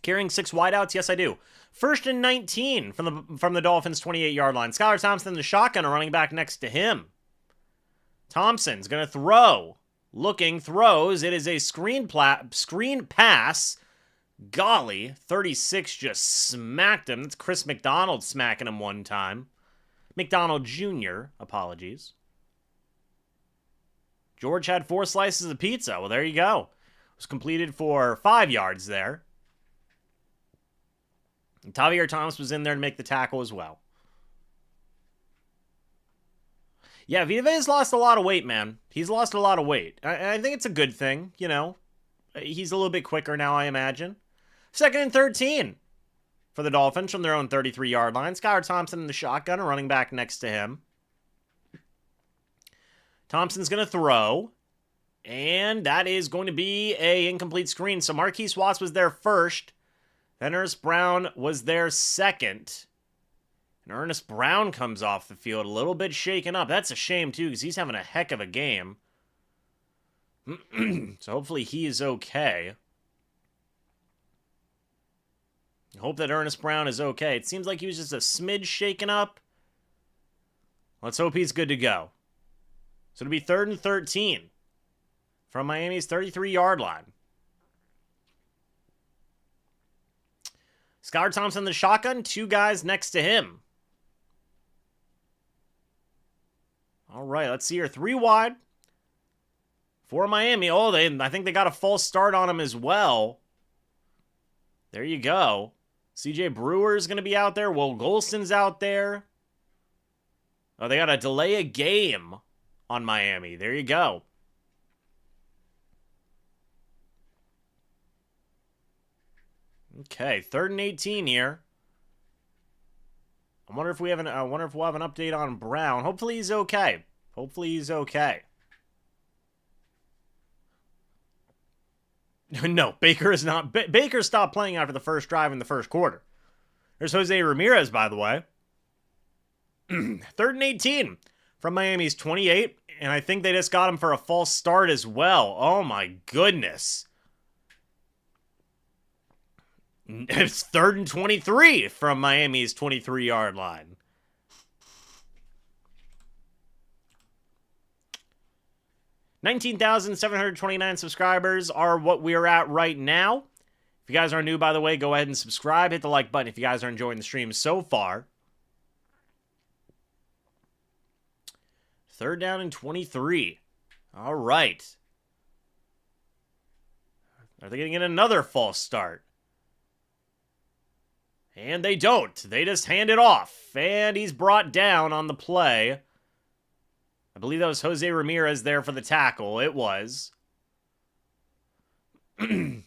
carrying 6 wideouts? Yes, I do. 1st and 19 from the Dolphins' 28-yard line. Skylar Thompson, the shotgun, running back next to him. Thompson's going to throw. Looking, throws. It is a screen pass. Golly, 36 just smacked him. That's Chris McDonald smacking him one time. McDonald Jr., apologies. George had 4 slices of pizza. Well, there you go. It was completed for 5 yards there. And Tavierre Thomas was in there to make the tackle as well. Yeah, Vita Vea's lost a lot of weight, man. He's lost a lot of weight. I think it's a good thing, you know. He's a little bit quicker now, I imagine. 2nd and 13 for the Dolphins from their own 33-yard line. Skylar Thompson in the shotgun, a running back next to him. Thompson's going to throw. And that is going to be an incomplete screen. So Marquise Watts was there first. Then Ernest Brown was there second. And Ernest Brown comes off the field a little bit shaken up. That's a shame, too, because he's having a heck of a game. So hopefully he is okay. I hope that Ernest Brown is okay. It seems like he was just a smidge shaken up. Let's hope he's good to go. So it'll be 3rd and 13 from Miami's 33-yard line. Skylar Thompson, the shotgun, 2 guys next to him. All right, let's see here. 3 wide for Miami. Oh, I think they got a false start on him as well. There you go. CJ Brewer is going to be out there. Will Golston's out there. Oh, they got to delay a game on Miami. There you go. Okay, 3rd and 18 here. I wonder if we'll have an update on Brown. Hopefully he's okay. Hopefully he's okay. No, Baker is not. Baker stopped playing after the first drive in the first quarter. There's Jose Ramirez, by the way. 3rd and 18 from Miami's 28, and I think they just got him for a false start as well. Oh my goodness. It's 3rd and 23 from Miami's 23-yard line. $19,729 subscribers are what we're at right now. If you guys are new, by the way, go ahead and subscribe. Hit the like button if you guys are enjoying the stream so far. 3rd down and 23. All right. Are they going to get another false start? And they don't. They just hand it off. And he's brought down on the play. I believe that was Jose Ramirez there for the tackle. It was. And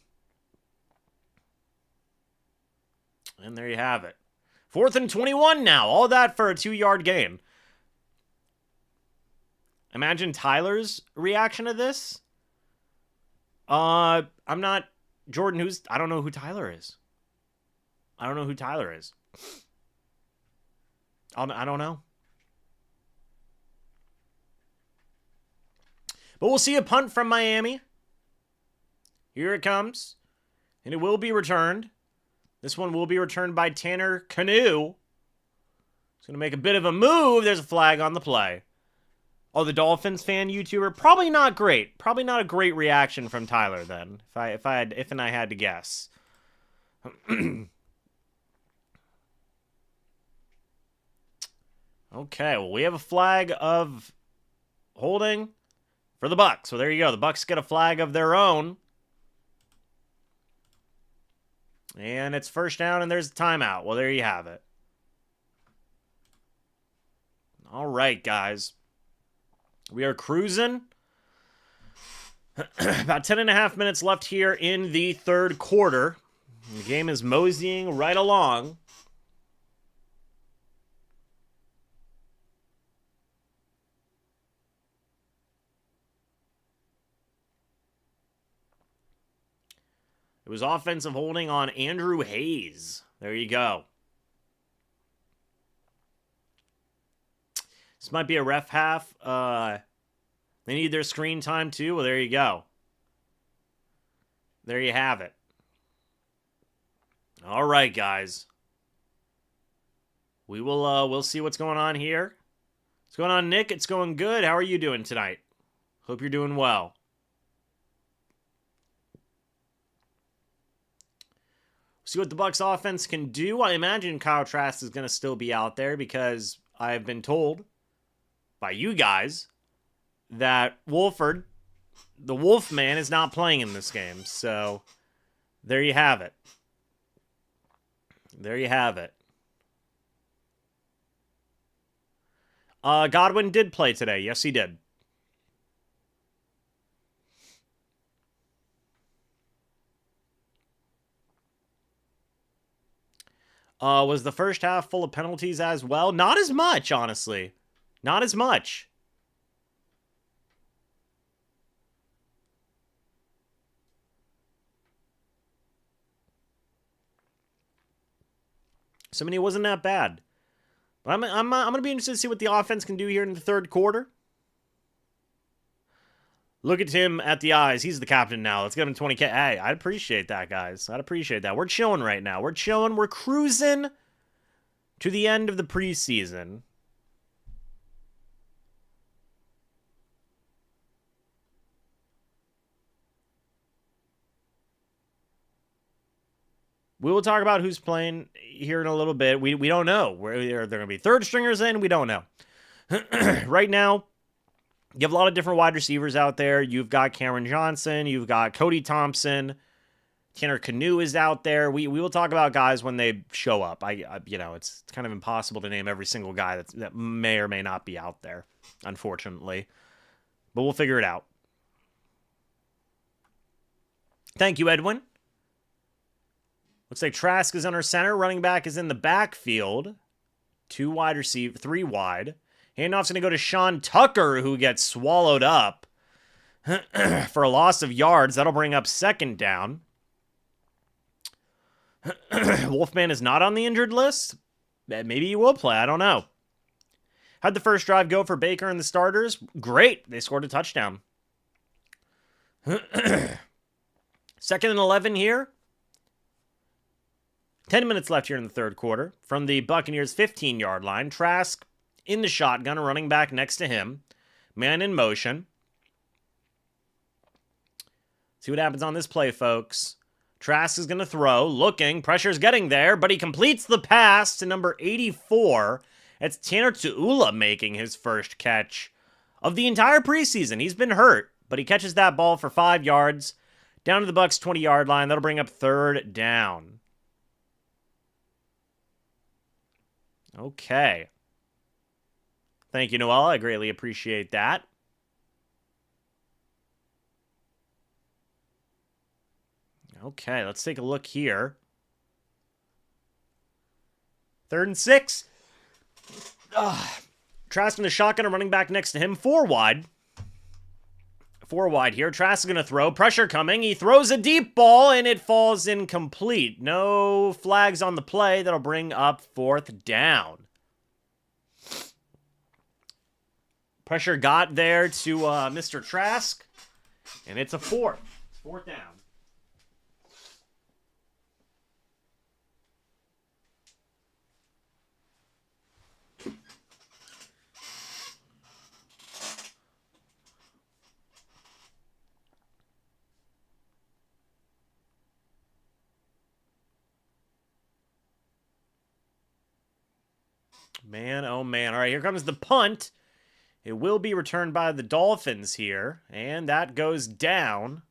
there you have it. 4th and 21 now. All that for a 2-yard gain. Imagine Tyler's reaction to this. I'm not... Jordan, I don't know who Tyler is. I don't know who Tyler is. I don't know. But we'll see a punt from Miami. Here it comes. And it will be returned. This one will be returned by Tanner Canoe. He's going to make a bit of a move. There's a flag on the play. Oh, the Dolphins fan YouTuber? Probably not great. Probably not a great reaction from Tyler then. If I had to guess. Okay, well, we have a flag of holding for the Bucs. So there you go. The Bucs get a flag of their own. And it's first down, and there's a timeout. Well, there you have it. All right, guys. We are cruising. About 10.5 minutes left here in the third quarter. The game is moseying right along. It was offensive holding on Andrew Hayes. There you go. This might be a ref half. They need their screen time too. Well, there you go. There you have it. All right, guys. We'll see what's going on here. What's going on, Nick? It's going good. How are you doing tonight? Hope you're doing well. See what the Bucs offense can do. I imagine Kyle Trask is going to still be out there because I've been told by you guys that Wolford, the Wolfman, is not playing in this game. So there you have it. There you have it. Godwin did play today. Yes, he did. Was the first half full of penalties as well? Not as much, honestly. Not as much. So, I mean, it wasn't that bad. But I'm going to be interested to see what the offense can do here in the third quarter. Look at him at the eyes. He's the captain now. Let's get him 20K. Hey, I'd appreciate that, guys. I'd appreciate that. We're chilling right now. We're chilling. We're cruising to the end of the preseason. We will talk about who's playing here in a little bit. We don't know. They're going to be third stringers in. We don't know. Right now, you have a lot of different wide receivers out there. You've got Cameron Johnson. You've got Cody Thompson. Tanner Canoe is out there. We will talk about guys when they show up. It's kind of impossible to name every single guy that may or may not be out there, unfortunately. But we'll figure it out. Thank you, Edwin. Looks like Trask is under center. Running back is in the backfield. 2 wide receiver, 3 wide. Handoff's going to go to Sean Tucker, who gets swallowed up for a loss of yards. That'll bring up second down. Wolfman is not on the injured list. Maybe he will play. I don't know. How'd the first drive go for Baker and the starters? Great. They scored a touchdown. 2nd and 11 here. 10 minutes left here in the third quarter. From the Buccaneers' 15-yard line, Trask in the shotgun, a running back next to him. Man in motion. See what happens on this play, folks. Trask is going to throw, looking, pressure's getting there, but he completes the pass to number 84. It's Tanner Tuula making his first catch of the entire preseason. He's been hurt, but he catches that ball for 5 yards down to the Bucs' 20-yard line. That'll bring up third down. Okay. Thank you, Noel. I greatly appreciate that. Okay, let's take a look here. 3rd and 6. Trask in the shotgun, a running back next to him. 4 wide. 4 wide here. Trask is going to throw. Pressure coming. He throws a deep ball, and it falls incomplete. No flags on the play. That'll bring up 4th down. Pressure got there to Mr. Trask, and it's a 4th. 4th down. Man, oh man. All right, here comes the punt. It will be returned by the Dolphins here, and that goes down.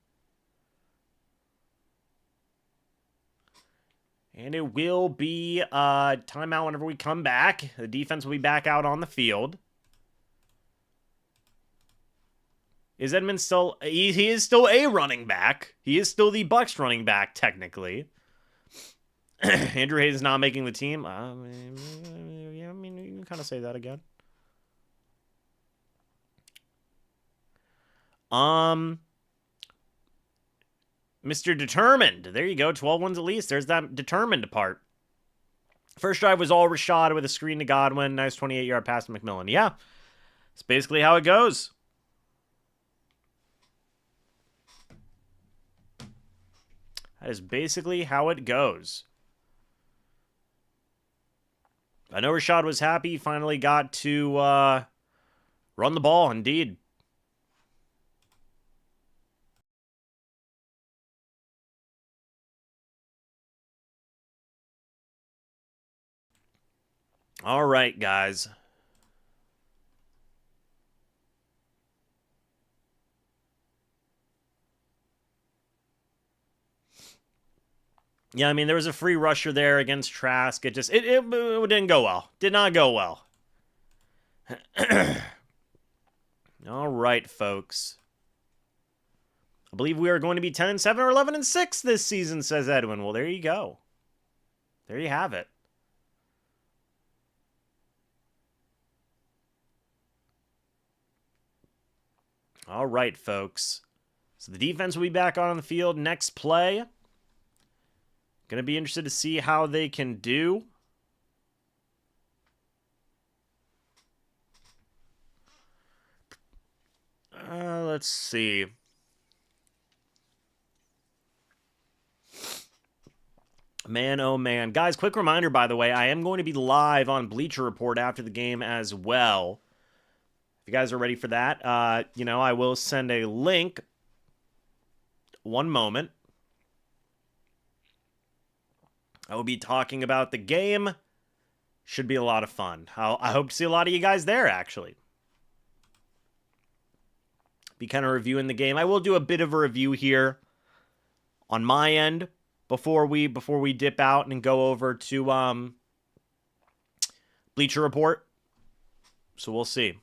And it will be timeout whenever we come back. The defense will be back out on the field. Is Edmonds still... He is still a running back. He is still the Bucs running back, technically. Andrew Hayes is not making the team. Yeah, I mean, you can kind of say that again. Mr. Determined. There you go. 12 wins at least. There's that determined part. First drive was all Rashad with a screen to Godwin. Nice 28-yard pass to McMillan. Yeah, it's basically how it goes. That is basically how it goes. I know Rashad was happy. He finally got to run the ball, indeed. All right, guys. Yeah, I mean, there was a free rusher there against Trask. It didn't go well. Did not go well. All right, folks. I believe we are going to be 10-7 or 11-6 this season, says Edwin. Well, there you go. There you have it. All right, folks. So the defense will be back on the field next play. Going to be interested to see how they can do. Let's see. Man, oh man. Guys, quick reminder, by the way, I am going to be live on Bleacher Report after the game as well. If you guys are ready for that, I will send a link. One moment. I will be talking about the game. Should be a lot of fun. I hope to see a lot of you guys there, actually. Be kind of reviewing the game. I will do a bit of a review here on my end before we dip out and go over to Bleacher Report. So we'll see.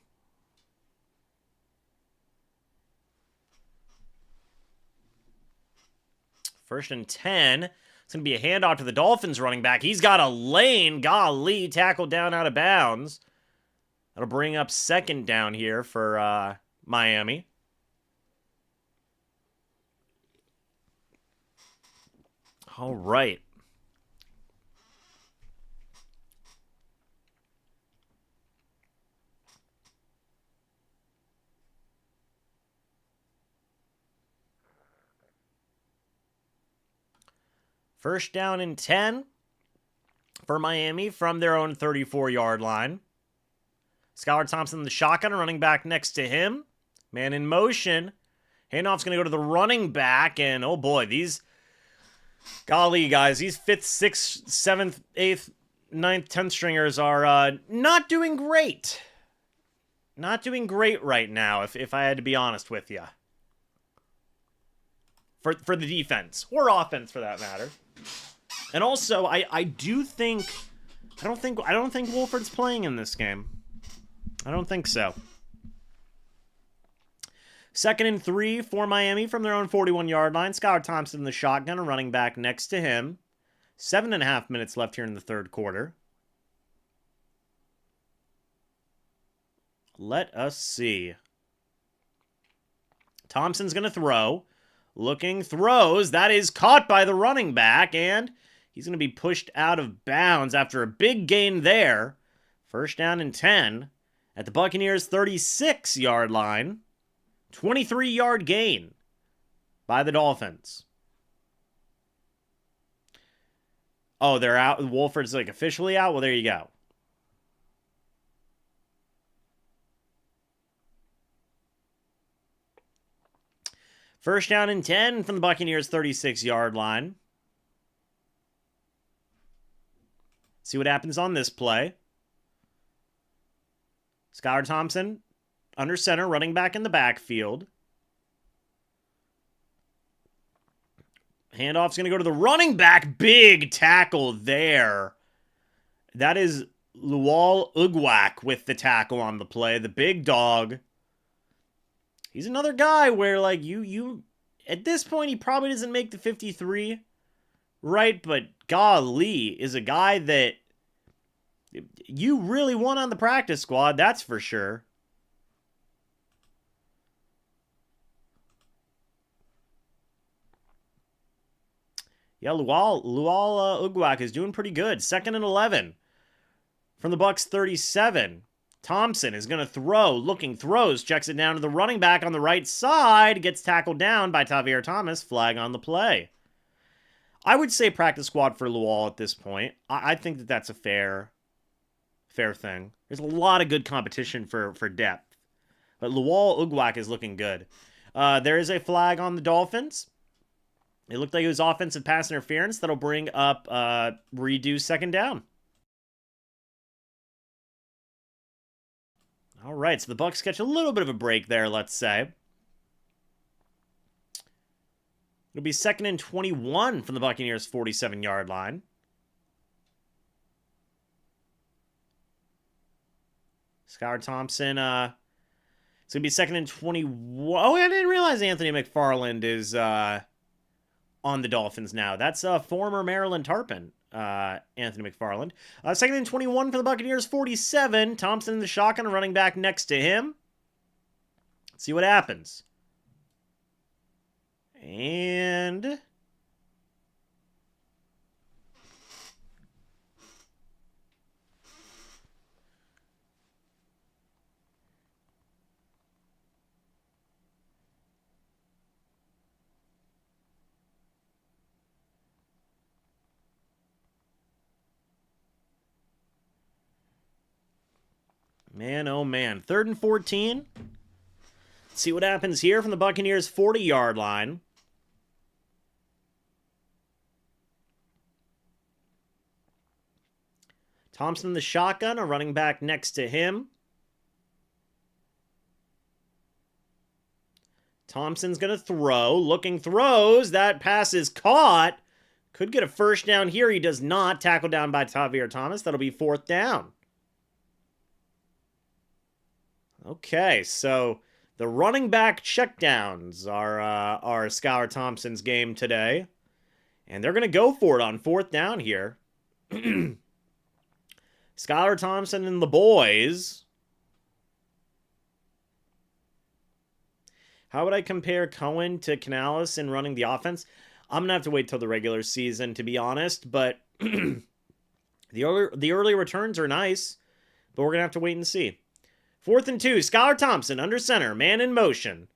First and 10. It's going to be a handoff to the Dolphins running back. He's got a lane. Golly, tackled down out of bounds. That'll bring up second down here for Miami. All right. First down and 10 for Miami from their own 34-yard line. Skylar Thompson, the shotgun, running back next to him. Man in motion. Handoff's going to go to the running back, and oh boy, golly, guys, these 5th, 6th, 7th, 8th, 9th, 10th stringers are not doing great. Not doing great right now, if I had to be honest with you. For the defense, or offense for that matter. And also, I don't think Wolford's playing in this game. I don't think so. Second and 3 for Miami from their own 41-yard line. Skylar Thompson, the shotgun, a running back next to him. 7.5 minutes left here in the third quarter. Let us see. Thompson's going to throw. Looking, throws. That is caught by the running back, and he's going to be pushed out of bounds after a big gain there. First down and 10 at the Buccaneers' 36-yard line. 23-yard gain by the Dolphins. Oh, they're out. Wolford's like officially out? Well, there you go. First down and 10 from the Buccaneers' 36-yard line. See what happens on this play. Skylar Thompson under center, running back in the backfield. Handoff's going to go to the running back. Big tackle there. That is Lual Ugwak with the tackle on the play. The big dog. He's another guy where, like, you at this point, he probably doesn't make the 53, right? But golly, is a guy that you really want on the practice squad, that's for sure. Yeah, Lual Ugwak is doing pretty good. 2nd and 11 from the Bucs 37. Thompson is going to throw, looking, throws, checks it down to the running back on the right side, gets tackled down by Tavier Thomas, flag on the play. I would say practice squad for Lual at this point. I think that that's a fair thing. There's a lot of good competition for depth, but Lual Ugwak is looking good. There is a flag on the Dolphins. It looked like it was offensive pass interference. That'll bring up redo 2nd down. All right, so the Bucs catch a little bit of a break there, let's say. It'll be 2nd and 21 from the Buccaneers' 47-yard line. Skylar Thompson, it's going to be 2nd and 21. Oh, I didn't realize Anthony McFarland is on the Dolphins now. That's former Maryland Tarpon, Anthony McFarland. 2nd and 21 for the Buccaneers, 47. Thompson in the shotgun, running back next to him. Let's see what happens. And man, oh man. 3rd and 14. Let's see what happens here from the Buccaneers' 40-yard line. Thompson in the shotgun, a running back next to him. Thompson's going to throw. Looking, throws. That pass is caught. Could get a 1st down here. He does not. Tackled down by Tavier Thomas. That'll be 4th down. Okay, so the running back checkdowns are Skylar Thompson's game today. And they're going to go for it on 4th down here. Skylar Thompson and the boys. How would I compare Cohen to Canales in running the offense? I'm going to have to wait till the regular season, to be honest. But the early returns are nice. But we're going to have to wait and see. 4th and 2. Skylar Thompson under center. Man in motion.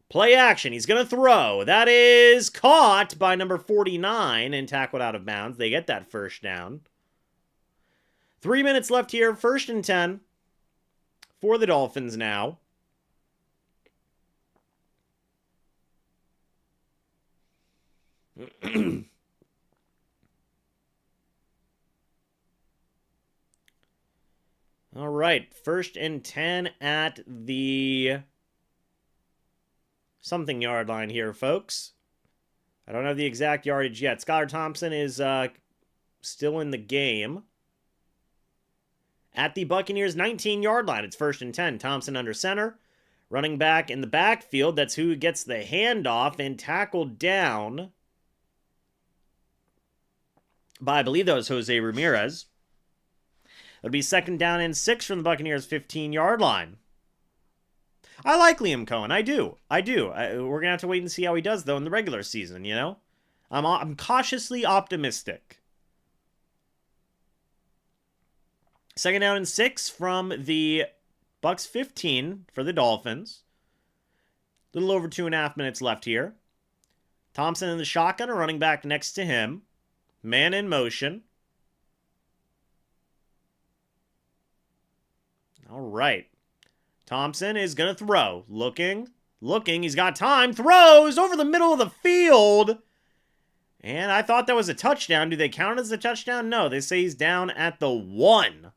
Play action. He's going to throw. That is caught by number 49 and tackled out of bounds. They get that 1st down. 3 minutes left here. 1st and 10 for the Dolphins now. All right. 1st and 10 at the something yard line here, folks. I don't have the exact yardage yet. Skylar Thompson is still in the game. At the Buccaneers' 19-yard line, it's 1st and 10. Thompson under center. Running back in the backfield. That's who gets the handoff and tackled down by, I believe that was Jose Ramirez. It'll be 2nd down and 6 from the Buccaneers' 15-yard line. I like Liam Cohen. I do. We're going to have to wait and see how he does, though, in the regular season, you know? I'm cautiously optimistic. 2nd down and 6 from the Bucs 15 for the Dolphins. A little over 2.5 minutes left here. Thompson in the shotgun, a running back next to him. Man in motion. All right. Thompson is going to throw. Looking. He's got time. Throws over the middle of the field. And I thought that was a touchdown. Do they count it as a touchdown? No, they say he's down at the 1.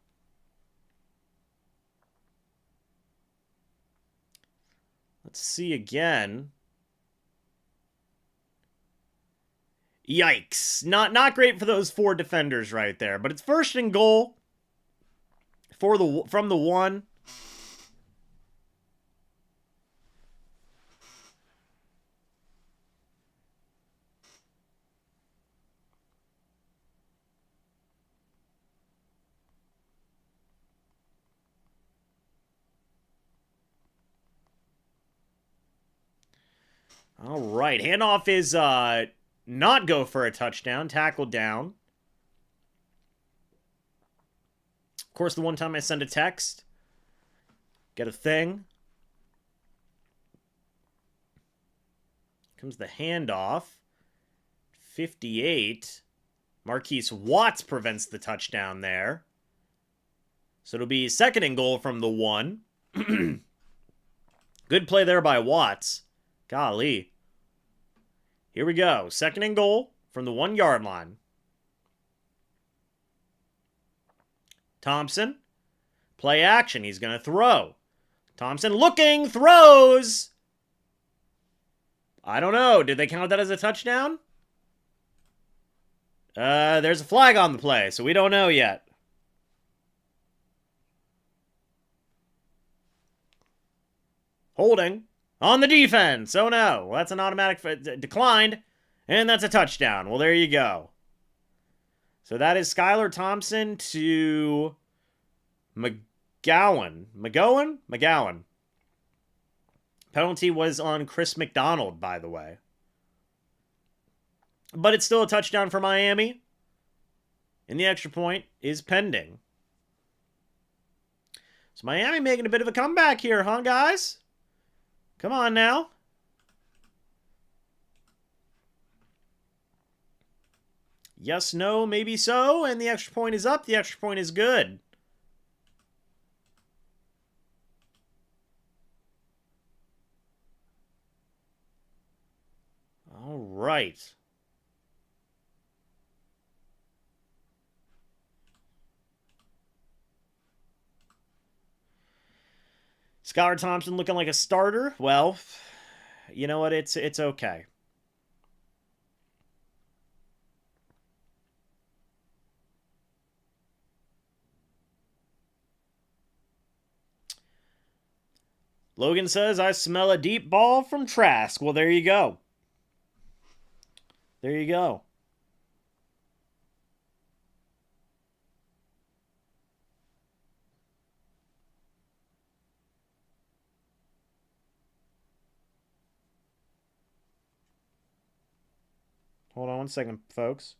Let's see again. Yikes. Not great for those 4 defenders right there. But it's 1st and goal from the 1. All right. Handoff is not go for a touchdown. Tackle down. Of course, the one time I send a text, get a thing. Comes the handoff. 58. Marquise Watts prevents the touchdown there. So it'll be 2nd and goal from the 1. Good play there by Watts. Golly. Here we go. 2nd and goal from the 1-yard line. Thompson. Play action. He's going to throw. Thompson looking. Throws. I don't know. Did they count that as a touchdown? There's a flag on the play, so we don't know yet. Holding. On the defense. Oh, no. Well, that's an automatic declined. And that's a touchdown. Well, there you go. So that is Skylar Thompson to McGowan. McGowan. Penalty was on Chris McDonald, by the way. But it's still a touchdown for Miami. And the extra point is pending. So Miami making a bit of a comeback here, huh, guys? Come on now. Yes, no, maybe so. And the extra point is up. The extra point is good. All right. Skylar Thompson looking like a starter. Well, you know what? It's okay. Logan says, I smell a deep ball from Trask. Well, there you go. There you go. Hold on one second, folks.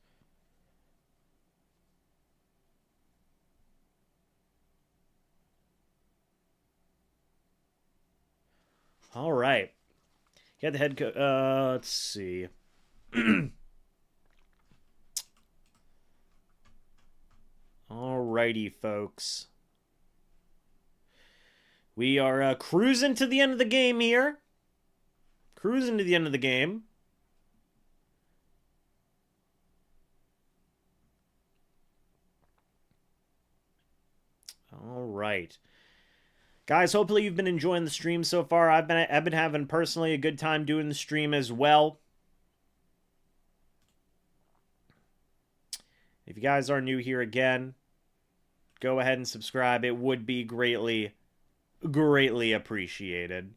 All right. Get the head coach. Let's see. Alrighty, folks. We are cruising to the end of the game here. Cruising to the end of the game. All right. Guys, hopefully you've been enjoying the stream so far. I've been having personally a good time doing the stream as well. If you guys are new here again, go ahead and subscribe. It would be greatly appreciated.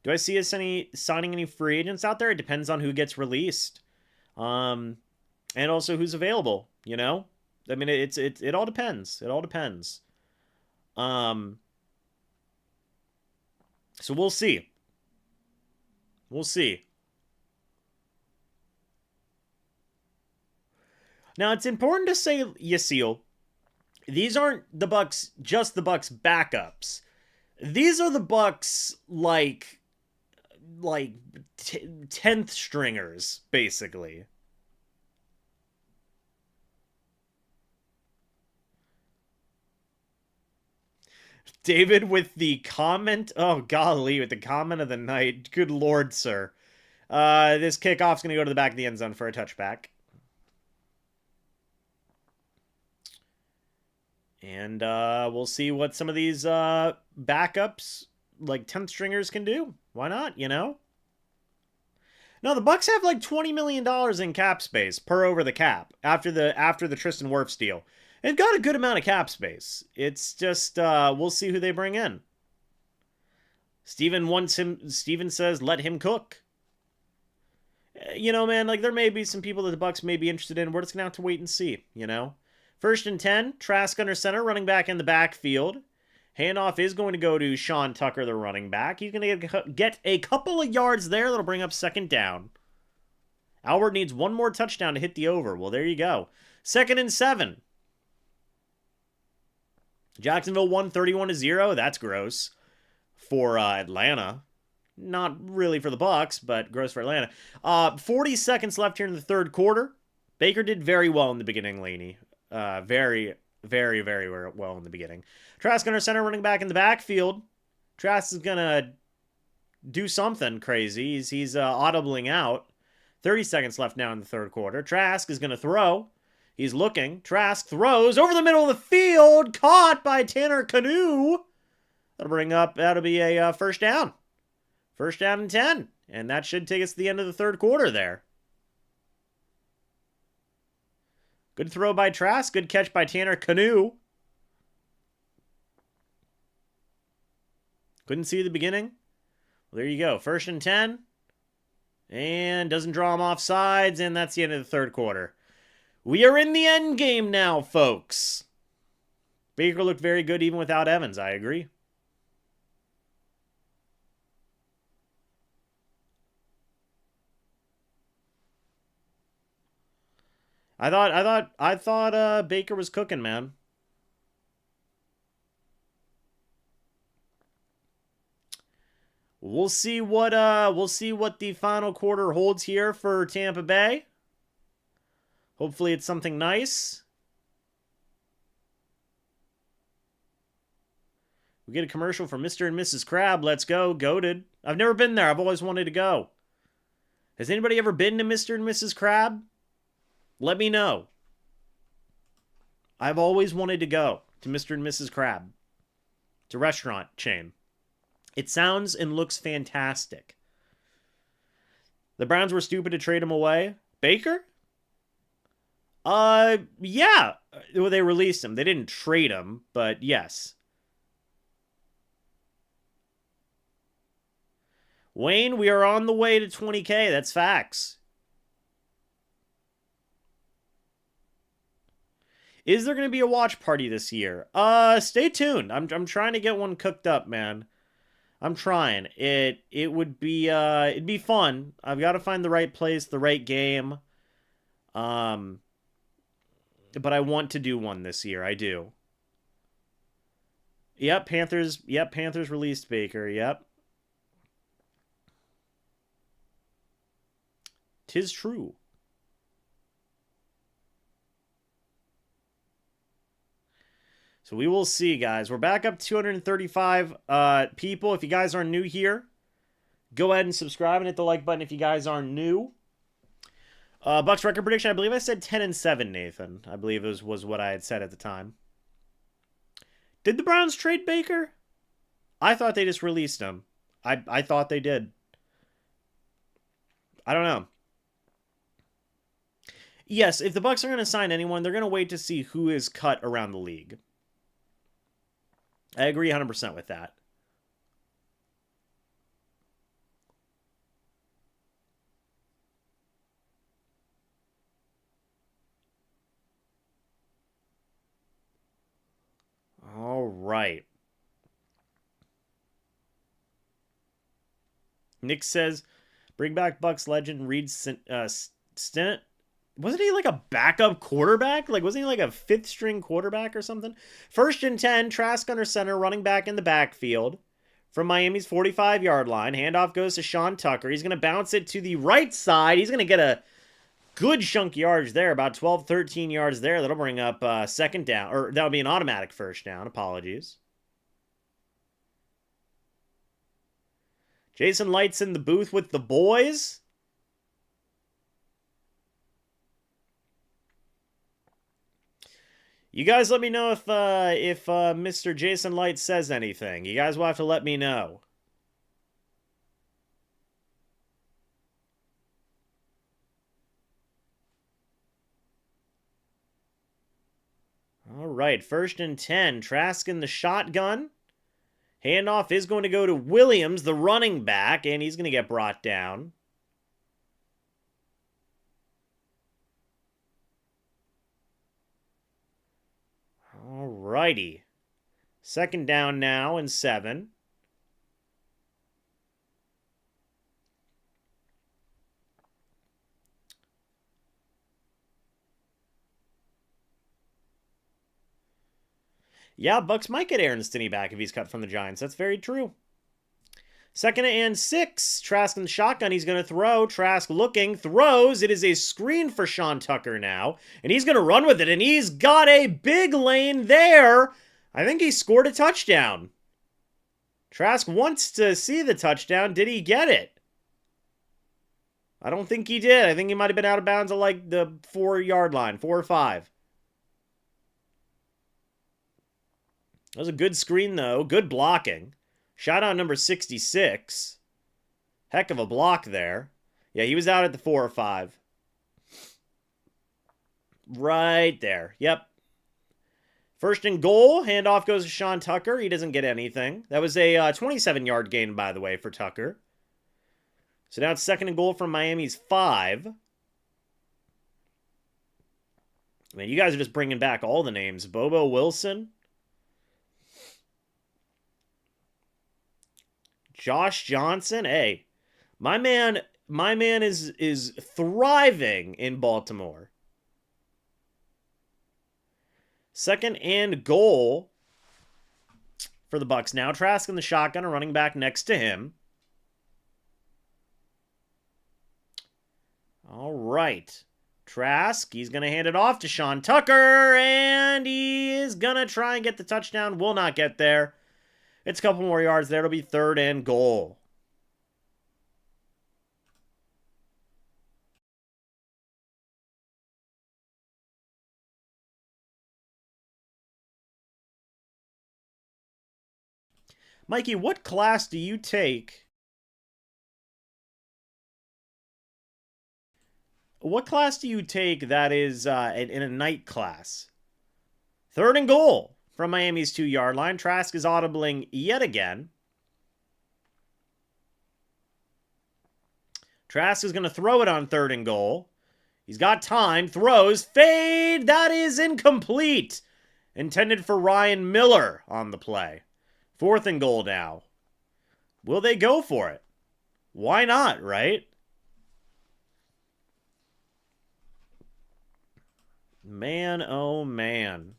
Do I see us signing any free agents out there? It depends on who gets released. And also who's available, you know? I mean, it all depends. It all depends. So we'll see. We'll see. Now, it's important to say, Yasiel, these aren't the Bucs, just the Bucs backups. These are the Bucs, like 10th stringers, basically. David with the comment. Oh, golly, with the comment of the night. Good lord, sir. This kickoff's going to go to the back of the end zone for a touchback. And we'll see what some of these backups, like 10th stringers, can do. Why not, you know? No, the Bucs have like $20 million in cap space per over the cap after the Tristan Wirfs deal. They've got a good amount of cap space. It's just we'll see who they bring in. Steven says let him cook. You know, man, like there may be some people that the Bucs may be interested in. We're just gonna have to wait and see, you know. 1st and 10, Trask under center, running back in the backfield. Handoff is going to go to Sean Tucker, the running back. He's going to get a couple of yards there. That'll bring up 2nd down. Albert needs one more touchdown to hit the over. Well, there you go. 2nd and 7. Jacksonville won 31-0. That's gross for Atlanta. Not really for the Bucs, but gross for Atlanta. 40 seconds left here in the 3rd quarter. Baker did very well in the beginning, Laney. Very, very, very well in the beginning. Trask under center, running back in the backfield. Trask is going to do something crazy. He's audibling out. 30 seconds left now in the 3rd quarter. Trask is going to throw. He's looking. Trask throws over the middle of the field. Caught by Tanner Canoe. That'll be a 1st down. 1st down and 10. And that should take us to the end of the 3rd quarter there. Good throw by Trask. Good catch by Tanner Canoe. Couldn't see the beginning. Well, there you go. 1st and 10. And doesn't draw him off sides. And that's the end of the 3rd quarter. We are in the end game now, folks. Baker looked very good even without Evans. I agree. I thought Baker was cooking, man. We'll see what the final quarter holds here for Tampa Bay. Hopefully it's something nice. We get a commercial for Mr. and Mrs. Crab. Let's go. Goated. I've never been there. I've always wanted to go. Has anybody ever been to Mr. and Mrs. Crab? Let me know. I've always wanted to go to Mr. and Mrs. Crab. It's a restaurant chain. It sounds and looks fantastic. The Browns were stupid to trade him away. Baker? Yeah. Well, they released him. They didn't trade him, but yes. Wayne, we are on the way to 20K. That's facts. Is there going to be a watch party this year? Stay tuned. I'm trying to get one cooked up, man. I'm trying. It would be it'd be fun. I've got to find the right place, the right game. But I want to do one this year. I do. Yep, Panthers. Yep, Panthers released Baker. Yep. 'Tis true. So we will see, guys. We're back up 235 people. If you guys are new here, go ahead and subscribe and hit the like button if you guys are new. Bucs record prediction, I believe I said 10-7, Nathan. I believe it was what I had said at the time. Did the Browns trade Baker? I thought they just released him. I thought they did. I don't know. Yes, if the Bucs are going to sign anyone, they're going to wait to see who is cut around the league. I agree 100% with that. All right. Nick says, bring back Bucs legend Reed Stennett. Wasn't he like a backup quarterback? Like, wasn't he like a 5th string quarterback or something? 1st and 10, Trask under center, running back in the backfield from Miami's 45-yard line. Handoff goes to Sean Tucker. He's going to bounce it to the right side. He's going to get a good chunk yards there, about 12, 13 yards there. That'll bring up 2nd down, or that'll be an automatic 1st down. Apologies. Jason Light's in the booth with the boys. You guys let me know if Mr. Jason Light says anything. You guys will have to let me know. All right, 1st and 10. Trask in the shotgun. Handoff is going to go to Williams, the running back, and he's going to get brought down. All righty. 2nd down now and 7. Yeah, Bucs might get Aaron Stinney back if he's cut from the Giants. That's very true. 2nd and 6. Trask in the shotgun. He's going to throw. Trask looking. Throws. It is a screen for Sean Tucker now. And he's going to run with it. And he's got a big lane there. I think he scored a touchdown. Trask wants to see the touchdown. Did he get it? I don't think he did. I think he might have been out of bounds at like the 4-yard line. 4 or 5. That was a good screen, though. Good blocking. Shout out number 66. Heck of a block there. Yeah, he was out at the 4 or 5. Right there. Yep. 1st and goal. Handoff goes to Sean Tucker. He doesn't get anything. That was a 27-yard gain, by the way, for Tucker. So now it's 2nd and goal from Miami's 5. Man, you guys are just bringing back all the names. Bobo Wilson. Josh Johnson, hey, my man is thriving in Baltimore. 2nd and goal for the Bucs now. Trask in the shotgun, a running back next to him. All right, Trask, he's going to hand it off to Sean Tucker, and he is going to try and get the touchdown. Will not get there. It's a couple more yards there. It'll be 3rd and goal. Mikey, what class do you take? What class do you take that is in a night class? 3rd and goal from Miami's 2-yard line. Trask is audibling yet again. Trask is going to throw it on 3rd and goal. He's got time. Throws. Fade. That is incomplete. Intended for Ryan Miller on the play. 4th and goal now. Will they go for it? Why not, right? Man, oh man.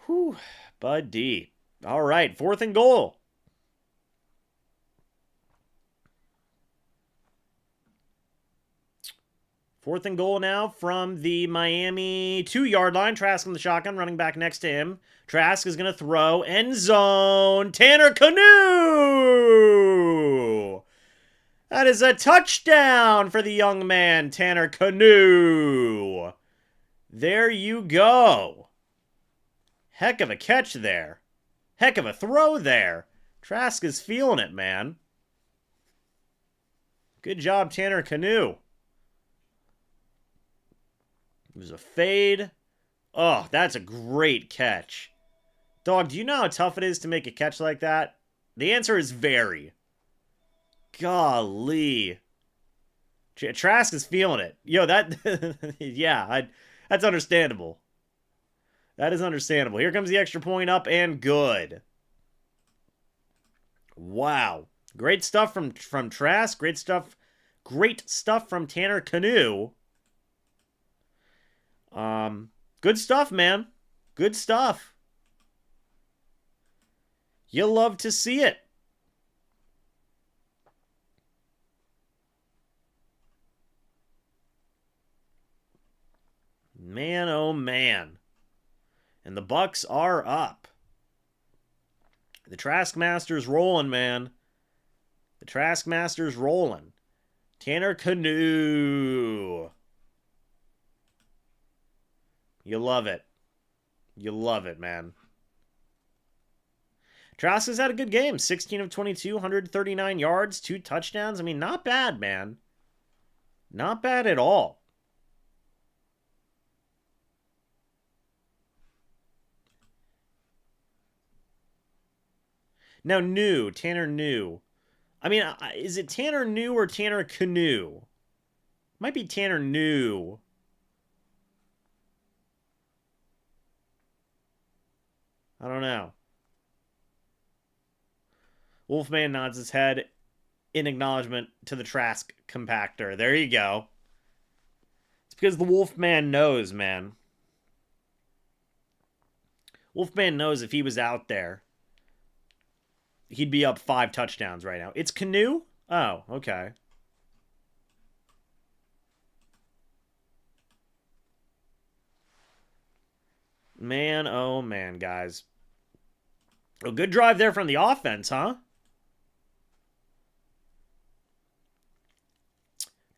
Whew, Bud D. All right, 4th and goal. Fourth and goal now from the Miami 2-yard line. Trask on the shotgun, running back next to him. Trask is going to throw. End zone. Tanner Canoe. That is a touchdown for the young man, Tanner Canoe. There you go. Heck of a catch there. Heck of a throw there. Trask is feeling it, man. Good job, Tanner Canoe. It was a fade. Oh, that's a great catch. Dog, do you know how tough it is to make a catch like that? The answer is very. Golly. Trask is feeling it. Yo, that... yeah, that's understandable. That is understandable. Here comes the extra point up and good. Wow. Great stuff from Trask. Great stuff from Tanner Canoe. Good stuff, man. Good stuff. You'll love to see it. Man, oh man. And the Bucs are up. The Trask Master's rolling, man. The Traskmaster's rolling. Tanner Canoe. You love it. You love it, man. Trask has had a good game. 16 of 22, 139 yards, 2 touchdowns. I mean, not bad, man. Not bad at all. Now, Tanner New. I mean, is it Tanner New or Tanner Canoe? Might be Tanner New. I don't know. Wolfman nods his head in acknowledgement to the Trask compactor. There you go. It's because the Wolfman knows, man. Wolfman knows if he was out there, he'd be up 5 touchdowns right now. It's Canoe? Oh, okay. Man, oh man, guys. A good drive there from the offense, huh?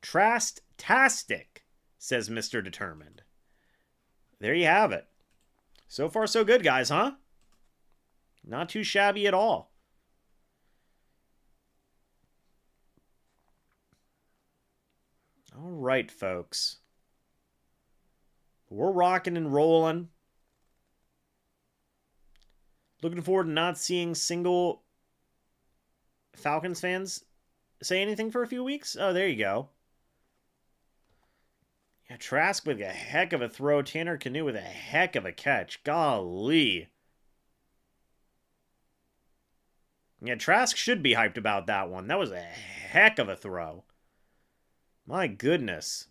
Trastastic, says Mr. Determined. There you have it. So far, so good, guys, huh? Not too shabby at all. All right, folks. We're rocking and rolling. Looking forward to not seeing single Falcons fans say anything for a few weeks. Oh, there you go. Yeah, Trask with a heck of a throw. Tanner Canoe with a heck of a catch. Golly. Yeah, Trask should be hyped about that one. That was a heck of a throw. My goodness.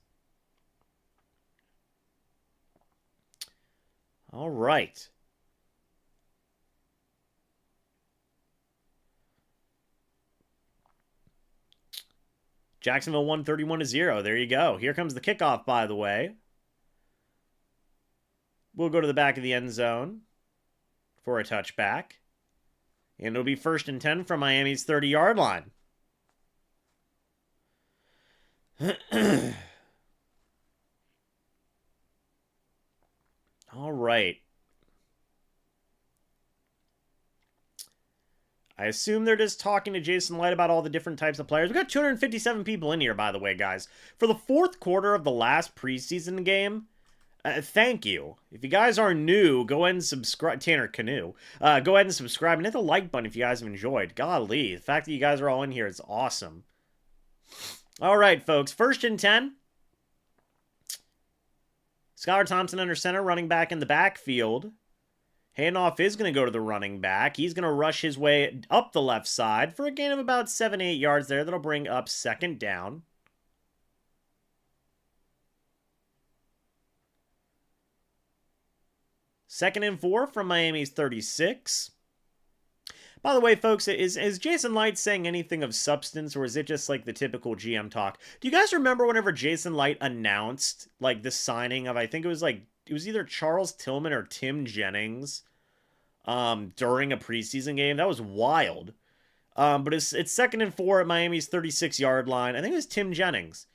All right. Jacksonville won 31-0. There you go. Here comes the kickoff, by the way. We'll go to the back of the end zone for a touchback. And it'll be 1st and 10 from Miami's 30-yard line. All right. I assume they're just talking to Jason Light about all the different types of players. We got 257 people in here, by the way, guys. For the 4th quarter of the last preseason game, thank you. If you guys are new, go ahead and subscribe. Tanner Canoe. Go ahead and subscribe and hit the like button if you guys have enjoyed. Golly, the fact that you guys are all in here is awesome. All right, folks. 1st and 10. Skylar Thompson under center, running back in the backfield. Handoff is going to go to the running back. He's going to rush his way up the left side for a gain of about 7-8 yards there. That'll bring up 2nd down. Second and 4 from Miami's 36. By the way, folks, is Jason Light saying anything of substance, or is it just like the typical GM talk? Do you guys remember whenever Jason Light announced like the signing of, I think it was either Charles Tillman or Tim Jennings during a preseason game? That was wild. But it's 2nd and 4 at Miami's 36-yard line. I think it was Tim Jennings.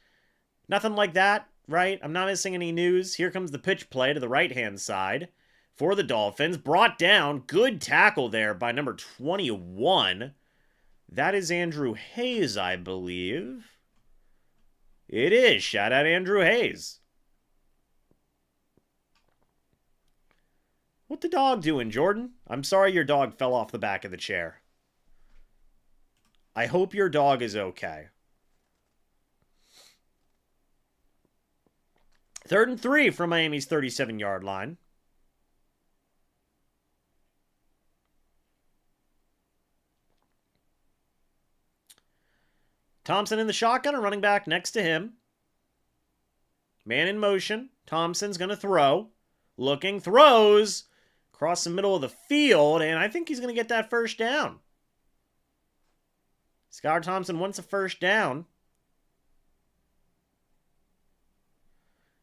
Nothing like that, right? I'm not missing any news. Here comes the pitch play to the right-hand side for the Dolphins. Brought down. Good tackle there by number 21. That is Andrew Hayes, I believe. It is. Shout out Andrew Hayes. What the dog doing, Jordan? I'm sorry your dog fell off the back of the chair. I hope your dog is okay. 3rd and 3 from Miami's 37-yard line. Thompson in the shotgun, a running back next to him. Man in motion. Thompson's going to throw. Looking, throws. Across the middle of the field, and I think he's going to get that 1st down. Skylar Thompson wants a 1st down.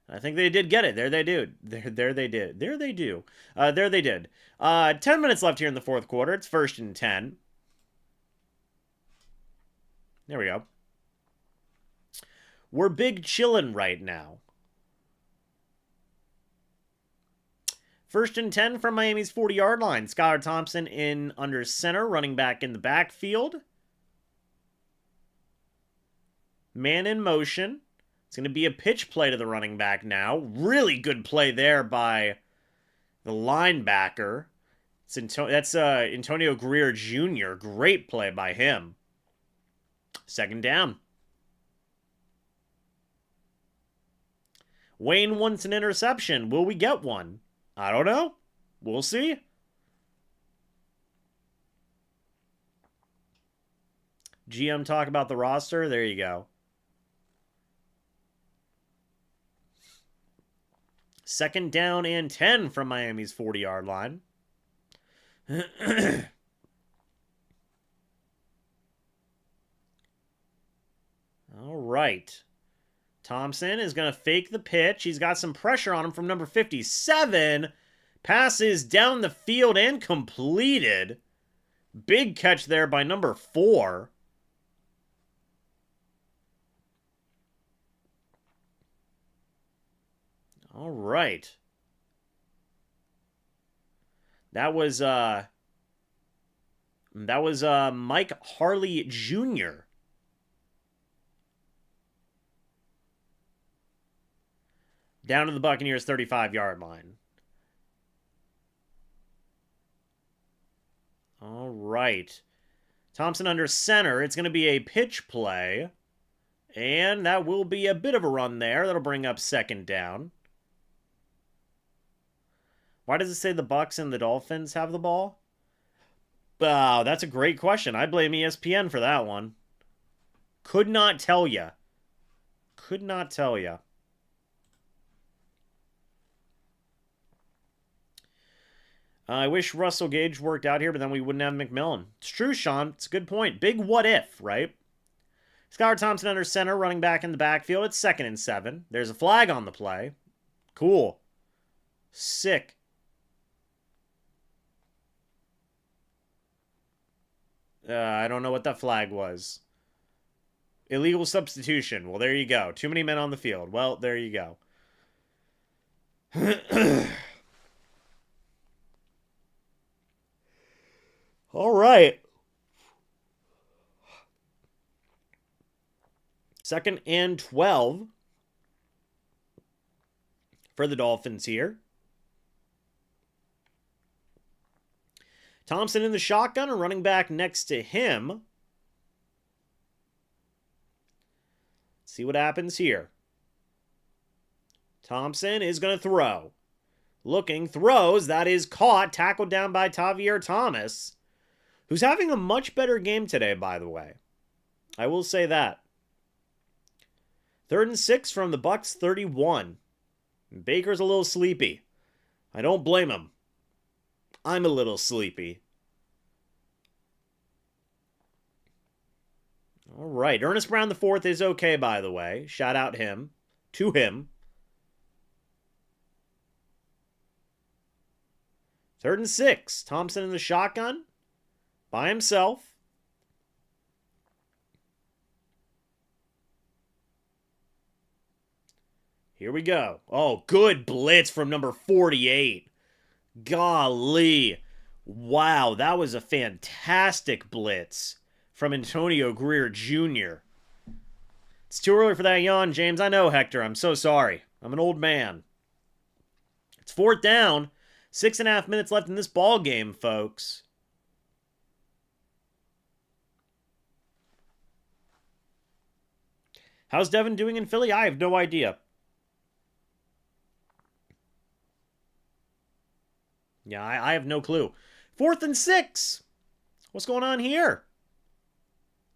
I think they did get it. There they do. There they did. There they do. There they did. 10 minutes left here in the 4th quarter. It's 1st and 10. There we go. We're big chillin' right now. 1st and 10 from Miami's 40-yard line. Skylar Thompson in under center, running back in the backfield. Man in motion. It's going to be a pitch play to the running back now. Really good play there by the linebacker. That's Antonio Greer Jr. Great play by him. 2nd down. Wayne wants an interception. Will we get one? I don't know. We'll see. GM talk about the roster. There you go. 2nd down and 10 from Miami's 40-yard line. All right. Thompson is going to fake the pitch. He's got some pressure on him from number 57. Passes down the field and completed. Big catch there by number 4. All right. That was Mike Harley Jr. Down to the Buccaneers' 35-yard line. All right. Thompson under center. It's going to be a pitch play. And that will be a bit of a run there. That'll bring up 2nd down. Why does it say the Bucs and the Dolphins have the ball? Wow, that's a great question. I blame ESPN for that one. Could not tell you. Could not tell you. I wish Russell Gage worked out here, but then we wouldn't have McMillan. It's true, Sean. It's a good point. Big what if, right? Skylar Thompson under center, running back in the backfield. It's 2nd and 7. There's a flag on the play. Cool. Sick. I don't know what that flag was. Illegal substitution. Well, there you go. Too many men on the field. Well, there you go. All right. 2nd and 12 for the Dolphins here. Thompson in the shotgun, a running back next to him. Let's see what happens here. Thompson is going to throw. Looking, throws. That is caught. Tackled down by Tavier Thomas, who's having a much better game today, by the way. I will say that. 3rd and 6 from the Bucs 31. Baker's a little sleepy. I don't blame him. I'm a little sleepy. All right. Ernest Brown IV is okay, by the way. Shout out him. To him. 3rd and 6. Thompson in the shotgun. By himself. Here we go. Oh, good blitz from number 48. Golly. Wow, that was a fantastic blitz from Antonio Greer Jr. It's too early for that yawn, James. I know, Hector. I'm so sorry. I'm an old man. It's 4th down. 6.5 minutes left in this ball game, folks. How's Devin doing in Philly? I have no idea. Yeah, I have no clue. 4th and 6. What's going on here?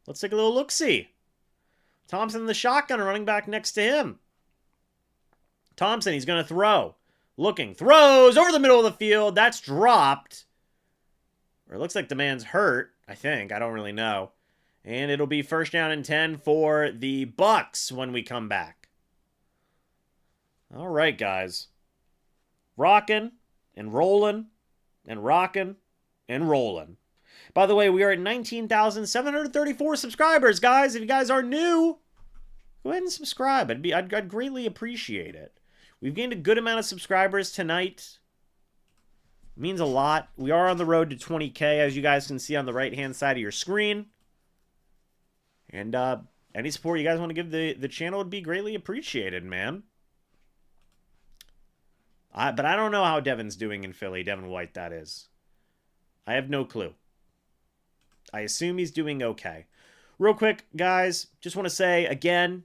Let's take a little look-see. Thompson in the shotgun, running back next to him. Thompson, he's going to throw. Looking, throws over the middle of the field. That's dropped. Or it looks like the man's hurt, I think. I don't really know. And it'll be 1st down and 10 for the Bucs when we come back. All right, guys. Rocking and rolling and rocking and rolling. By the way, we are at 19,734 subscribers, guys. If you guys are new, go ahead and subscribe. I'd greatly appreciate it. We've gained a good amount of subscribers tonight. It means a lot. We are on the road to 20K, as you guys can see on the right-hand side of your screen. And any support you guys want to give the channel would be greatly appreciated, man. But I don't know how Devin's doing in Philly. Devin White, that is. I have no clue. I assume he's doing okay. Real quick, guys, just want to say, again,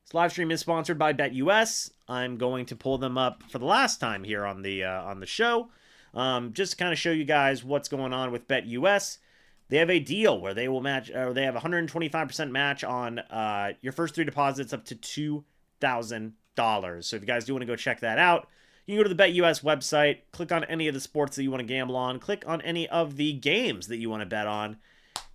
this live stream is sponsored by BetUS. I'm going to pull them up for the last time here on the show. Just to kind of show you guys what's going on with BetUS. They have a deal where they will match, or they have 125% match on your first 3 deposits up to $2,000. So if you guys do want to go check that out, you can go to the BetUS website, click on any of the sports that you want to gamble on, click on any of the games that you want to bet on,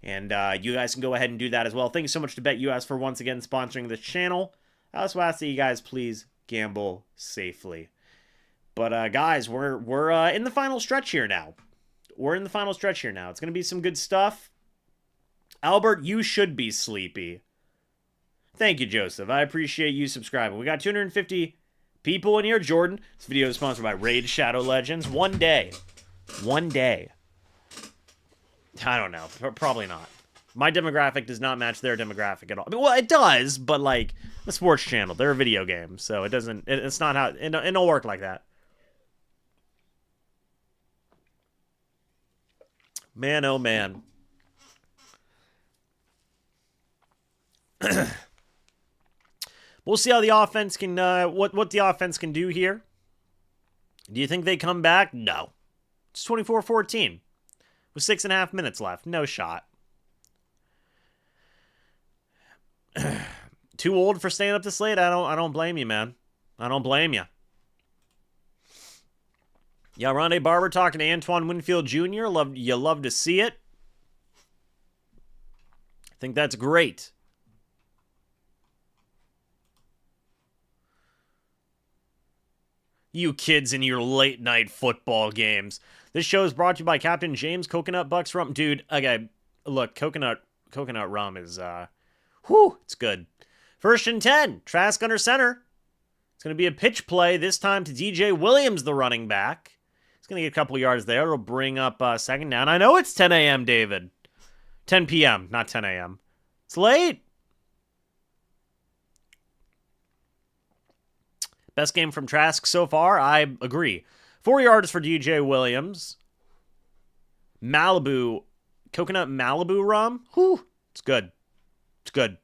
and you guys can go ahead and do that as well. Thank you so much to BetUS for once again sponsoring this channel. I also ask that you guys please gamble safely. But guys, we're in the final stretch here now. We're in the final stretch here now. It's going to be some good stuff. Albert, you should be sleepy. Thank you, Joseph. I appreciate you subscribing. We got 250 people in here. Jordan, this video is sponsored by Raid Shadow Legends. One day. I don't know. Probably not. My demographic does not match their demographic at all. I mean, well, it does, but like the sports channel, they're a video game, so it doesn't. It's not how it don't work like that. Man, oh man. We'll see how the offense can, what the offense can do here. Do you think they come back? No. It's 24-14 with 6.5 minutes left. No shot. Too old for staying up this late? I don't blame you, man. I don't blame you. Yeah, Rondé Barber talking to Antoine Winfield Jr. You love to see it. I think that's great. You kids in your late night football games. This show is brought to you by Captain James Coconut Bucks Rum. Dude, okay, look, coconut rum is, it's good. 1st and 10, Trask under center. It's going to be a pitch play, this time to DJ Williams, the running back. He's going to get a couple yards there. It'll bring up 2nd down. I know it's 10 a.m., David. 10 p.m., not 10 a.m. It's late. Best game from Trask so far? I agree. 4 yards for DJ Williams. Coconut Malibu rum. Whew. It's good. It's good.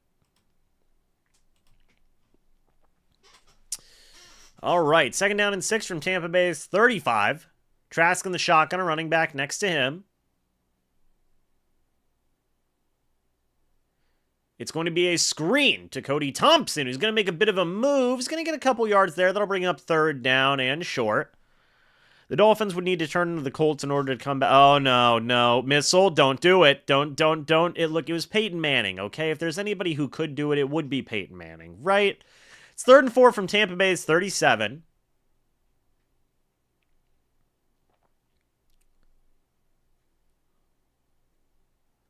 All right. 2nd down and 6 from Tampa Bay's 35. Trask in the shotgun, a running back next to him. It's going to be a screen to Cody Thompson, who's going to make a bit of a move. He's going to get a couple yards there. That'll bring up 3rd down and short. The Dolphins would need to turn into the Colts in order to come back. Oh, no. Missile, don't do it. Don't. Look, it was Peyton Manning, okay? If there's anybody who could do it, it would be Peyton Manning, right? It's 3rd and 4 from Tampa Bay's 37.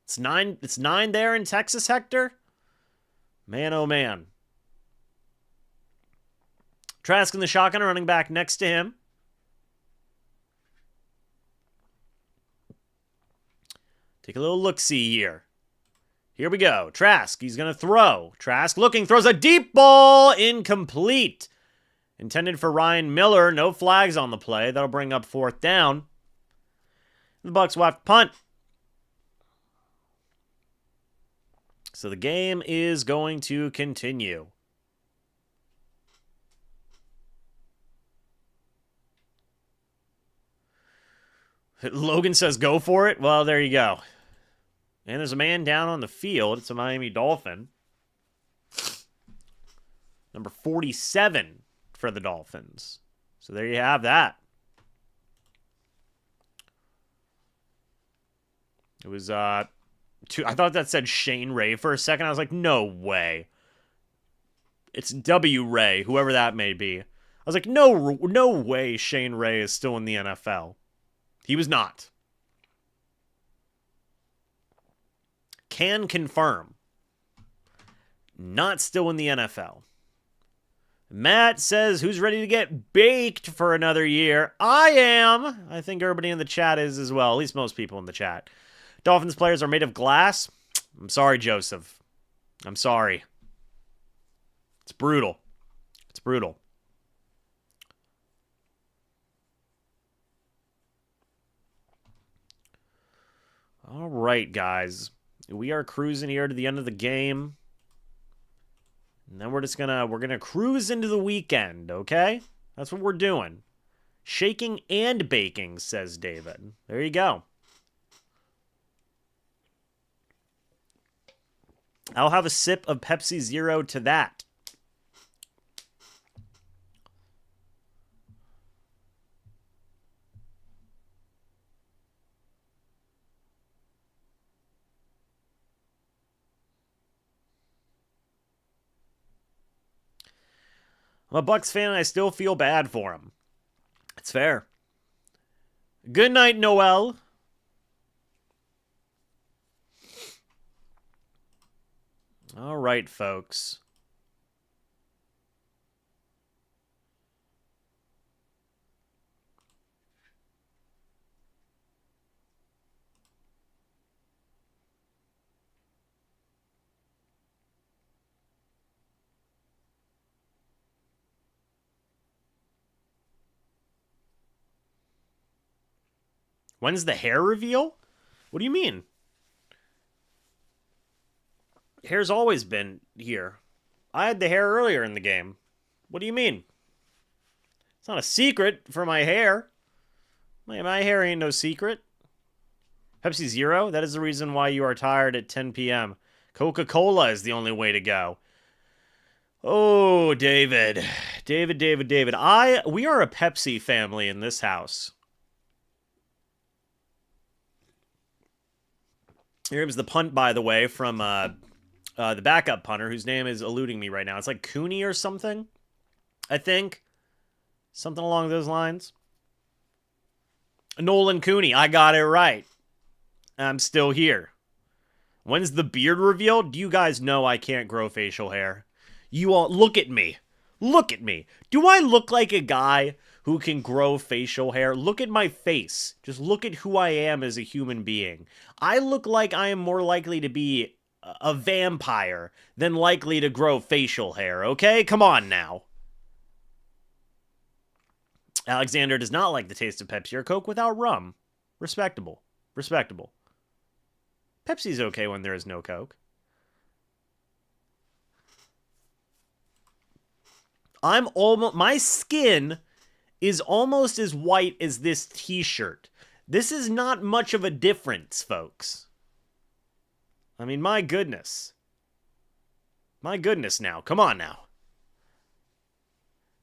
It's 9 there in Texas, Hector. Man, oh man. Trask in the shotgun, running back next to him. Take a little look-see here. Here we go. Trask, he's going to throw. Trask looking, throws a deep ball. Incomplete. Intended for Ryan Miller. No flags on the play. That'll bring up 4th down. The Bucs will have to punt. So the game is going to continue. Logan says go for it. Well, there you go. And there's a man down on the field. It's a Miami Dolphin. Number 47 for the Dolphins. So there you have that. It was, I thought that said Shane Ray for a second. I was like, no way. It's W. Ray, whoever that may be. I was like, no way Shane Ray is still in the NFL. He was not. Can confirm. Not still in the NFL. Matt says, who's ready to get baked for another year? I am. I think everybody in the chat is as well. At least most people in the chat. Dolphins players are made of glass. I'm sorry, Joseph. I'm sorry. It's brutal. It's brutal. All right, guys. We are cruising here to the end of the game. And then we're gonna cruise into the weekend, okay? That's what we're doing. Shaking and baking, says David. There you go. I'll have a sip of Pepsi Zero to that. I'm a Bucs fan and I still feel bad for him. It's fair. Good night, Noel. All right, folks. When's the hair reveal? What do you mean? Hair's always been here. I had the hair earlier in the game. What do you mean? It's not a secret for my hair. My hair ain't no secret. Pepsi Zero? That is the reason why you are tired at 10 p.m. Coca-Cola is the only way to go. Oh, David. David. We are a Pepsi family in this house. Here comes the punt, by the way, from the backup punter, whose name is eluding me right now. It's like Cooney or something, I think. Something along those lines. Nolan Cooney, I got it right. I'm still here. When's the beard reveal? Do you guys know I can't grow facial hair? You all, look at me. Look at me. Do I look like a guy who can grow facial hair? Look at my face. Just look at who I am as a human being. I look like I am more likely to be a vampire than likely to grow facial hair, okay? Come on now. Alexander does not like the taste of Pepsi or Coke without rum. Respectable. Respectable. Pepsi's okay when there is no Coke. My skin is almost as white as this t-shirt. This is not much of a difference, folks. I mean, my goodness. My goodness now. Come on now.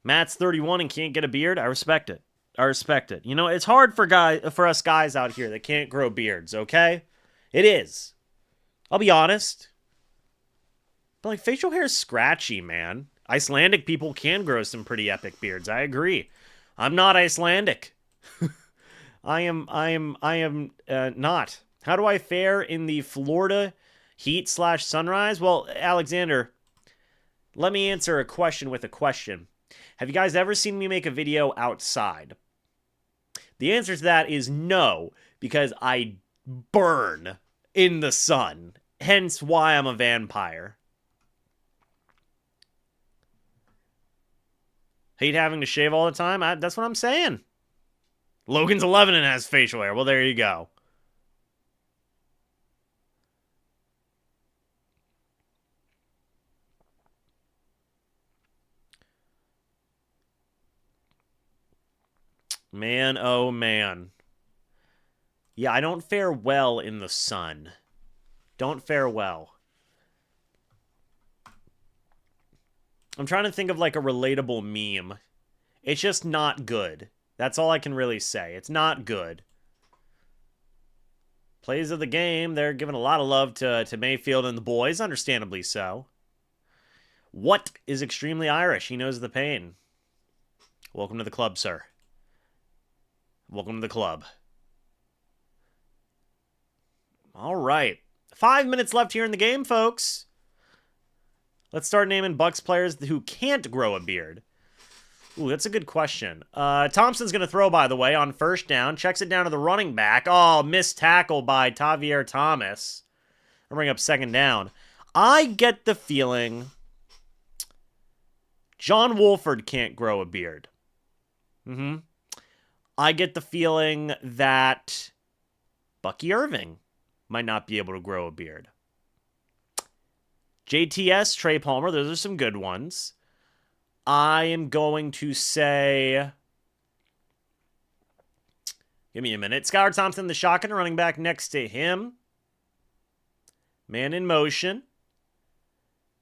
Matt's 31 and can't get a beard. I respect it. I respect it. You know, it's hard for us guys out here that can't grow beards, okay? It is. I'll be honest. But like, facial hair is scratchy, man. Icelandic people can grow some pretty epic beards. I agree. I'm not Icelandic. I am not. How do I fare in the Florida heat/sunrise? Well, Alexander, let me answer a question with a question. Have you guys ever seen me make a video outside? The answer to that is no, because I burn in the sun. Hence why I'm a vampire. Hate having to shave all the time? That's what I'm saying. Logan's 11 and has facial hair. Well, there you go. Man, oh man. Yeah, I don't fare well in the sun. Don't fare well. I'm trying to think of like a relatable meme. It's just not good. That's all I can really say. It's not good. Plays of the game, they're giving a lot of love to Mayfield and the boys, understandably so. What is extremely Irish? He knows the pain. Welcome to the club, sir. Welcome to the club. All right. 5 minutes left here in the game, folks. Let's start naming Bucs players who can't grow a beard. Ooh, that's a good question. Thompson's going to throw, by the way, on first down. Checks it down to the running back. Oh, missed tackle by Tavier Thomas. I'll bring up second down. I get the feeling John Wolford can't grow a beard. I get the feeling that Bucky Irving might not be able to grow a beard. JTS, Trey Palmer, those are some good ones. I am going to say... Give me a minute. Skylar Thompson, the shotgun, running back next to him. Man in motion.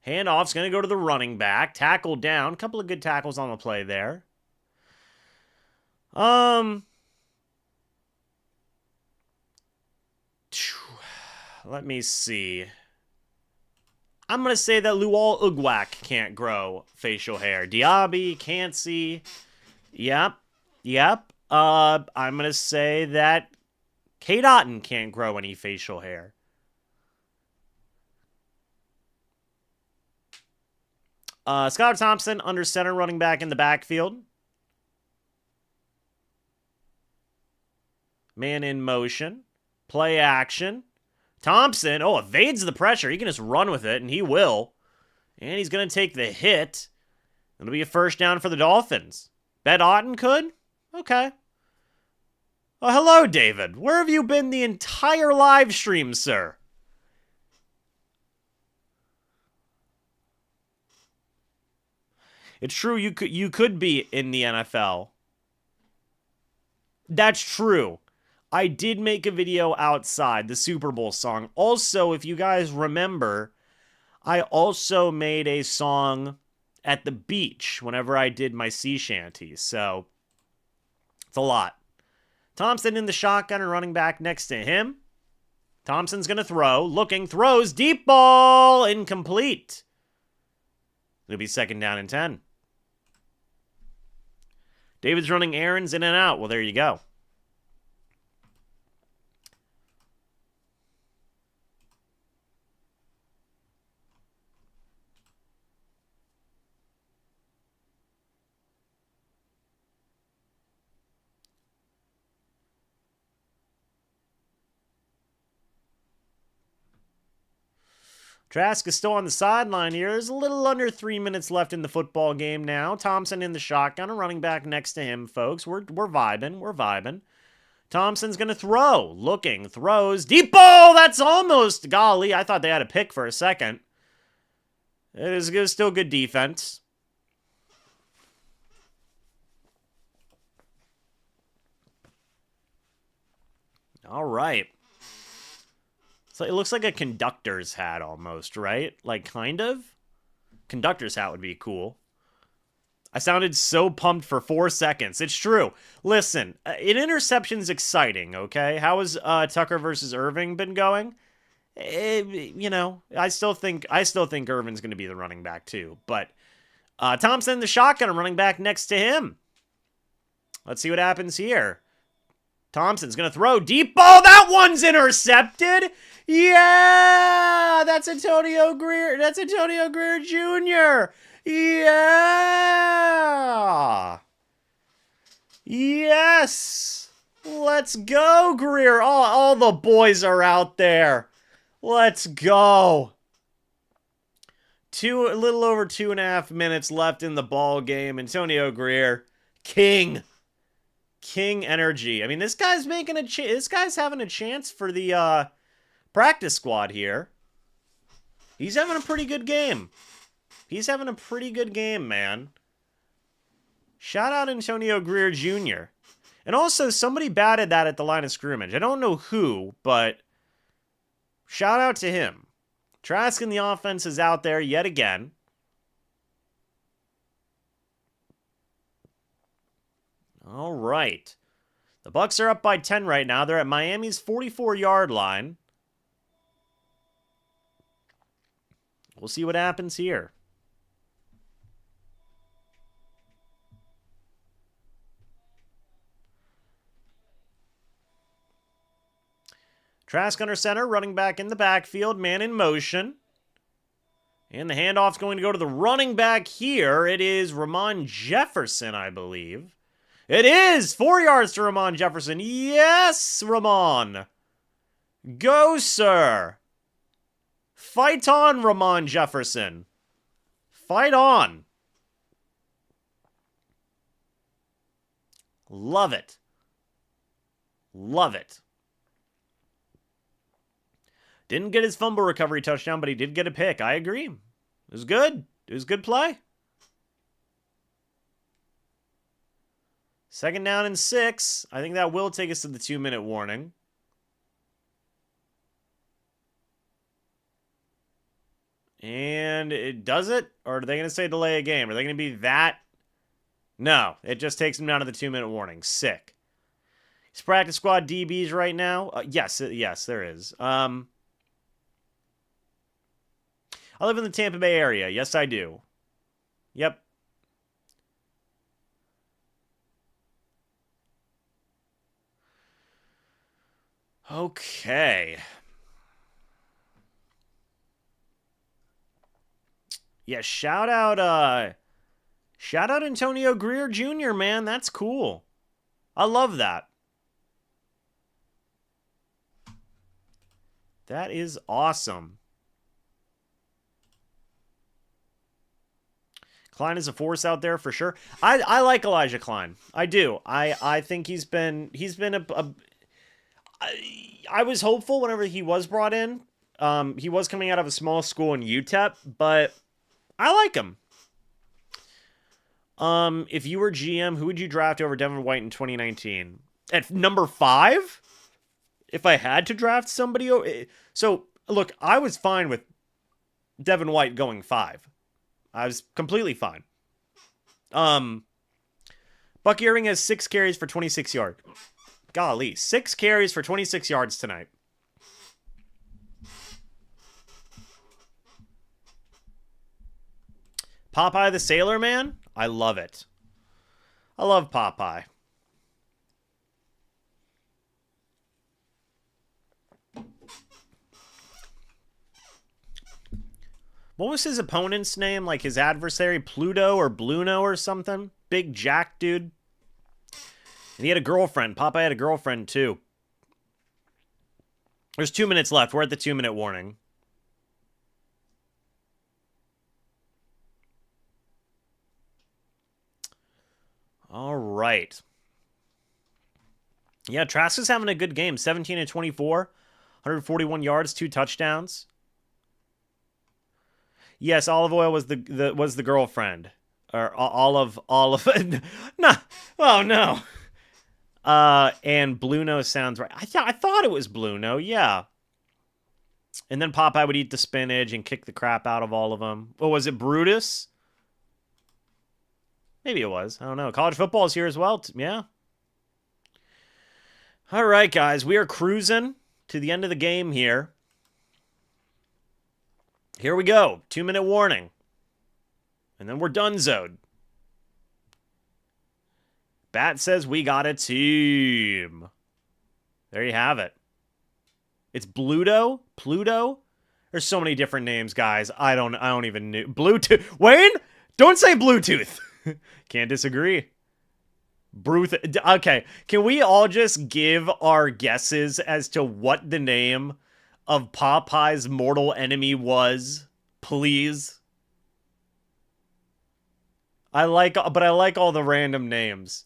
Handoff's going to go to the running back. Tackle down. A couple of good tackles on the play there. Let me see. I'm going to say that Luol Ugwak can't grow facial hair. Diaby can't see. Yep. I'm going to say that Kate Otten can't grow any facial hair. Skylar Thompson, under center, running back in the backfield. Man in motion. Play action. Thompson, evades the pressure. He can just run with it, and he will. And he's going to take the hit. It'll be a first down for the Dolphins. Bet Otten could? Okay. Oh, hello, David. Where have you been the entire live stream, sir? It's true, you could be in the NFL. That's true. I did make a video outside, the Super Bowl song. Also, if you guys remember, I also made a song at the beach whenever I did my sea shanty. So, it's a lot. Thompson in the shotgun and running back next to him. Thompson's going to throw. Looking, throws. Deep ball. Incomplete. It'll be second down and 10. David's running errands in and out. Well, there you go. Trask is still on the sideline here. There's a little under 3 minutes left in the football game now. Thompson in the shotgun, a running back next to him, folks. We're vibing. Thompson's going to throw. Looking, throws. Deep ball! That's almost... Golly, I thought they had a pick for a second. It is still good defense. All right. So it looks like a conductor's hat almost, right? Like, kind of? Conductor's hat would be cool. I sounded so pumped for 4 seconds. It's true. Listen, an interception's exciting, okay? How has Tucker versus Irving been going? I still think Irvin's going to be the running back too. But Thompson, the shotgun, running back next to him. Let's see what happens here. Thompson's going to throw. Deep ball. That one's intercepted. Yeah, that's Antonio Greer. That's Antonio Greer Jr. Yeah. Yes. Let's go, Greer. All the boys are out there. Let's go. A little over 2.5 minutes left in the ball game. Antonio Greer, king energy. I mean, this guy's making this guy's having a chance for the practice squad here. He's having a pretty good game. Man. Shout out Antonio Greer Jr. And also, somebody batted that at the line of scrimmage. I don't know who, but shout out to him. Trask in the offense is out there yet again. All right. The Bucs are up by 10 right now. They're at Miami's 44-yard line. We'll see what happens here. Trask under center, running back in the backfield, man in motion. And the handoff's going to go to the running back here. It is Ramon Jefferson, I believe. It is 4 yards to Ramon Jefferson. Yes, Ramon. Go, sir. Fight on, Ramon Jefferson. Fight on. Love it. Love it. Didn't get his fumble recovery touchdown, but he did get a pick. I agree. It was good. It was good play. 2nd down and 6. I think that will take us to the 2-minute warning. And it does it? Or are they going to say delay a game? Are they going to be that? No. It just takes them down to the 2-minute warning. Sick. He's practice squad DBs right now. Yes, there is. I live in the Tampa Bay area. Yes, I do. Yep. Okay. Yeah, shout out Antonio Greer Jr., man. That's cool. I love that. That is awesome. Klein is a force out there for sure. I like Elijah Klein. I do. I think he's been I was hopeful whenever he was brought in. He was coming out of a small school in UTEP, but I like him. If you were GM, who would you draft over Devin White in 2019? At number 5? If I had to draft somebody, so look, I was fine with Devin White going 5. I was completely fine. Buck Earring has 6 carries for 26 yards. Golly, 6 carries for 26 yards tonight. Popeye the Sailor Man? I love it. I love Popeye. What was his opponent's name? Like his adversary? Pluto or Bluno or something? Big Jack dude. And he had a girlfriend. Popeye had a girlfriend too. There's 2 minutes left. We're at the 2-minute warning. All right. Yeah, Trask is having a good game. 17 and 24. 141 yards, 2 touchdowns. Yes, Olive Oil was the girlfriend. Or olive no. Oh no. And Bluno sounds right. I thought it was Bluno, yeah. And then Popeye would eat the spinach and kick the crap out of all of them. Oh, was it Brutus? Maybe it was. I don't know. College football is here as well. Yeah. All right, guys. We are cruising to the end of the game here. Here we go. 2-minute warning. And then we're donezoed. Bat says we got a team. There you have it. It's Bluto? Pluto? There's so many different names, guys. I don't even know. Bluetooth. Wayne? Don't say Bluetooth. Can't disagree. Okay. Can we all just give our guesses as to what the name of Popeye's mortal enemy was, please? I like all the random names.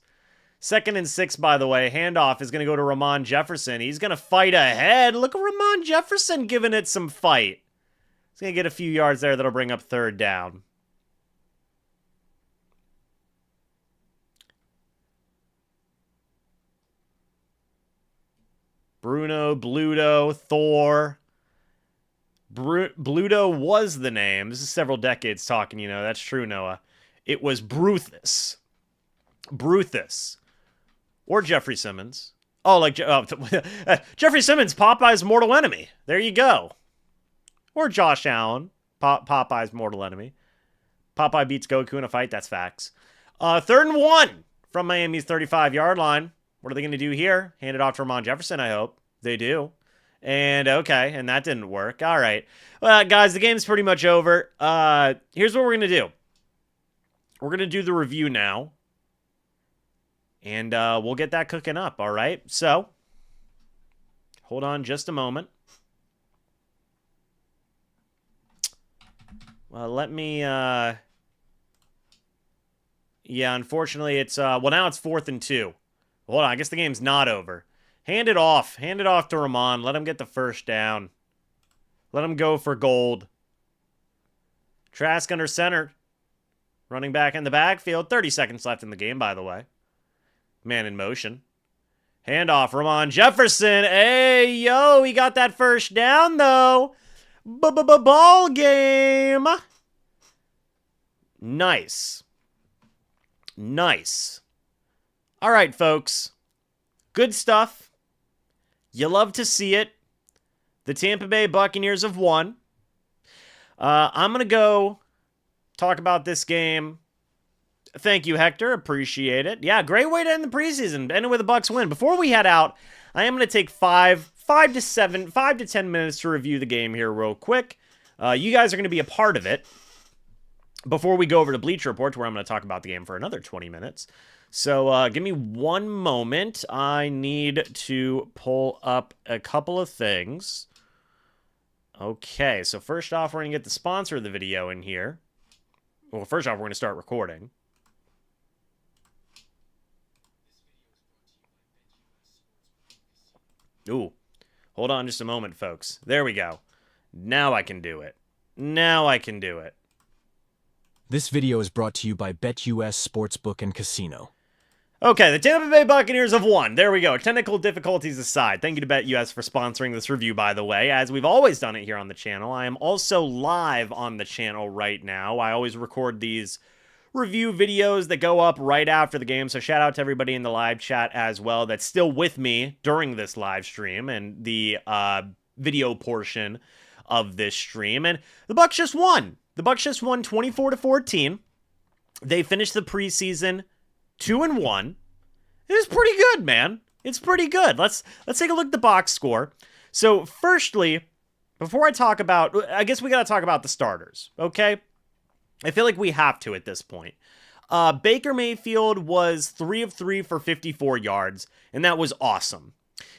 2nd and 6, by the way. Handoff is going to go to Ramon Jefferson. He's going to fight ahead. Look at Ramon Jefferson giving it some fight. He's going to get a few yards there that'll bring up 3rd down. Bruno, Bluto, Thor. Bluto was the name. This is several decades talking, you know. That's true, Noah. It was Bruthus. Bruthus. Or Jeffrey Simmons. Oh, like Jeffrey Simmons, Popeye's mortal enemy. There you go. Or Josh Allen, Popeye's mortal enemy. Popeye beats Goku in a fight. That's facts. 3rd and 1 from Miami's 35-yard line. What are they going to do here? Hand it off to Ramon Jefferson, I hope. They do. And okay, and that didn't work. All right. Well, guys, the game's pretty much over. Here's what we're going to do. We're going to do the review now. And we'll get that cooking up, all right? So, hold on just a moment. Well, let me, yeah, unfortunately, it's, well, now it's 4th and 2. Hold on, I guess the game's not over. Hand it off. Hand it off to Ramon. Let him get the first down. Let him go for gold. Trask under center. Running back in the backfield. 30 seconds left in the game, by the way. Man in motion. Handoff, Ramon Jefferson. Hey, yo, he got that first down, though. Ball game. Nice. Nice. All right, folks. Good stuff. You love to see it. The Tampa Bay Buccaneers have won. I'm going to go talk about this game. Thank you, Hector. Appreciate it. Yeah, great way to end the preseason. Ending with a Bucs win. Before we head out, I am going to take 5 to 10 minutes to review the game here real quick. You guys are going to be a part of it before we go over to Bleacher Report, where I'm going to talk about the game for another 20 minutes. So give me one moment. I need to pull up a couple of things. Okay, so first off, we're going to get the sponsor of the video in here. Well, first off, we're going to start recording. Ooh, hold on just a moment, folks. There we go. Now I can do it. Now I can do it. This video is brought to you by BetUS Sportsbook and Casino. Okay, the Tampa Bay Buccaneers have won. There we go. Technical difficulties aside. Thank you to BetUS for sponsoring this review, by the way. As we've always done it here on the channel, I am also live on the channel right now. I always record these review videos that go up right after the game, so shout out to everybody in the live chat as well that's still with me during this live stream and the video portion of this stream. And the Bucs just won. The Bucs just won 24-14. They finished the preseason 2-1. It is pretty good, man. It's pretty good. Let's take a look at the box score. So, firstly, before I talk about, I guess we got to talk about the starters, okay? I feel like we have to at this point. Baker Mayfield was 3 of 3 for 54 yards, and that was awesome.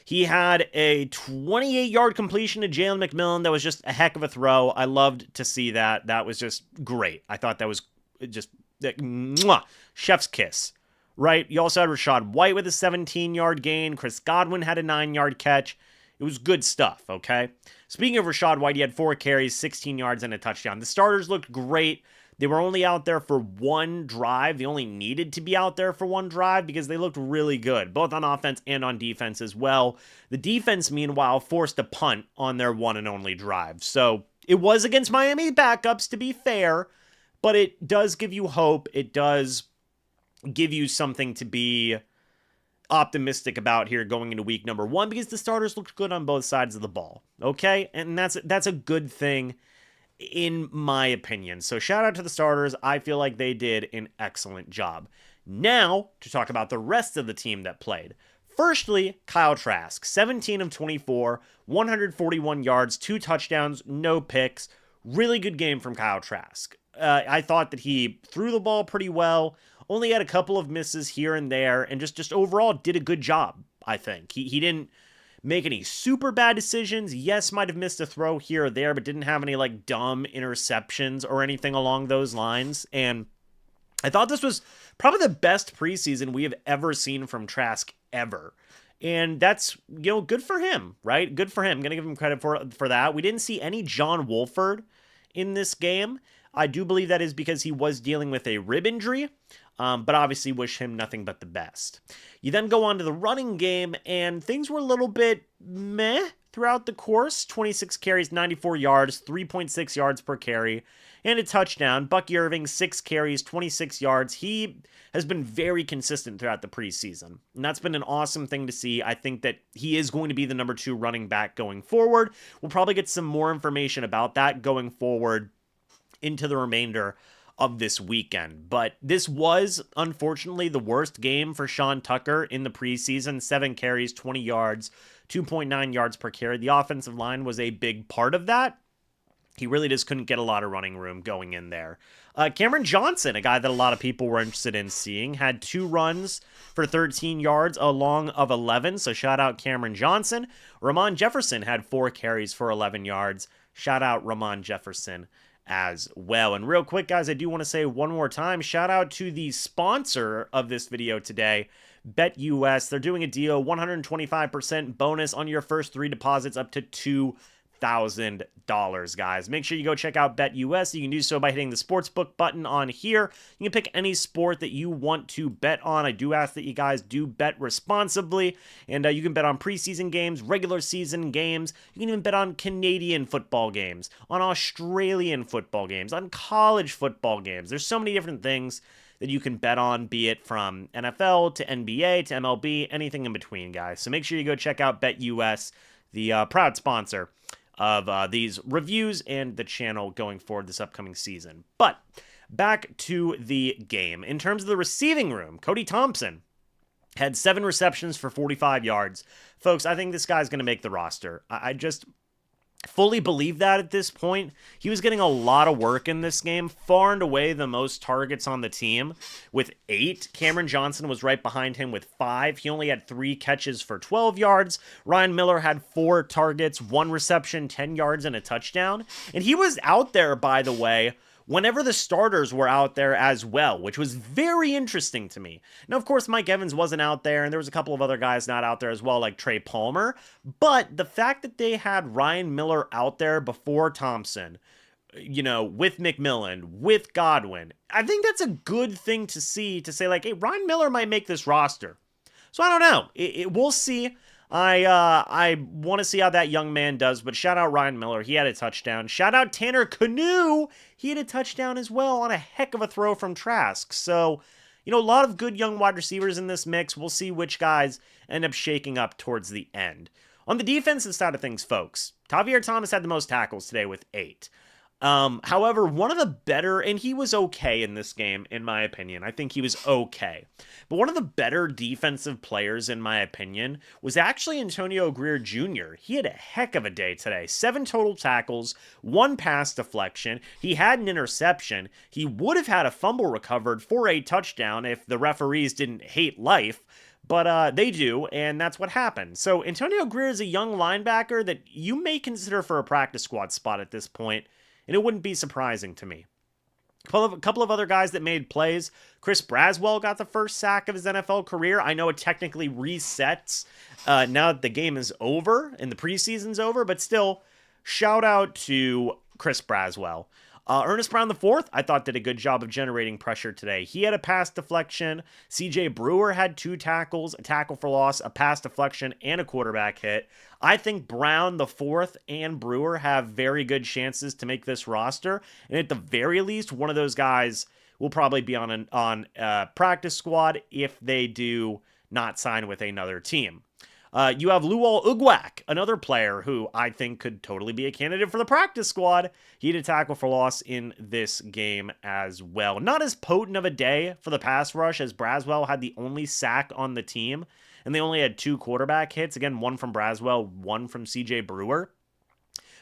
He had a 28-yard completion to Jalen McMillan that was just a heck of a throw. I loved to see that. That was just great. I thought that was just mwah, chef's kiss, right? You also had Rachaad White with a 17-yard gain. Chris Godwin had a 9-yard catch. It was good stuff, okay? Speaking of Rachaad White, he had 4 carries, 16 yards, and a touchdown. The starters looked great. They were only out there for one drive. They only needed to be out there for one drive because they looked really good, both on offense and on defense as well. The defense, meanwhile, forced a punt on their one and only drive. So it was against Miami backups, to be fair, but it does give you hope. It does give you something to be optimistic about here going into week number 1 because the starters looked good on both sides of the ball, okay? And that's a good thing in my opinion. So shout out to the starters. I feel like they did an excellent job. Now, to talk about the rest of the team that played. Firstly, Kyle Trask, 17 of 24, 141 yards, 2 touchdowns, no picks. Really good game from Kyle Trask. I thought that he threw the ball pretty well, only had a couple of misses here and there, and just overall did a good job, I think. He didn't make any super bad decisions. Yes, might have missed a throw here or there, but didn't have any like dumb interceptions or anything along those lines. And I thought this was probably the best preseason we have ever seen from Trask ever. And that's, good for him, right? Good for him. I'm going to give him credit for that. We didn't see any John Wolford in this game. I do believe that is because he was dealing with a rib injury, but obviously wish him nothing but the best. You then go on to the running game, and things were a little bit meh throughout the course. 26 carries, 94 yards, 3.6 yards per carry, and a touchdown. Bucky Irving, 6 carries, 26 yards. He has been very consistent throughout the preseason, and that's been an awesome thing to see. I think that he is going to be the number 2 running back going forward. We'll probably get some more information about that going forward into the remainder of this weekend. But this was, unfortunately, the worst game for Sean Tucker in the preseason. 7 carries, 20 yards, 2.9 yards per carry. The offensive line was a big part of that. He really just couldn't get a lot of running room going in there. Cameron Johnson, a guy that a lot of people were interested in seeing, had 2 runs for 13 yards, a long of 11. So shout out Cameron Johnson. Ramon Jefferson had 4 carries for 11 yards. Shout out Ramon Jefferson as well. And real quick, guys, I do want to say one more time, shout out to the sponsor of this video today, BetUS. They're doing a deal, 125% bonus on your first 3 deposits up to $2,000, guys. Make sure you go check out BetUS. You can do so by hitting the sportsbook button on here. You can pick any sport that you want to bet on. I do ask that you guys do bet responsibly, and you can bet on preseason games, regular season games. You can even bet on Canadian football games, on Australian football games, on college football games. There's so many different things that you can bet on, be it from NFL to NBA to MLB, anything in between, guys. So make sure you go check out BetUS, the proud sponsor of these reviews and the channel going forward this upcoming season. But back to the game. In terms of the receiving room, Cody Thompson had 7 receptions for 45 yards. Folks, I think this guy's going to make the roster. I just fully believe that at this point. He was getting a lot of work in this game, far and away the most targets on the team with 8. Cameron Johnson was right behind him with 5. He only had 3 catches for 12 yards. Ryan Miller had 4 targets, 1 reception, 10 yards, and a touchdown. And he was out there, by the way, whenever the starters were out there as well, which was very interesting to me. Now, of course, Mike Evans wasn't out there, and there was a couple of other guys not out there as well, like Trey Palmer. But the fact that they had Ryan Miller out there before Thompson, you know, with McMillan, with Godwin, I think that's a good thing to see, to say like, hey, Ryan Miller might make this roster. So I don't know. We'll see. I want to see how that young man does, but shout out Ryan Miller. He had a touchdown. Shout out Tanner Canoe. He had a touchdown as well on a heck of a throw from Trask. So, you know, a lot of good young wide receivers in this mix. We'll see which guys end up shaking up towards the end. On the defensive side of things, folks, Tavier Thomas had the most tackles today with 8. However, one of the better, and he was okay in this game, in my opinion. I think he was okay. But one of the better defensive players, in my opinion, was actually Antonio Greer Jr. He had a heck of a day today. 7 total tackles, 1 pass deflection. He had an interception. He would have had a fumble recovered for a touchdown if the referees didn't hate life. But they do, and that's what happened. So Antonio Greer is a young linebacker that you may consider for a practice squad spot at this point, and it wouldn't be surprising to me. A couple of other guys that made plays. Chris Braswell got the first sack of his NFL career. I know it technically resets now that the game is over and the preseason's over, but still, shout out to Chris Braswell. Ernest Brown IV, I thought, did a good job of generating pressure today. He had a pass deflection. CJ Brewer had 2 tackles, a tackle for loss, a pass deflection, and a quarterback hit. I think Brown IV and Brewer have very good chances to make this roster. And at the very least, one of those guys will probably be on a practice squad if they do not sign with another team. You have Luol Ugwak, another player who I think could totally be a candidate for the practice squad. He had a tackle for loss in this game as well. Not as potent of a day for the pass rush, as Braswell had the only sack on the team, and they only had 2 quarterback hits. Again, 1 from Braswell, 1 from CJ Brewer.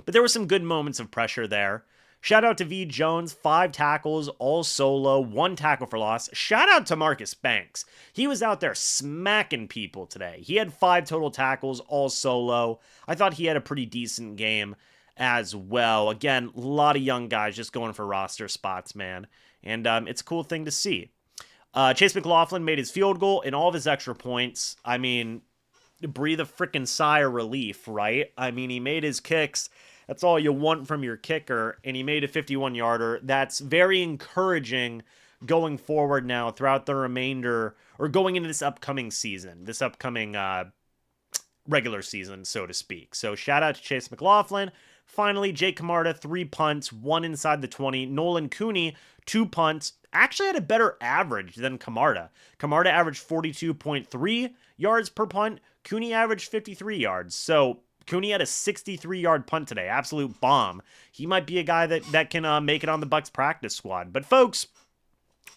But there were some good moments of pressure there. Shout out to V. Jones, 5 tackles, all solo, 1 tackle for loss. Shout out to Marcus Banks. He was out there smacking people today. He had 5 total tackles, all solo. I thought he had a pretty decent game as well. Again, a lot of young guys just going for roster spots, man. And it's a cool thing to see. Chase McLaughlin made his field goal and all of his extra points. I mean, breathe a freaking sigh of relief, right? I mean, he made his kicks. That's all you want from your kicker, and he made a 51-yarder. That's very encouraging going forward now throughout the remainder, or going into this upcoming season, this upcoming regular season, so to speak. So shout out to Chase McLaughlin. Finally, Jake Camarda, 3 punts, 1 inside the 20. Nolan Cooney, 2 punts. Actually had a better average than Camarda. Camarda averaged 42.3 yards per punt. Cooney averaged 53 yards. So Cooney had a 63-yard punt today. Absolute bomb. He might be a guy that can make it on the Bucs practice squad. But folks,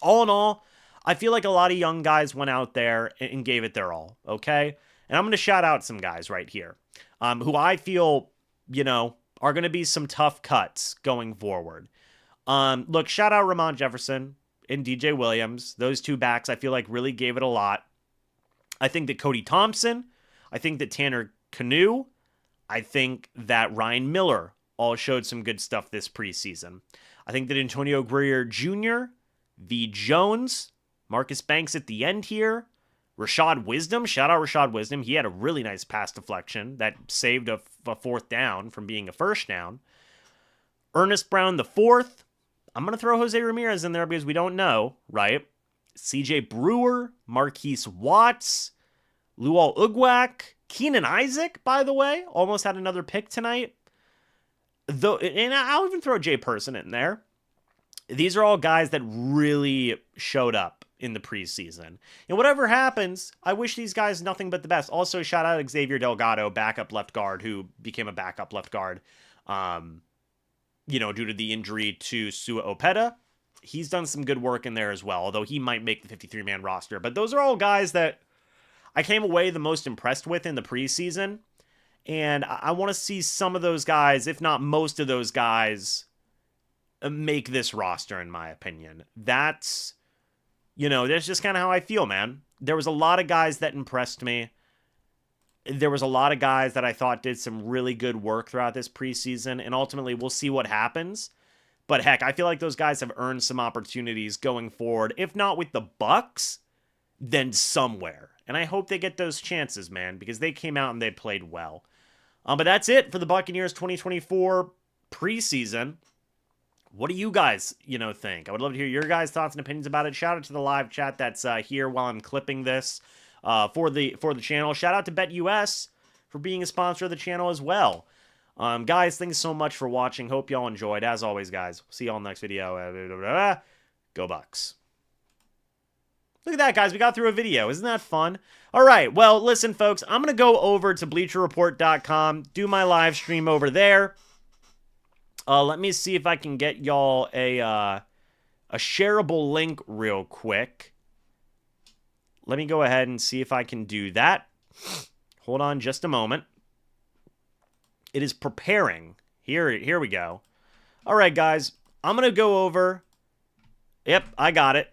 all in all, I feel like a lot of young guys went out there and gave it their all, okay? And I'm going to shout out some guys right here who I feel, are going to be some tough cuts going forward. Look, shout out Ramon Jefferson and DJ Williams. Those two backs I feel like really gave it a lot. I think that Cody Thompson, I think that Tanner Canoe, I think that Ryan Miller all showed some good stuff this preseason. I think that Antonio Greer Jr., V. Jones, Marcus Banks at the end here, Rashad Wisdom, shout out Rashad Wisdom. He had a really nice pass deflection that saved a fourth down from being a first down. Ernest Brown the fourth. I'm going to throw Jose Ramirez in there because we don't know, right? CJ Brewer, Marquise Watts, Luol Ugwak, Keenan Isaac, by the way, almost had another pick tonight. And I'll even throw Jay Person in there. These are all guys that really showed up in the preseason. And whatever happens, I wish these guys nothing but the best. Also, shout out Xavier Delgado, backup left guard, who became a backup left guard, due to the injury to Sua Opeta. He's done some good work in there as well, although he might make the 53-man roster. But those are all guys that I came away the most impressed with in the preseason. And I want to see some of those guys, if not most of those guys, make this roster, in my opinion. That's just kind of how I feel, man. There was a lot of guys that impressed me. There was a lot of guys that I thought did some really good work throughout this preseason, and ultimately we'll see what happens. But heck, I feel like those guys have earned some opportunities going forward, if not with the Bucs, then somewhere. And I hope they get those chances, man, because they came out and they played well. But that's it for the Buccaneers 2024 preseason. What do you guys, think? I would love to hear your guys' thoughts and opinions about it. Shout out to the live chat that's here while I'm clipping this for the channel. Shout out to BetUS for being a sponsor of the channel as well. Guys, thanks so much for watching. Hope y'all enjoyed. As always, guys, see y'all in the next video. Go Bucs. Look at that, guys. We got through a video. Isn't that fun? All right. Well, listen, folks. I'm going to go over to BleacherReport.com, do my live stream over there. Let me see if I can get y'all a shareable link real quick. Let me go ahead and see if I can do that. Hold on just a moment. It is preparing. Here we go. All right, guys. I'm going to go over. Yep, I got it.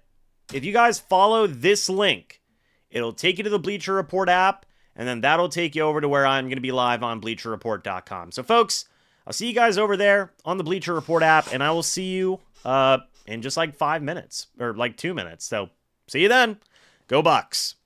If you guys follow this link, it'll take you to the Bleacher Report app, and then that'll take you over to where I'm going to be live on BleacherReport.com. So, folks, I'll see you guys over there on the Bleacher Report app, and I will see you in just like 5 minutes, or like 2 minutes. So, see you then. Go Bucs.